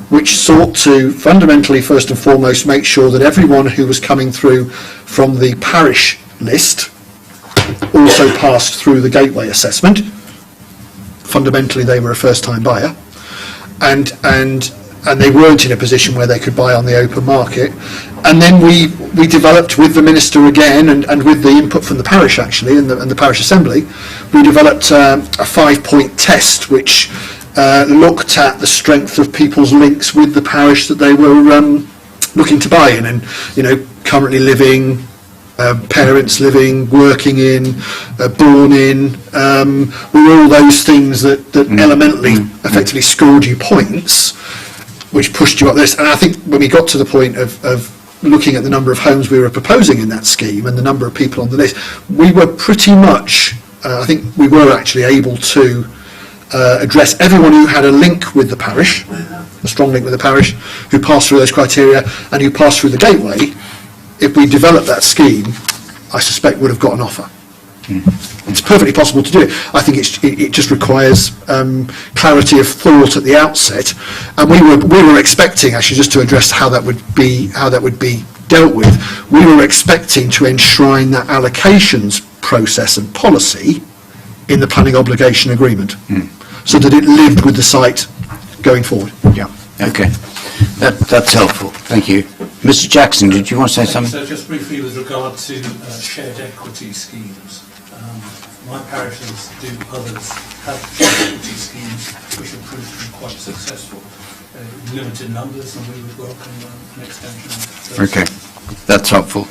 which sought to fundamentally, first and foremost, make sure that everyone who was coming through from the parish list also passed through the gateway assessment. Fundamentally, they were a first-time buyer, and they weren't in a position where they could buy on the open market. And then we developed with the minister again, and with the input from the parish actually, and the parish assembly, we developed a 5-point test which looked at the strength of people's links with the parish that they were looking to buy in, and currently living, parents living, working in, born in, were all those things that elementally effectively scored you points, which pushed you up this. And I think when we got to the point of looking at the number of homes we were proposing in that scheme and the number of people on the list, we were pretty much, I think we were actually able to address everyone who had a link with the parish, a strong link with the parish, who passed through those criteria and who passed through the gateway. If we developed that scheme, I suspect would have got an offer. It's perfectly possible to do it. I think it just requires clarity of thought at the outset, and we were expecting, actually, just to address how that would be dealt with, we were expecting to enshrine that allocations process and policy in the planning obligation agreement, so that it lived with the site going forward. Yeah. Okay. That's helpful. Thank you. Mr. Jackson, did you want to say something? So just briefly with regard to shared equity schemes. My parishes do others have shared equity schemes which have proved to be quite successful. Limited numbers, and we would welcome an extension of those. Okay. That's helpful.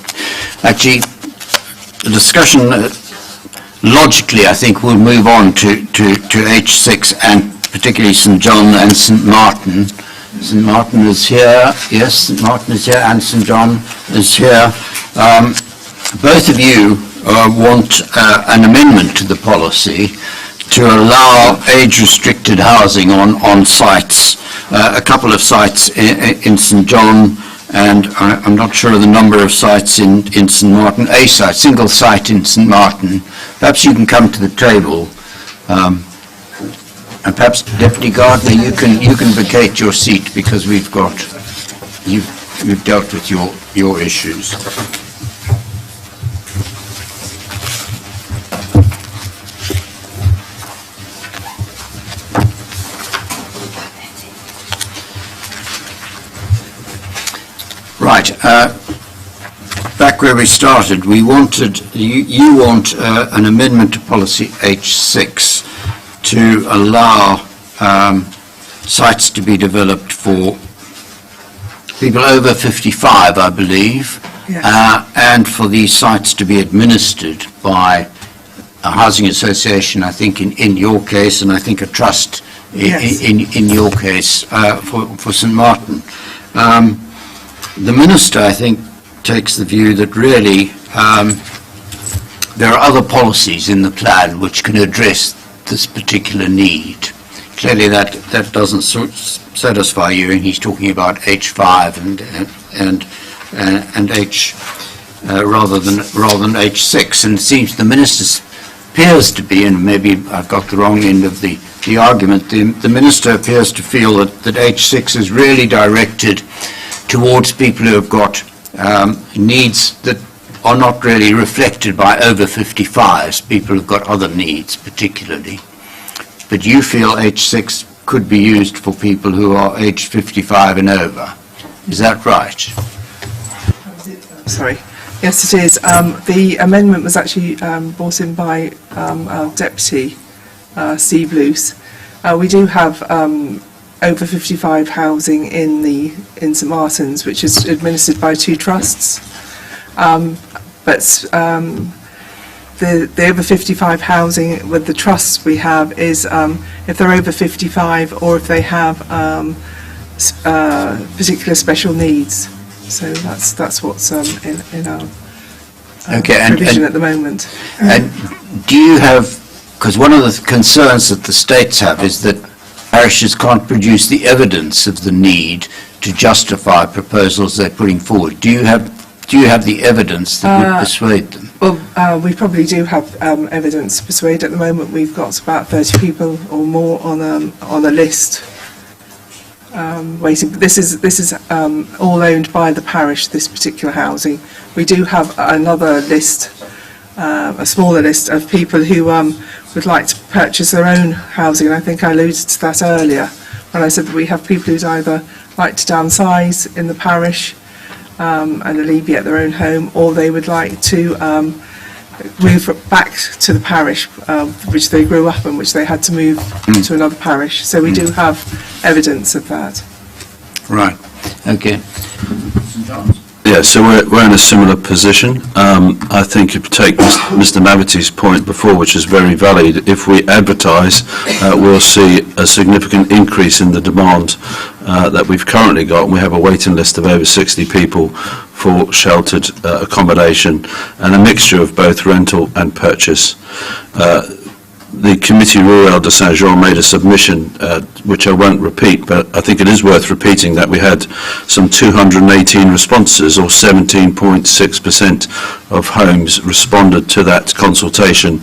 Actually, the discussion logically, I think, we'll move on to H6 and particularly St John and St Martin. St Martin is here, yes, St Martin is here, and St John is here. Both of you want an amendment to the policy to allow age-restricted housing on sites, a couple of sites in St John, and I'm not sure of the number of sites in St Martin, a site, single site in St Martin. Perhaps you can come to the table. And perhaps, Deputy Gardner, you can vacate your seat because you've dealt with your issues. Right. Back where we started, we wanted you want an amendment to policy H6. To allow sites to be developed for people over 55, I believe, yes. And for these sites to be administered by a housing association, I think in your case, and I think a trust yes. in your case for St Martin. The Minister, I think, takes the view that really there are other policies in the plan which can address this particular need. Clearly that doesn't satisfy you, and he's talking about H5 and H rather than H6, and it seems the Minister appears to be, and maybe I've got the wrong end of the argument, the Minister appears to feel that H6 is really directed towards people who have got needs that are not really reflected by over 55s, people who've got other needs particularly. But you feel H6 could be used for people who are aged 55 and over. Is that right? Sorry. Yes, it is. The amendment was actually brought in by our Deputy, Steve Luce. We do have over 55 housing in St Martin's, which is administered by 2 trusts. But the over 55 housing with the trusts we have is if they're over 55 or if they have particular special needs. So that's what's in our provision at the moment. And do you have, because one of the concerns that the states have is that parishes can't produce the evidence of the need to justify proposals they're putting forward. Do you have the evidence that would persuade them? Well, we probably do have evidence to persuade. At the moment, we've got about 30 people or more on a list waiting. But this is all owned by the parish, this particular housing. We do have another list, a smaller list of people who would like to purchase their own housing, and I think I alluded to that earlier when I said that we have people who'd either like to downsize in the parish and alleviate their own home, or they would like to move back to the parish which they grew up in, which they had to move to another parish. So we do have evidence of that. Right. Okay. Yeah, so we're in a similar position. I think if you take Mr. Navity's point before, which is very valid, if we advertise, we'll see a significant increase in the demand that we've currently got. We have a waiting list of over 60 people for sheltered accommodation and a mixture of both rental and purchase. The Committee Rural de Saint-Jean made a submission, which I won't repeat, but I think it is worth repeating, that we had some 218 responses, or 17.6% of homes responded to that consultation,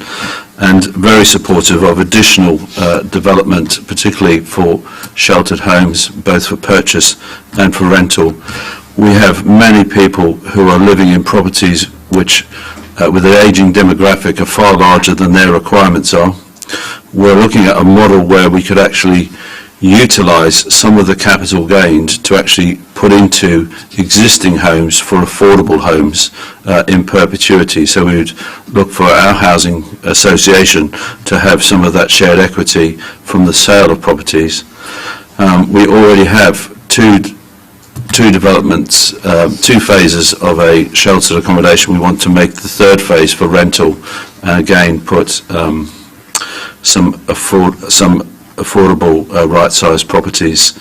and very supportive of additional development, particularly for sheltered homes, both for purchase and for rental. We have many people who are living in properties which, with the ageing demographic, are far larger than their requirements are. We're looking at a model where we could actually utilise some of the capital gained to actually put into existing homes for affordable homes in perpetuity. So we would look for our housing association to have some of that shared equity from the sale of properties. We already have two developments, two phases of a sheltered accommodation. We want to make the third phase for rental, and again put some affordable right-sized properties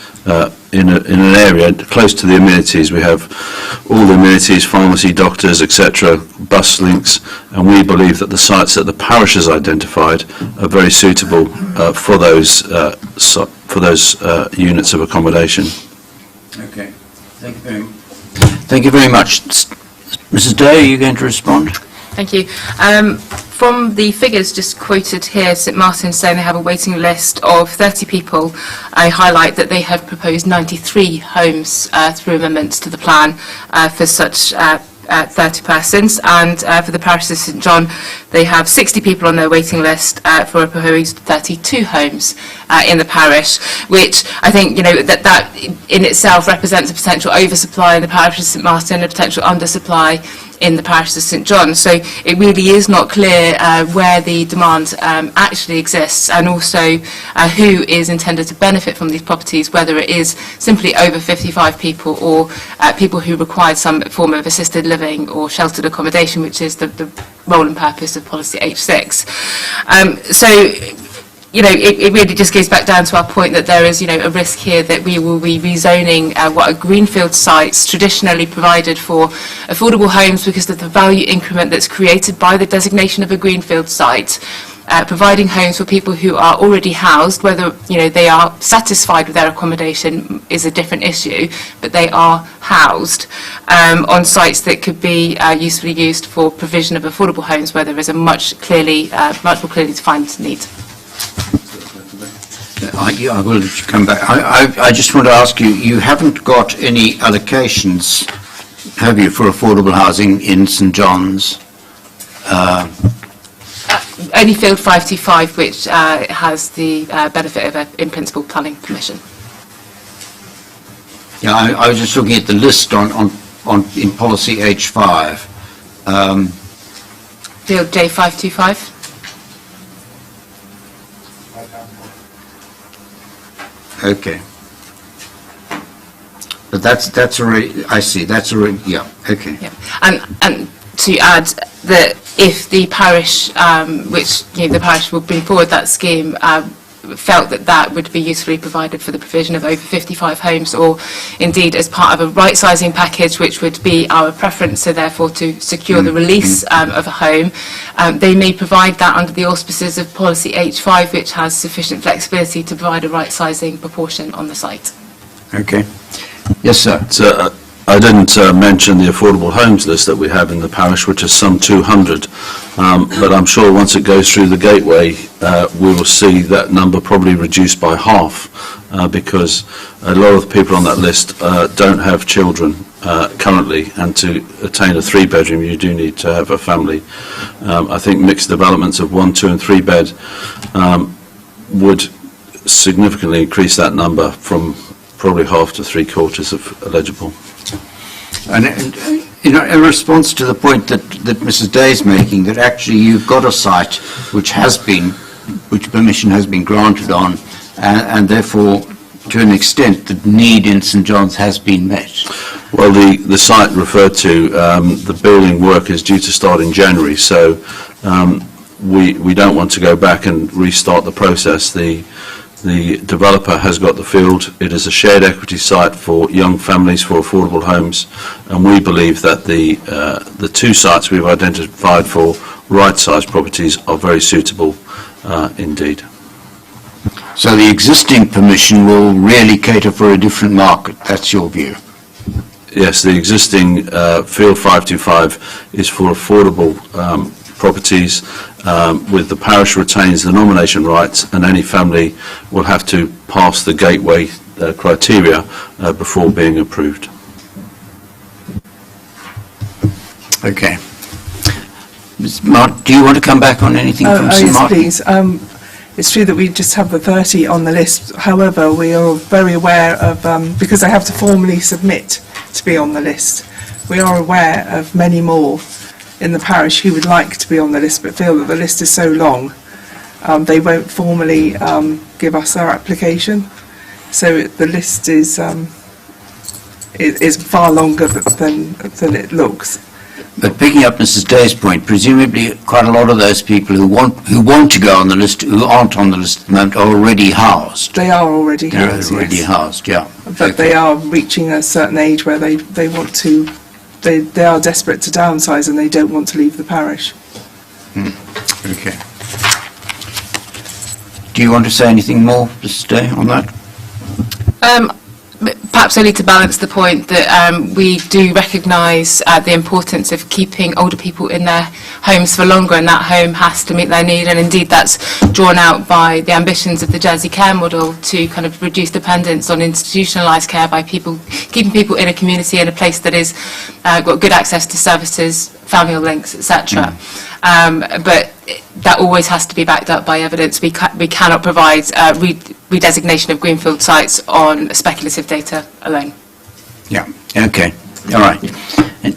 in an area close to the amenities. We have all the amenities, pharmacy, doctors, etc., bus links, and we believe that the sites that the parish has identified are very suitable for those units of accommodation. Okay. Thank you very much. Mrs. Day, are you going to respond? Thank you. From the figures just quoted here, St Martin's saying they have a waiting list of 30 people. I highlight that they have proposed 93 homes through amendments to the plan for such 30 persons, and for the parish of St John they have 60 people on their waiting list for a proposed 32 homes in the parish, which I think, you know, that in itself represents a potential oversupply in the parish of St Martin, a potential undersupply in the parish of St John. So it really is not clear where the demand actually exists, and also who is intended to benefit from these properties, whether it is simply over 55 people or people who require some form of assisted living or sheltered accommodation, which is the role and purpose of policy H6. You know, it really just goes back down to our point that there is, you know, a risk here that we will be rezoning what are greenfield sites traditionally provided for affordable homes because of the value increment that's created by the designation of a greenfield site, providing homes for people who are already housed. Whether, you know, they are satisfied with their accommodation is a different issue, but they are housed on sites that could be usefully used for provision of affordable homes where there is a much more clearly defined need. I will come back. I just want to ask you, you haven't got any allocations, have you, for affordable housing in St John's? Only Field 525, which has the benefit of an in-principle planning permission. Yeah, I was just looking at the list on in policy H5. Field J525. Okay. But that's already, I see, that's already, yeah, okay. Yeah. And to add that if the parish, which, you know, the parish will bring forward that scheme, felt that that would be usefully provided for the provision of over 55 homes, or indeed as part of a right-sizing package, which would be our preference, so therefore to secure the release of a home. They may provide that under the auspices of policy H5, which has sufficient flexibility to provide a right-sizing proportion on the site. Okay. Yes, sir. So, I didn't mention the affordable homes list that we have in the parish, which is some 200, but I'm sure once it goes through the gateway, we will see that number probably reduced by half, because a lot of the people on that list don't have children currently, and to attain a 3-bedroom you do need to have a family. I think mixed developments of 1, 2 and 3 bed would significantly increase that number from probably half to 3/4 of eligible. And you know, in response to the point that Mrs. Day is making, that actually you've got a site which permission has been granted on, and therefore, to an extent, the need in St John's has been met. Well, the site referred to, the building work is due to start in January, so we don't want to go back and restart the process. The developer has got the field. It is a shared equity site for young families, for affordable homes, and we believe that the 2 sites we've identified for right-sized properties are very suitable indeed. So the existing permission will really cater for a different market. That's your view? Yes, the existing Field 525 is for affordable properties, with the parish retains the nomination rights, and any family will have to pass the gateway criteria before being approved. Okay. Ms. Martin, do you want to come back on anything from St Yes, Martin? please. It's true that we just have the 30 on the list. However, we are very aware of, because they have to formally submit to be on the list, we are aware of many more in the parish who would like to be on the list but feel that the list is so long they won't formally give us our application. So the list is far longer than it looks. But picking up Mrs. Day's point, presumably quite a lot of those people who want to go on the list, who aren't on the list at the moment, are already housed. They are already housed. They're already housed, yeah. But they are reaching a certain age where they want to. They are desperate to downsize and they don't want to leave the parish. Okay. Do you want to say anything more, Mrs. Day, on that? Perhaps only to balance the point that we do recognise the importance of keeping older people in their homes for longer, and that home has to meet their need, and indeed that's drawn out by the ambitions of the Jersey care model to kind of reduce dependence on institutionalised care by keeping people in a community, in a place that is got good access to services, family links, etc. But that always has to be backed up by evidence. We cannot provide redesignation of greenfield sites on speculative data alone. Yeah, okay, all right. And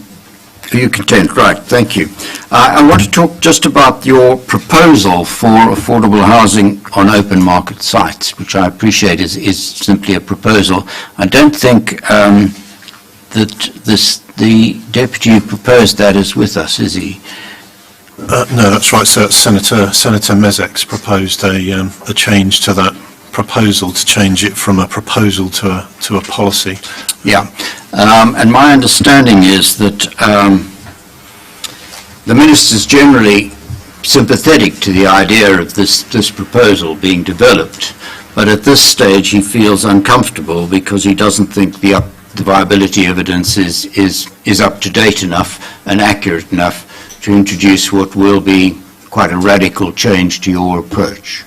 are you content? Right, thank you. I want to talk just about your proposal for affordable housing on open market sites, which I appreciate is simply a proposal. I don't think that the deputy who proposed that is with us, is he? No, that's right, sir. Senator Mezek's proposed a change to that proposal, to change it from a proposal to a policy. Yeah, and my understanding is that the minister's generally sympathetic to the idea of this proposal being developed, but at this stage he feels uncomfortable because he doesn't think the viability evidence is up to date enough and accurate enough to introduce what will be quite a radical change to your approach.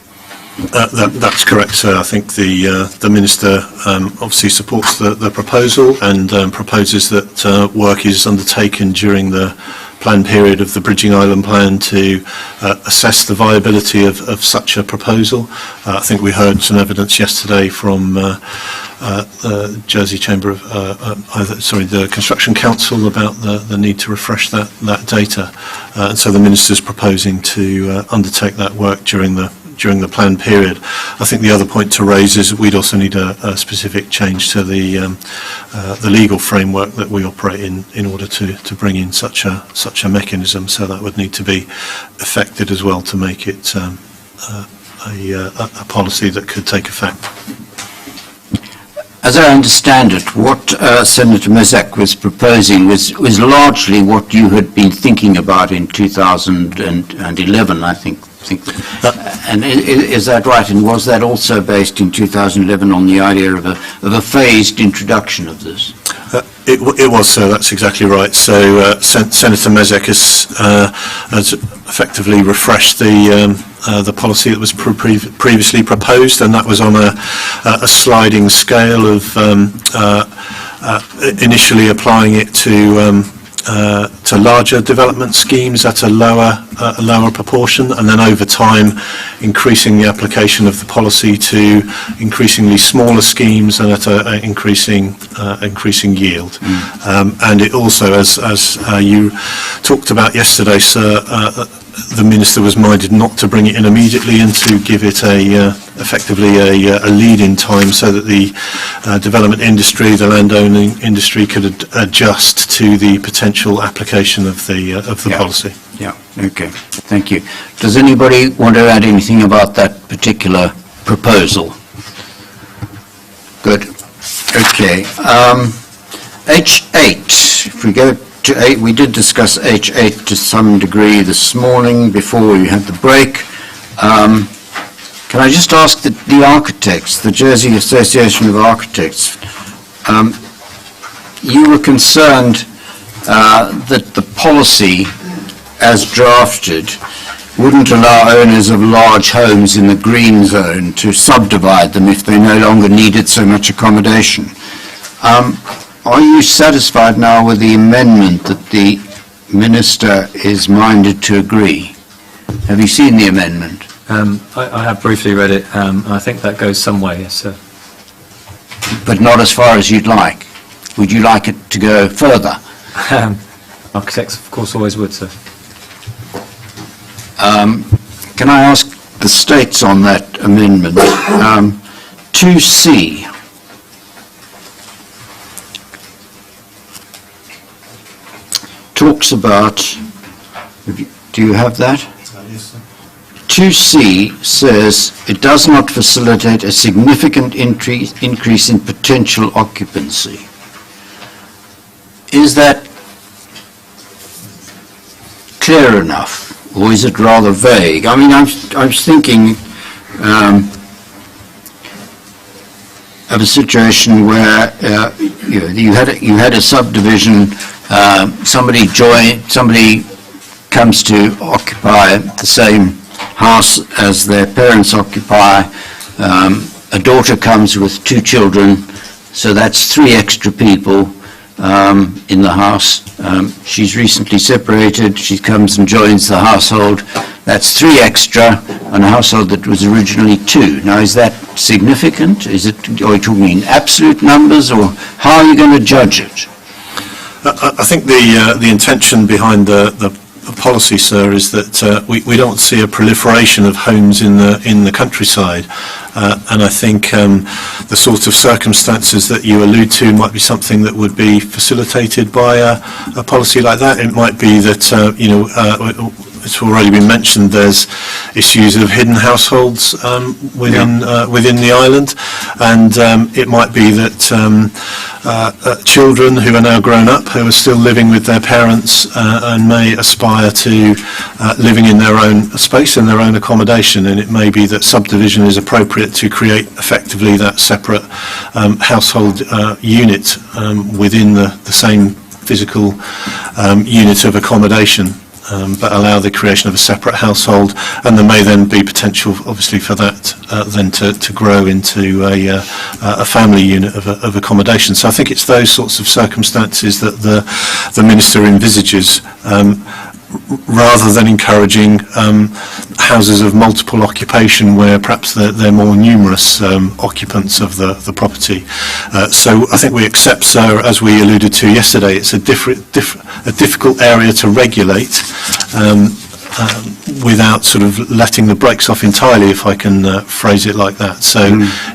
That's correct, sir. I think the Minister obviously supports the proposal and proposes that work is undertaken during the planned period of the Bridging Island Plan to assess the viability of such a proposal. I think we heard some evidence yesterday from the Jersey Chamber of, the Construction Council about the need to refresh that data. And so the Minister's proposing to undertake that work during the planned period. I think the other point to raise is that we'd also need a specific change to the legal framework that we operate in order to bring in such a mechanism. So that would need to be effected as well to make it a policy that could take effect. As I understand it, what Senator Mezak was proposing was largely what you had been thinking about in 2011, I think. And is that right? And was that also based in 2011 on the idea of a phased introduction of this? It was, sir. That's exactly right. So Senator Mezak has effectively refreshed the policy that was previously proposed, and that was on a sliding scale of initially applying it to larger development schemes at a lower proportion, and then over time increasing the application of the policy to increasingly smaller schemes and at an increasing yield. And it also, as you talked about yesterday, sir, the Minister was minded not to bring it in immediately and to give it effectively a lead-in time so that the development industry, the landowning industry could adjust to the potential application of the policy. Yeah, okay, thank you. Does anybody want to add anything about that particular proposal? Good, okay. H8, if we go to 8, we did discuss H8 to some degree this morning before we had the break. Can I just ask the architects, the Jersey Association of Architects, you were concerned that the policy as drafted wouldn't allow owners of large homes in the green zone to subdivide them if they no longer needed so much accommodation. Are you satisfied now with the amendment that the Minister is minded to agree? Have you seen the amendment? I have briefly read it, and I think that goes some way, yes, sir. But not as far as you'd like. Would you like it to go further? Architects, of course, always would, sir. Can I ask the states on that amendment? 2C. Talks about, do you have that? Yes, sir. 2C says it does not facilitate a significant increase in potential occupancy. Is that clear enough, or is it rather vague? I mean, I was thinking of a situation where you had a subdivision. Somebody comes to occupy the same house as their parents occupy. A daughter comes with 2 children, so that's 3 extra people in the house. She's recently separated. She comes and joins the household. That's 3 extra on a household that was originally 2. Now, is that significant? Are you talking in absolute numbers, or how are you going to judge it? I think the intention behind the policy, sir, is that we don't see a proliferation of homes in the countryside, and I think the sort of circumstances that you allude to might be something that would be facilitated by a policy like that. It might be that it's already been mentioned, there's issues of hidden households within the island, and it might be that children who are now grown up, who are still living with their parents and may aspire to living in their own space and their own accommodation, and it may be that subdivision is appropriate to create effectively that separate household unit within the same physical unit of accommodation. But allow the creation of a separate household, and there may then be potential, obviously, for that then to grow into a family unit of accommodation. So I think it's those sorts of circumstances that the Minister envisages, rather than encouraging houses of multiple occupation where perhaps they're more numerous occupants of the property. So I think we accept, sir, as we alluded to yesterday, it's a difficult area to regulate without sort of letting the brakes off entirely, if I can phrase it like that. So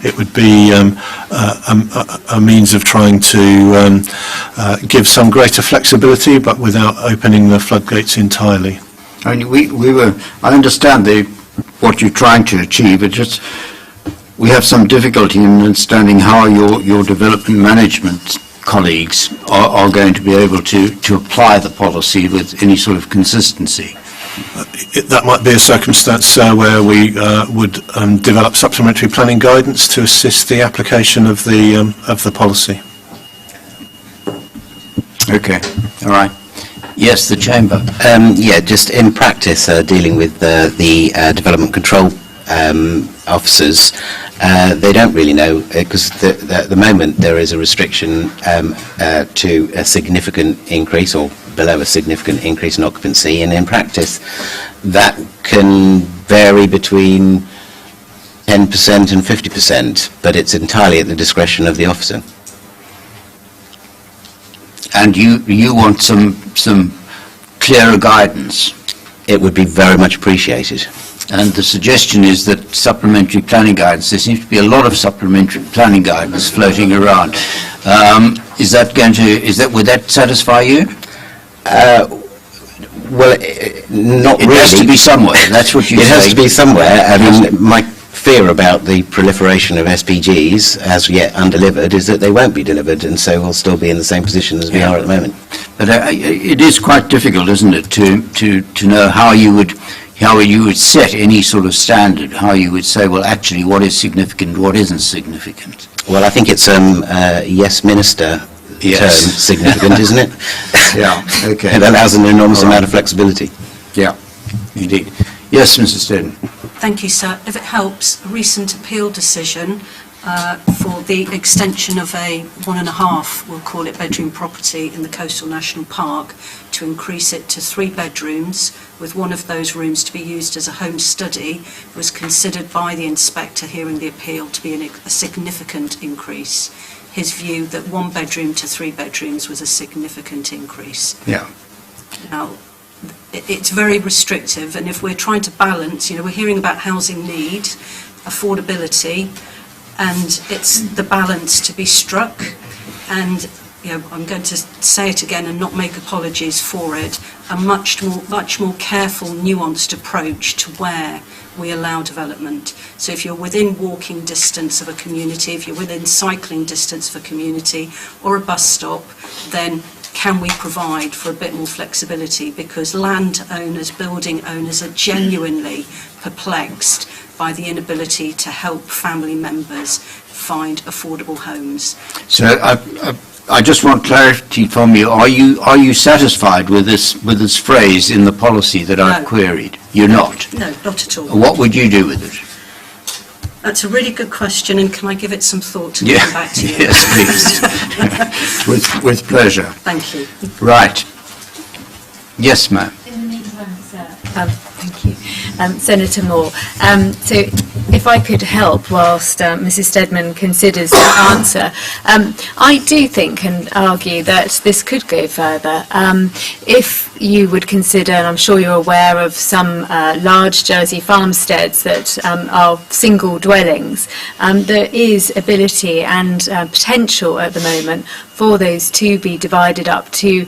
it would be a means of trying to give some greater flexibility, but without opening the floodgates entirely. I mean, I understand the what you're trying to achieve. It just, we have some difficulty in understanding how your development management colleagues are going to be able to apply the policy with any sort of consistency. That might be a circumstance where we would develop supplementary planning guidance to assist the application of the policy. Okay, all right. Yes, the Chamber. Yeah, just in practice, dealing with the development control officers, they don't really know, because at the moment there is a restriction to a significant increase or below a significant increase in occupancy, and in practice that can vary between 10% and 50%, but it's entirely at the discretion of the officer. And you want some clearer guidance? It would be very much appreciated. And the suggestion is that supplementary planning guidance, there seems to be a lot of supplementary planning guidance floating around. Would that satisfy you? Well, not really. It has to be somewhere, that's what you say. It has to be somewhere. I mean, my fear about the proliferation of SPGs, as yet undelivered, is that they won't be delivered, and so we'll still be in the same position as we are at the moment. But it is quite difficult, isn't it, to know how you would set any sort of standard, how you would say, well, actually, what is significant, what isn't significant? Well, I think it's yes, Minister term significant, isn't it? Yeah, okay. It allows an enormous amount of flexibility. Yeah, indeed. Yes, Mrs. Stedden. Thank you, sir. If it helps, a recent appeal decision for the extension of a 1.5, we'll call it bedroom property in the Coastal National Park, to increase it to 3 bedrooms, with one of those rooms to be used as a home study, was considered by the inspector hearing the appeal to be a significant increase. His view that 1 bedroom to 3 bedrooms was a significant increase. Yeah. Now, it's very restrictive, and if we're trying to balance, we're hearing about housing need, affordability, and it's the balance to be struck. And I'm going to say it again and not make apologies for it, a much more careful, nuanced approach to where we allow development. So if you're within walking distance of a community, if you're within cycling distance of a community or a bus stop, then can we provide for a bit more flexibility? Because landowners, building owners are genuinely perplexed by the inability to help family members find affordable homes. So I just want clarity from you. Are you satisfied with this phrase in the policy that I've queried? You're not? No, not at all. What would you do with it? That's a really good question, and can I give it some thought and come back to you? Yes, please. with pleasure. Thank you. Right. Yes, ma'am. In the meantime, sir. Thank you. Senator Moore. So if I could help whilst Mrs. Stedman considers the answer. I do think and argue that this could go further. If you would consider, and I'm sure you're aware of some large Jersey farmsteads that are single dwellings, there is ability and potential at the moment for those to be divided up to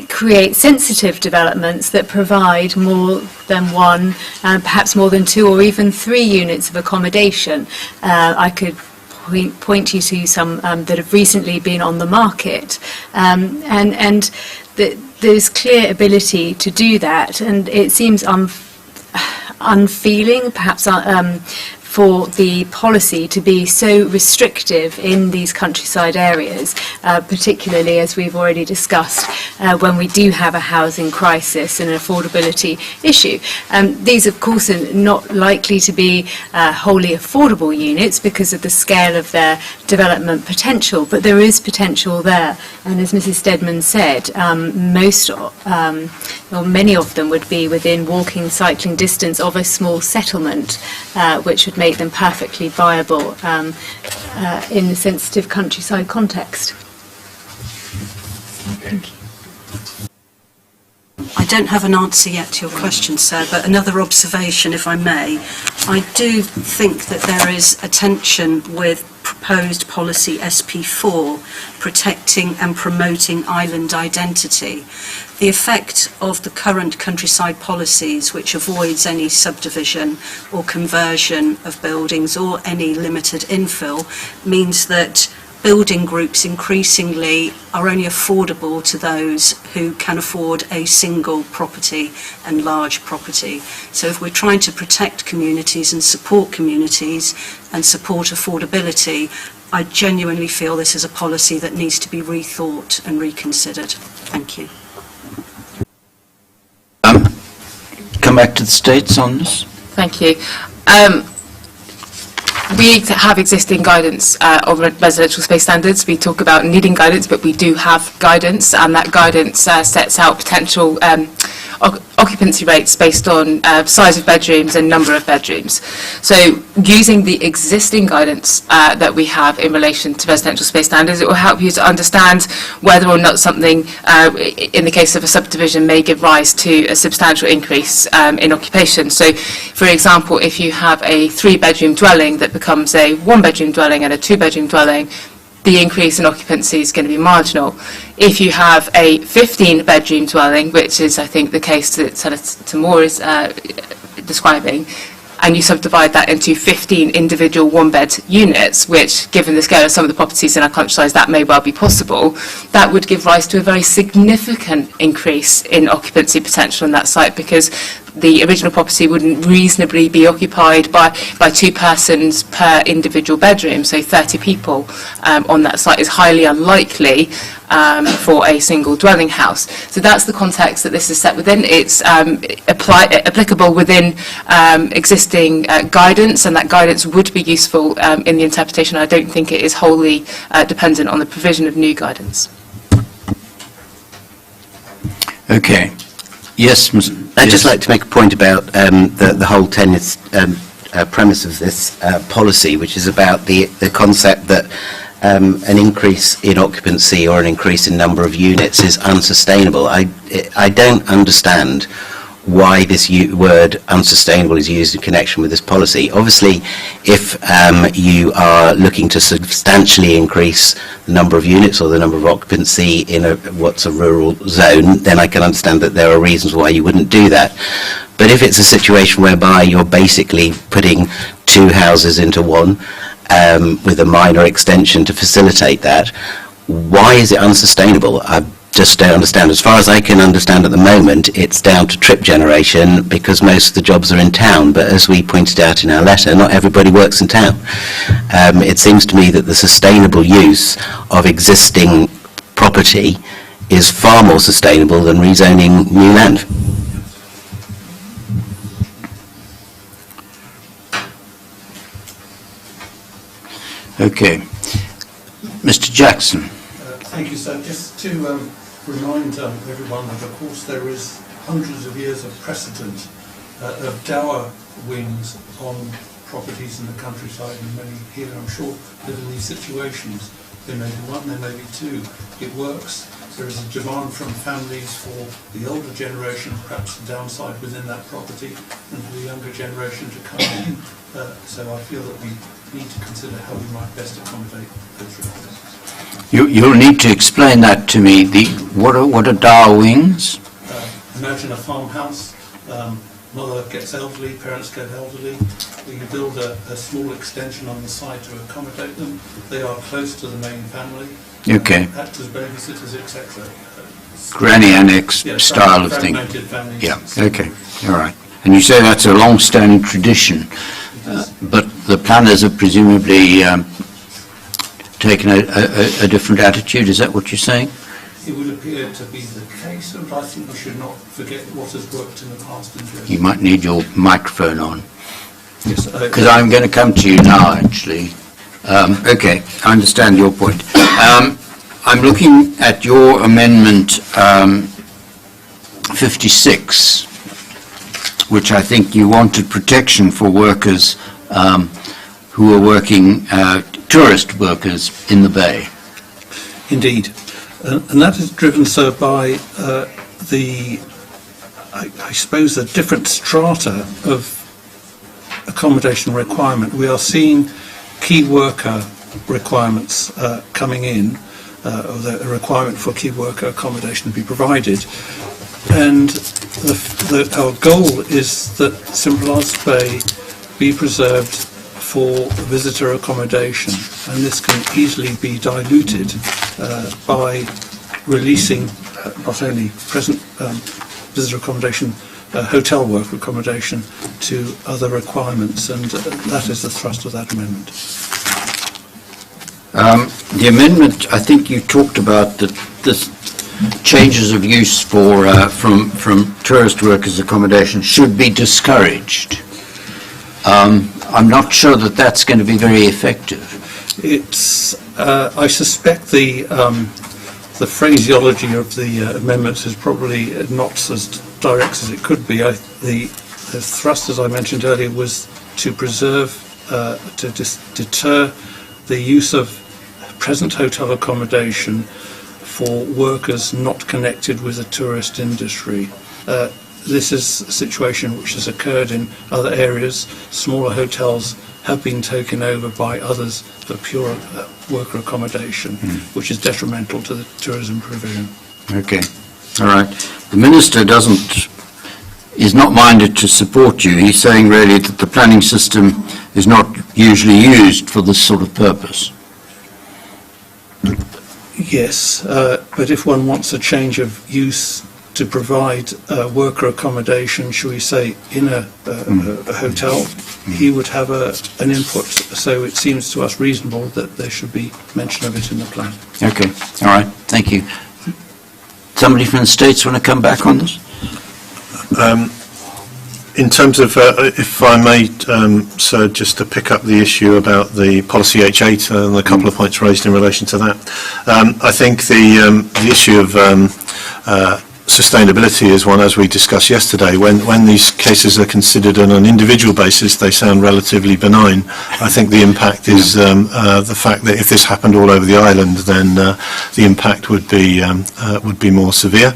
create sensitive developments that provide more than 1, perhaps more than 2 or even 3 units of accommodation. I could point you to some that have recently been on the market, and there's clear ability to do that, and it seems unfeeling perhaps for the policy to be so restrictive in these countryside areas, particularly as we've already discussed, when we do have a housing crisis and an affordability issue. These, of course, are not likely to be wholly affordable units because of the scale of their development potential, but there is potential there. And as Mrs. Stedman said, many of them would be within walking, cycling distance of a small settlement, which would make them perfectly viable in the sensitive countryside context. Thank you. I don't have an answer yet to your question, sir, but another observation, if I may. I do think that there is a tension with proposed policy SP4, protecting and promoting island identity. The effect of the current countryside policies, which avoids any subdivision or conversion of buildings or any limited infill, means that building groups increasingly are only affordable to those who can afford a single property and large property. So if we're trying to protect communities and support affordability, I genuinely feel this is a policy that needs to be rethought and reconsidered. Thank you. Come back to the States on this. Thank you. We have existing guidance on residential space standards. We talk about needing guidance, but we do have guidance, and that guidance sets out potential occupancy rates based on size of bedrooms and number of bedrooms. So using the existing guidance that we have in relation to residential space standards, it will help you to understand whether or not something, in the case of a subdivision, may give rise to a substantial increase in occupation. So, for example, if you have a 3-bedroom dwelling that becomes a 1-bedroom dwelling and a 2-bedroom dwelling, the increase in occupancy is going to be marginal. If you have a 15-bedroom dwelling, which is, I think, the case that Senator Moore is describing, and you subdivide that into 15 individual one-bed units, which, given the scale of some of the properties in our countryside, that may well be possible, that would give rise to a very significant increase in occupancy potential on that site, because the original property wouldn't reasonably be occupied by 2 persons per individual bedroom, so 30 people on that site is highly unlikely for a single dwelling house. So that's the context that this is set within. It's applicable within existing guidance, and that guidance would be useful in the interpretation. I don't think it is wholly dependent on the provision of new guidance. Okay. Yes, I'd just like to make a point about the whole tenure premise of this policy, which is about the concept that an increase in occupancy or an increase in number of units is unsustainable. I don't understand why this word unsustainable is used in connection with this policy. Obviously, if you are looking to substantially increase the number of units or the number of occupancy in what's a rural zone, then I can understand that there are reasons why you wouldn't do that. But if it's a situation whereby you're basically putting 2 houses into one with a minor extension to facilitate that, why is it unsustainable? I just don't understand. As far as I can understand at the moment, it's down to trip generation because most of the jobs are in town. But as we pointed out in our letter, not everybody works in town. It seems to me that the sustainable use of existing property is far more sustainable than rezoning new land. Okay. Mr. Jackson. Thank you, sir. Just to remind everyone that, of course, there is hundreds of years of precedent of Dower wings on properties in the countryside, and many here, I'm sure, live in these situations. There may be 1, there may be 2. It works. There is a demand from families for the older generation, perhaps to downside within that property, and for the younger generation to come in. So I feel that we need to consider how we might best accommodate those requests. You'll need to explain that to me. What are Dower wings? Imagine a farmhouse. Mother gets elderly, parents get elderly. You build a small extension on the side to accommodate them. They are close to the main family. Okay. Act as babysitters, etc. Granny annex style of thing. Yeah. Okay. All right. And you say that's a long-standing tradition, but the planners have presumably taken a different attitude. Is that what you're saying? It would appear to be the case, and I think we should not forget what has worked in the past in Jersey. You might need your microphone on. Yes, because I'm going to come to you now, actually. Okay, I understand your point. I'm looking at your amendment 56, which I think you wanted protection for workers who are working, tourist workers in the Bay. Indeed. And that is driven, sir, by I suppose, the different strata of accommodation requirement. We are seeing key worker requirements coming in, or the requirement for key worker accommodation to be provided. And our goal is that St Blas Bay be preserved for visitor accommodation, and this can easily be diluted by releasing not only present visitor accommodation, hotel worker accommodation to other requirements, and that is the thrust of that amendment. The amendment, I think you talked about that this changes of use for from tourist workers accommodation should be discouraged. I'm not sure that that's going to be very effective. It's I suspect the phraseology of the amendments is probably not as direct as it could be. The thrust, as I mentioned earlier, was to preserve, to deter the use of present hotel accommodation for workers not connected with the tourist industry. This is a situation which has occurred in other areas. Smaller hotels have been taken over by others for pure worker accommodation, which is detrimental to the tourism provision. Okay, all right. The Minister is not minded to support you. He's saying really that the planning system is not usually used for this sort of purpose. Yes, but if one wants a change of use to provide worker accommodation, shall we say, in a hotel, he would have an input. So it seems to us reasonable that there should be mention of it in the plan. Okay, all right, thank you. Somebody from the States want to come back on this? In terms of, if I may, so just to pick up the issue about the policy H8 and a couple of points raised in relation to that, I think the issue of sustainability is one, as we discussed yesterday. When these cases are considered on an individual basis, they sound relatively benign. I think the impact is the fact that if this happened all over the island, then the impact would be more severe.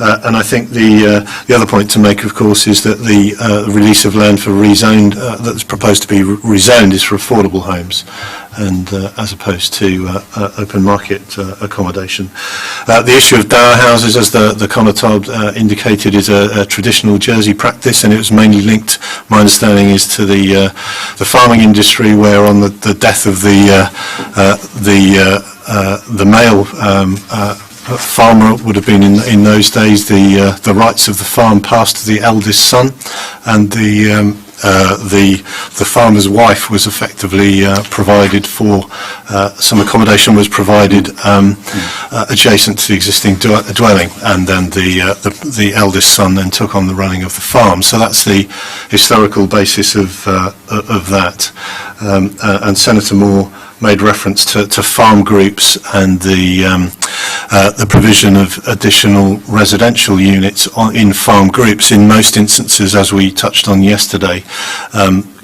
And I think the other point to make, of course, is that the release of land for rezoned, that's proposed to be rezoned, is for affordable homes, and as opposed to open market accommodation. The issue of dower houses, as the Connotab indicated, is a traditional Jersey practice, and it was mainly linked, my understanding is, to the farming industry, where on the death of the male farmer, would have been in those days, the rights of the farm passed to the eldest son, and the farmer's wife was effectively provided for, some accommodation was provided adjacent to the existing dwelling, and then the eldest son then took on the running of the farm. So that's the historical basis of that. And Senator Moore made reference to farm groups and the provision of additional residential units in farm groups. In most instances, as we touched on yesterday,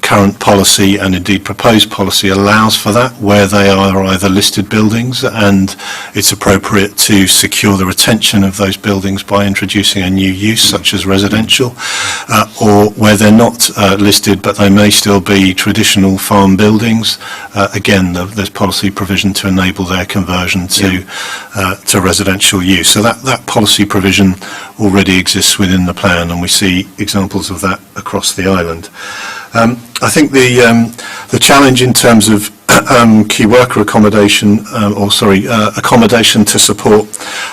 current policy and indeed proposed policy allows for that, where they are either listed buildings and it's appropriate to secure the retention of those buildings by introducing a new use such as residential, or where they're not listed but they may still be traditional farm buildings. Again, there's policy provision to enable their conversion to residential use. So that policy provision already exists within the plan, and we see examples of that across the island. I think the challenge in terms of key worker accommodation, accommodation to support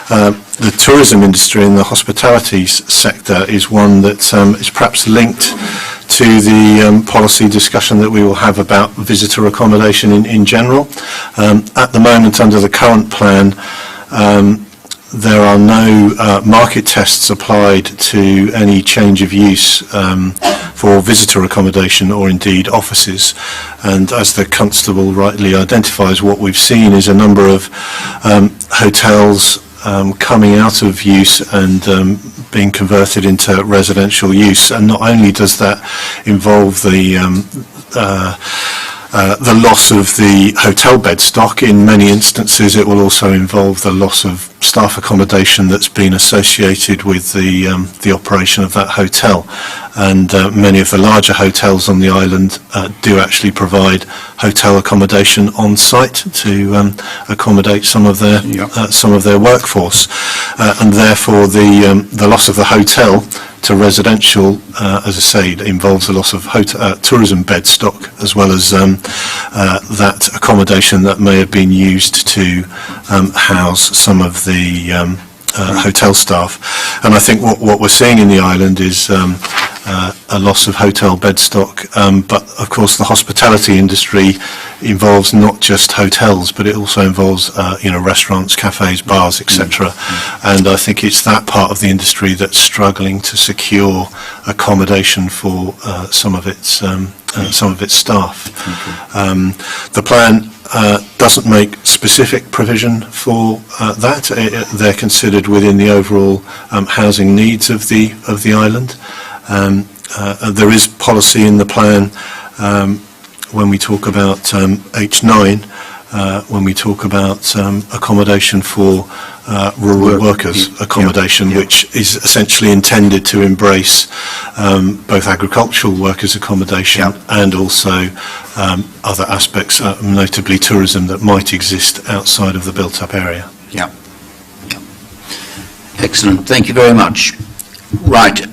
the tourism industry and the hospitality sector, is one that is perhaps linked to the policy discussion that we will have about visitor accommodation in general. At the moment, under the current plan, there are no market tests applied to any change of use for visitor accommodation or indeed offices. And as the Constable rightly identifies, what we've seen is a number of hotels coming out of use and being converted into residential use. And not only does that involve the loss of the hotel bed stock, in many instances it will also involve the loss of staff accommodation that's been associated with the operation of that hotel. And many of the larger hotels on the island do actually provide hotel accommodation on site to accommodate some of their workforce, and therefore the loss of the hotel to residential, as I say, involves a loss of tourism bed stock, as well as that accommodation that may have been used to house some of the hotel staff. And I think what we're seeing in the island is a loss of hotel bed stock, but of course the hospitality industry involves not just hotels, but it also involves restaurants, cafes, bars, etc. And I think it's that part of the industry that's struggling to secure accommodation for some of its staff. The plan doesn't make specific provision for that. They're considered within the overall housing needs of the island. There is policy in the plan when we talk about H9, when we talk about accommodation for rural workers accommodation, which is essentially intended to embrace both agricultural workers accommodation and also other aspects, notably tourism, that might exist outside of the built-up area. Yeah. Excellent. Thank you very much. Right.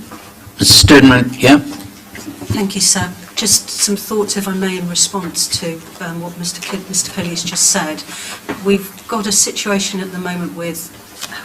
Mr. Stedman, yeah? Thank you, sir. Just some thoughts, if I may, in response to what Mr. Kelly has just said. We've got a situation at the moment with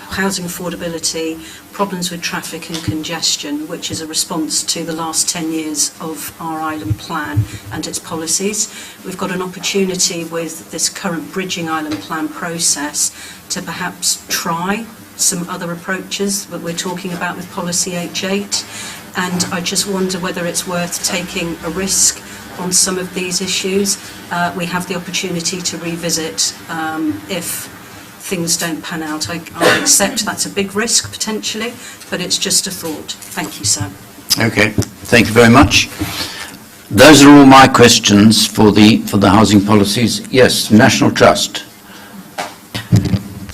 housing affordability, problems with traffic and congestion, which is a response to the last 10 years of our island plan and its policies. We've got an opportunity with this current bridging island plan process to perhaps try some other approaches that we're talking about with policy H8. And I just wonder whether it's worth taking a risk on some of these issues. We have the opportunity to revisit if things don't pan out. I accept that's a big risk potentially, but it's just a thought. Thank you, sir. Okay, thank you very much. Those are all my questions for the housing policies. Yes, National Trust.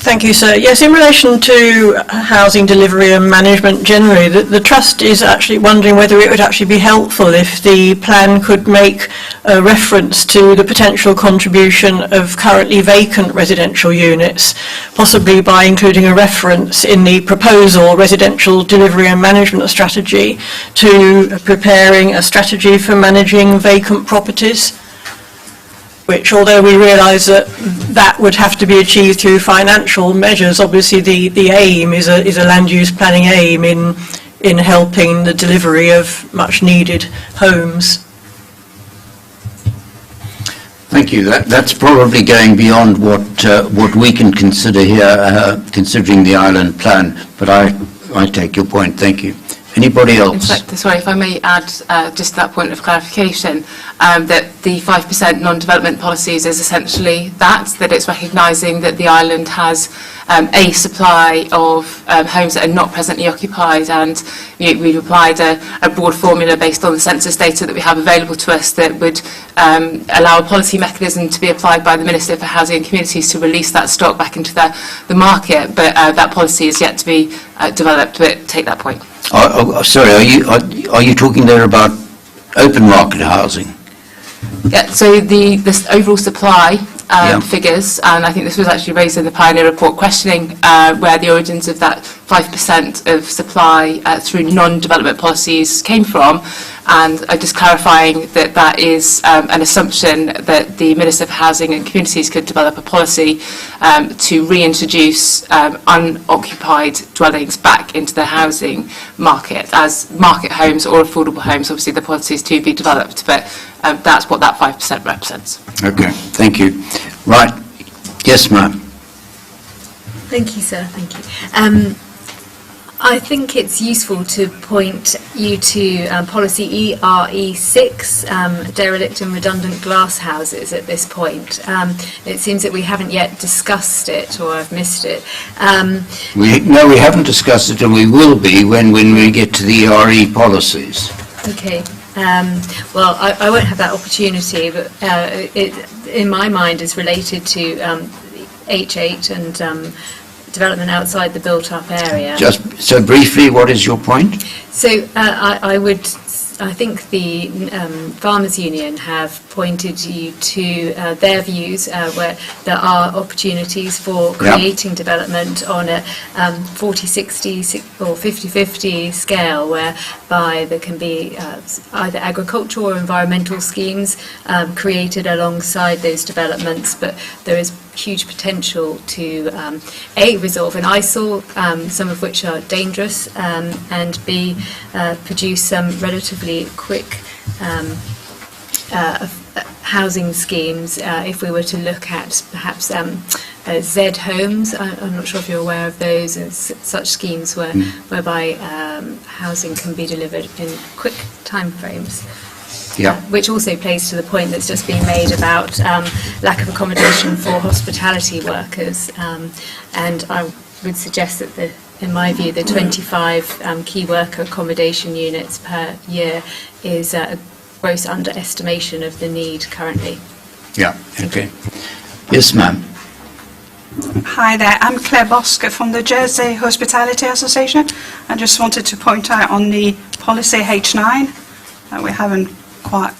Thank you, sir. Yes, in relation to housing delivery and management generally, the Trust is actually wondering whether it would actually be helpful if the plan could make a reference to the potential contribution of currently vacant residential units, possibly by including a reference in the proposal residential delivery and management strategy to preparing a strategy for managing vacant properties, which, although we realise that would have to be achieved through financial measures, obviously the aim is a land use planning aim in helping the delivery of much needed homes. Thank you. That's probably going beyond what we can consider here, considering the island plan, but I take your point. Thank you. Anybody else? Inspector, sorry, if I may add just that point of clarification, that the 5% non-development policies is essentially that it's recognising that the island has a supply of homes that are not presently occupied, and we've applied a broad formula based on the census data that we have available to us that would allow a policy mechanism to be applied by the Minister for Housing and Communities to release that stock back into the market, but that policy is yet to be developed, but take that point. Sorry, are you talking there about open market housing? Yeah, so the overall supply figures, and I think this was actually raised in the Pioneer report, questioning where the origins of that 5% of supply through non-development policies came from, and just clarifying that that is an assumption that the Minister for Housing and Communities could develop a policy to reintroduce unoccupied dwellings back into the housing market as market homes or affordable homes. Obviously the policy is to be developed, but that's what that 5% represents. Okay, thank you. Right. Yes, ma'am. Thank you, sir. Thank you. I think it's useful to point you to policy ERE6, derelict and redundant glass houses at this point. It seems that we haven't yet discussed it, or I've missed it. No, we haven't discussed it, and we will be when we get to the ERE policies. Okay. Well, I won't have that opportunity, but it, in my mind, is related to H8 and development outside the built-up area. Just so briefly, what is your point? So I think the Farmers Union have pointed you to their views where there are opportunities for creating development on a 40-60 or 50-50 scale, whereby there can be either agricultural or environmental schemes created alongside those developments, but there is huge potential to A, resolve an eyesore, some of which are dangerous, and B, produce some relatively quick housing schemes. If we were to look at perhaps Z homes, I'm not sure if you're aware of those, such schemes whereby housing can be delivered in quick timeframes. Yeah. Which also plays to the point that's just been made about lack of accommodation for hospitality workers. And I would suggest that, in my view, the 25 key worker accommodation units per year is a gross underestimation of the need currently. Yeah, okay. Yes, ma'am. Hi there, I'm Claire Bosker from the Jersey Hospitality Association. I just wanted to point out on the policy H9 that we haven't quite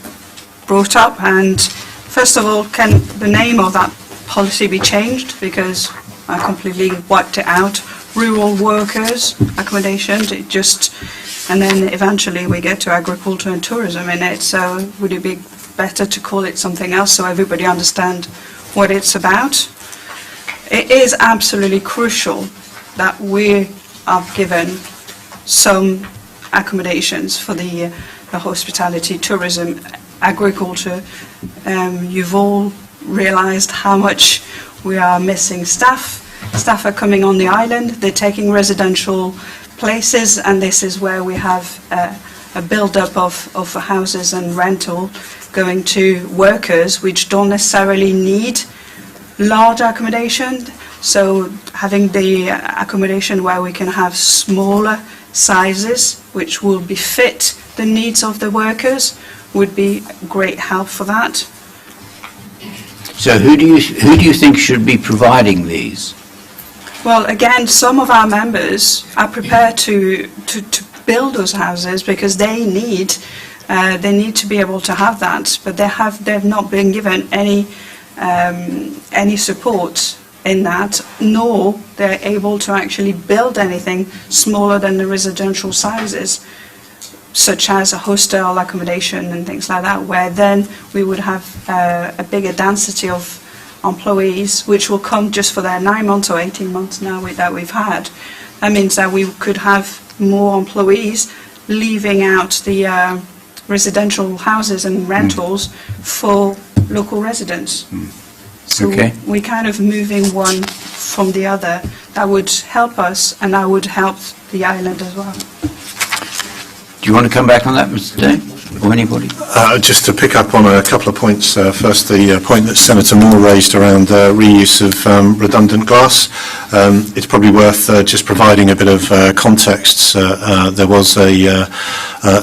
brought up, and first of all, can the name of that policy be changed, because I completely wiped it out. Rural workers accommodation, and then eventually we get to agriculture and tourism in it, so would it be better to call it something else so everybody understands what it's about? It is absolutely crucial that we are given some accommodations for the hospitality, tourism, agriculture. You've all realised how much we are missing staff. Staff are coming on the island, they're taking residential places, and this is where we have a build-up of houses and rental going to workers which don't necessarily need large accommodation. So having the accommodation where we can have smaller sizes which will befit the needs of the workers would be great help for that. So who do you think should be providing these? Well, again, some of our members are prepared to build those houses because they need to be able to have that, but they've not been given any support in that, nor they're able to actually build anything smaller than the residential sizes, such as a hostel accommodation and things like that, where then we would have a bigger density of employees, which will come just for their 9 months or 18 months now that we've had. That means that we could have more employees leaving out the residential houses and rentals for local residents. So we're kind of moving one from the other. That would help us, and that would help the island as well. Do you want to come back on that, Mr. Day? Or anybody? Just to pick up on a couple of points. First, the point that Senator Moore raised around reuse of redundant glass. It's probably worth just providing a bit of context. There was a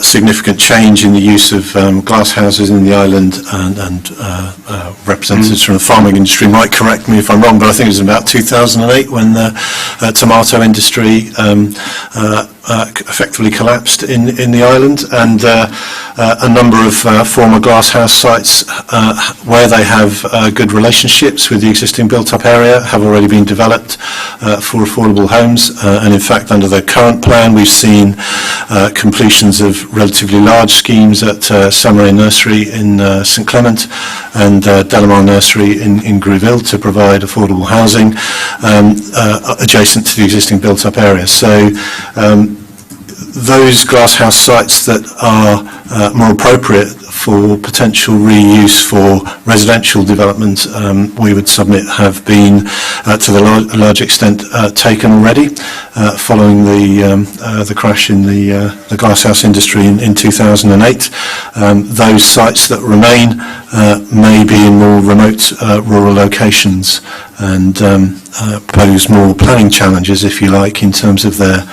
significant change in the use of glass houses in the island, and representatives from the farming industry might correct me if I'm wrong, but I think it was about 2008 when the tomato industry effectively collapsed in the island, and a number of former glasshouse sites where they have good relationships with the existing built-up area have already been developed for affordable homes, and in fact under the current plan we've seen completions of relatively large schemes at Summeray Nursery in St Clement and Delamar Nursery in Grouville to provide affordable housing adjacent to the existing built-up area. So those glasshouse sites that are more appropriate for potential reuse for residential development, we would submit have been to a large extent taken already following the crash in the glasshouse industry in 2008. Those sites that remain may be in more remote rural locations and pose more planning challenges, if you like, in terms of their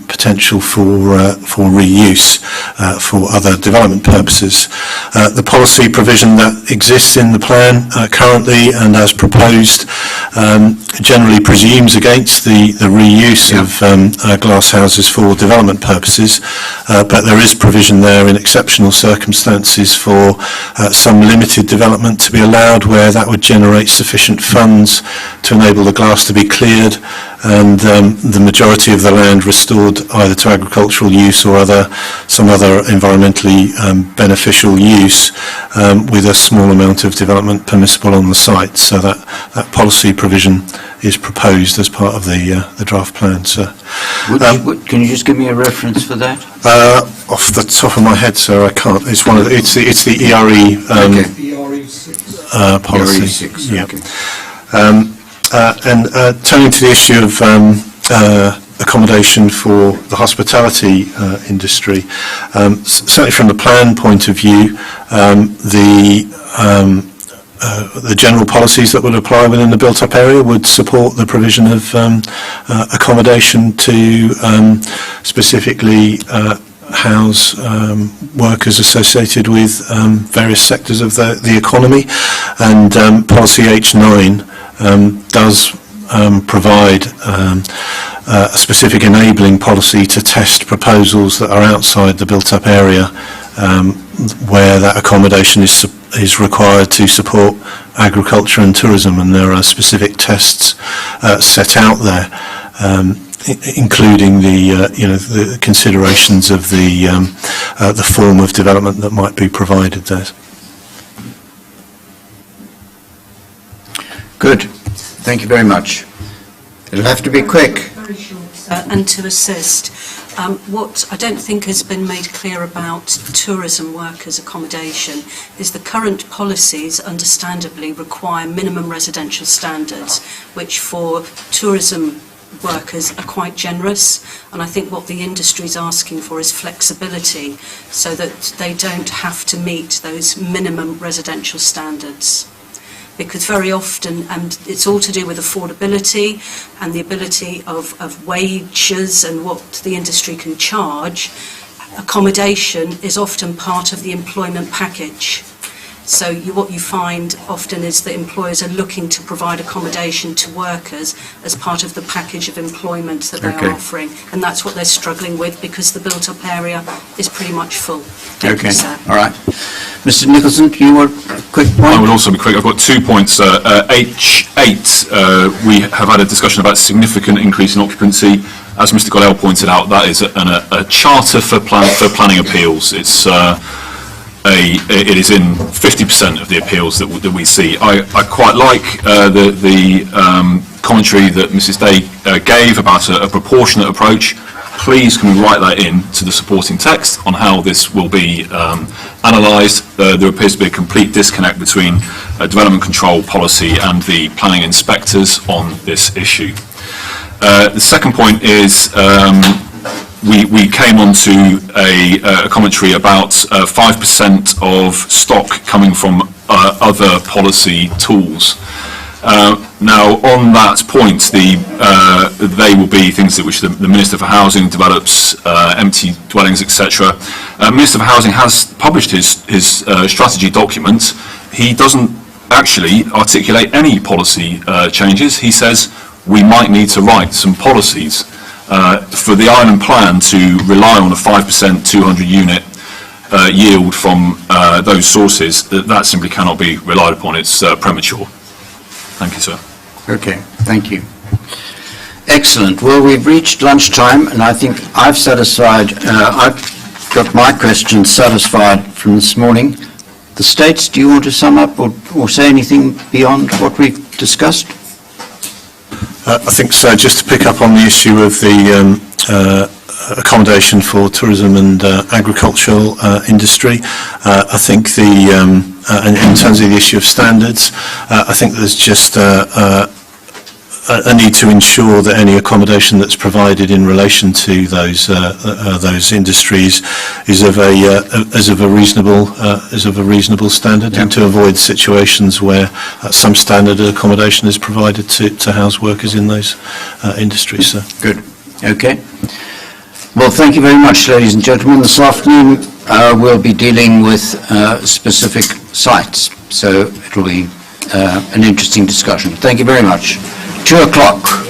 potential for reuse for other development purposes. The policy provision that exists in the plan currently and as proposed generally presumes against the reuse of glass houses for development purposes, but there is provision there in exceptional circumstances for some limited development to be allowed where that would generate sufficient funds to enable the glass to be cleared and the majority of the land restored either to agricultural use or some other environmentally beneficial use, with a small amount of development permissible on the site. So that policy provision is proposed as part of the draft plan, sir. Can you just give me a reference for that? Off the top of my head, sir, I can't. It's the ERE policy. ERE 6, yeah. okay. And turning to the issue of accommodation for the hospitality industry, certainly from the plan point of view, the general policies that would apply within the built-up area would support the provision of accommodation to specifically house workers associated with various sectors of the economy, and policy H9 does provide a specific enabling policy to test proposals that are outside the built-up area where that accommodation is required to support agriculture and tourism, and there are specific tests set out there, including the considerations of the form of development that might be provided there. Good. Thank you very much. It'll have to be quick. Very short, sir, and to assist. What I don't think has been made clear about tourism workers' accommodation is the current policies understandably require minimum residential standards, which for tourism workers are quite generous, and I think what the industry is asking for is flexibility so that they don't have to meet those minimum residential standards. Because very often, and it's all to do with affordability and the ability of wages and what the industry can charge, accommodation is often part of the employment package. So what you find often is that employers are looking to provide accommodation to workers as part of the package of employment that they are offering, and that's what they're struggling with because the built-up area is pretty much full. Thank you, sir. All right. Mr. Nicholson, do you want a quick point? I will also be quick. I've got 2 points. H8, we have had a discussion about significant increase in occupancy. As Mr. Goddell pointed out, that is a charter for planning appeals. It is in 50% of the appeals that we see. I quite like the commentary that Mrs. Day gave about a proportionate approach. Please can we write that in to the supporting text on how this will be analysed. There appears to be a complete disconnect between development control policy and the planning inspectors on this issue. The second point is we came on to a commentary about 5% of stock coming from other policy tools. Now, on that point, they will be things which the Minister for Housing develops, empty dwellings, etc. Minister for Housing has published his strategy document. He doesn't actually articulate any policy changes. He says we might need to write some policies. For the island plan to rely on a 5% 200 unit yield from those sources, that simply cannot be relied upon. It's premature. Thank you, sir. Okay, thank you. Excellent. Well, we've reached lunchtime, and I think I've got my questions satisfied from this morning. The States, do you want to sum up or say anything beyond what we've discussed? I think so. Just to pick up on the issue of the accommodation for tourism and agricultural industry, I think in terms of the issue of standards, I think there's just a need to ensure that any accommodation that's provided in relation to those industries is of a reasonable standard, and to avoid situations where some standard accommodation is provided to house workers in those industries. So. Good. Okay. Well, thank you very much, ladies and gentlemen. This afternoon we'll be dealing with specific sites, so it'll be an interesting discussion. Thank you very much. 2 o'clock.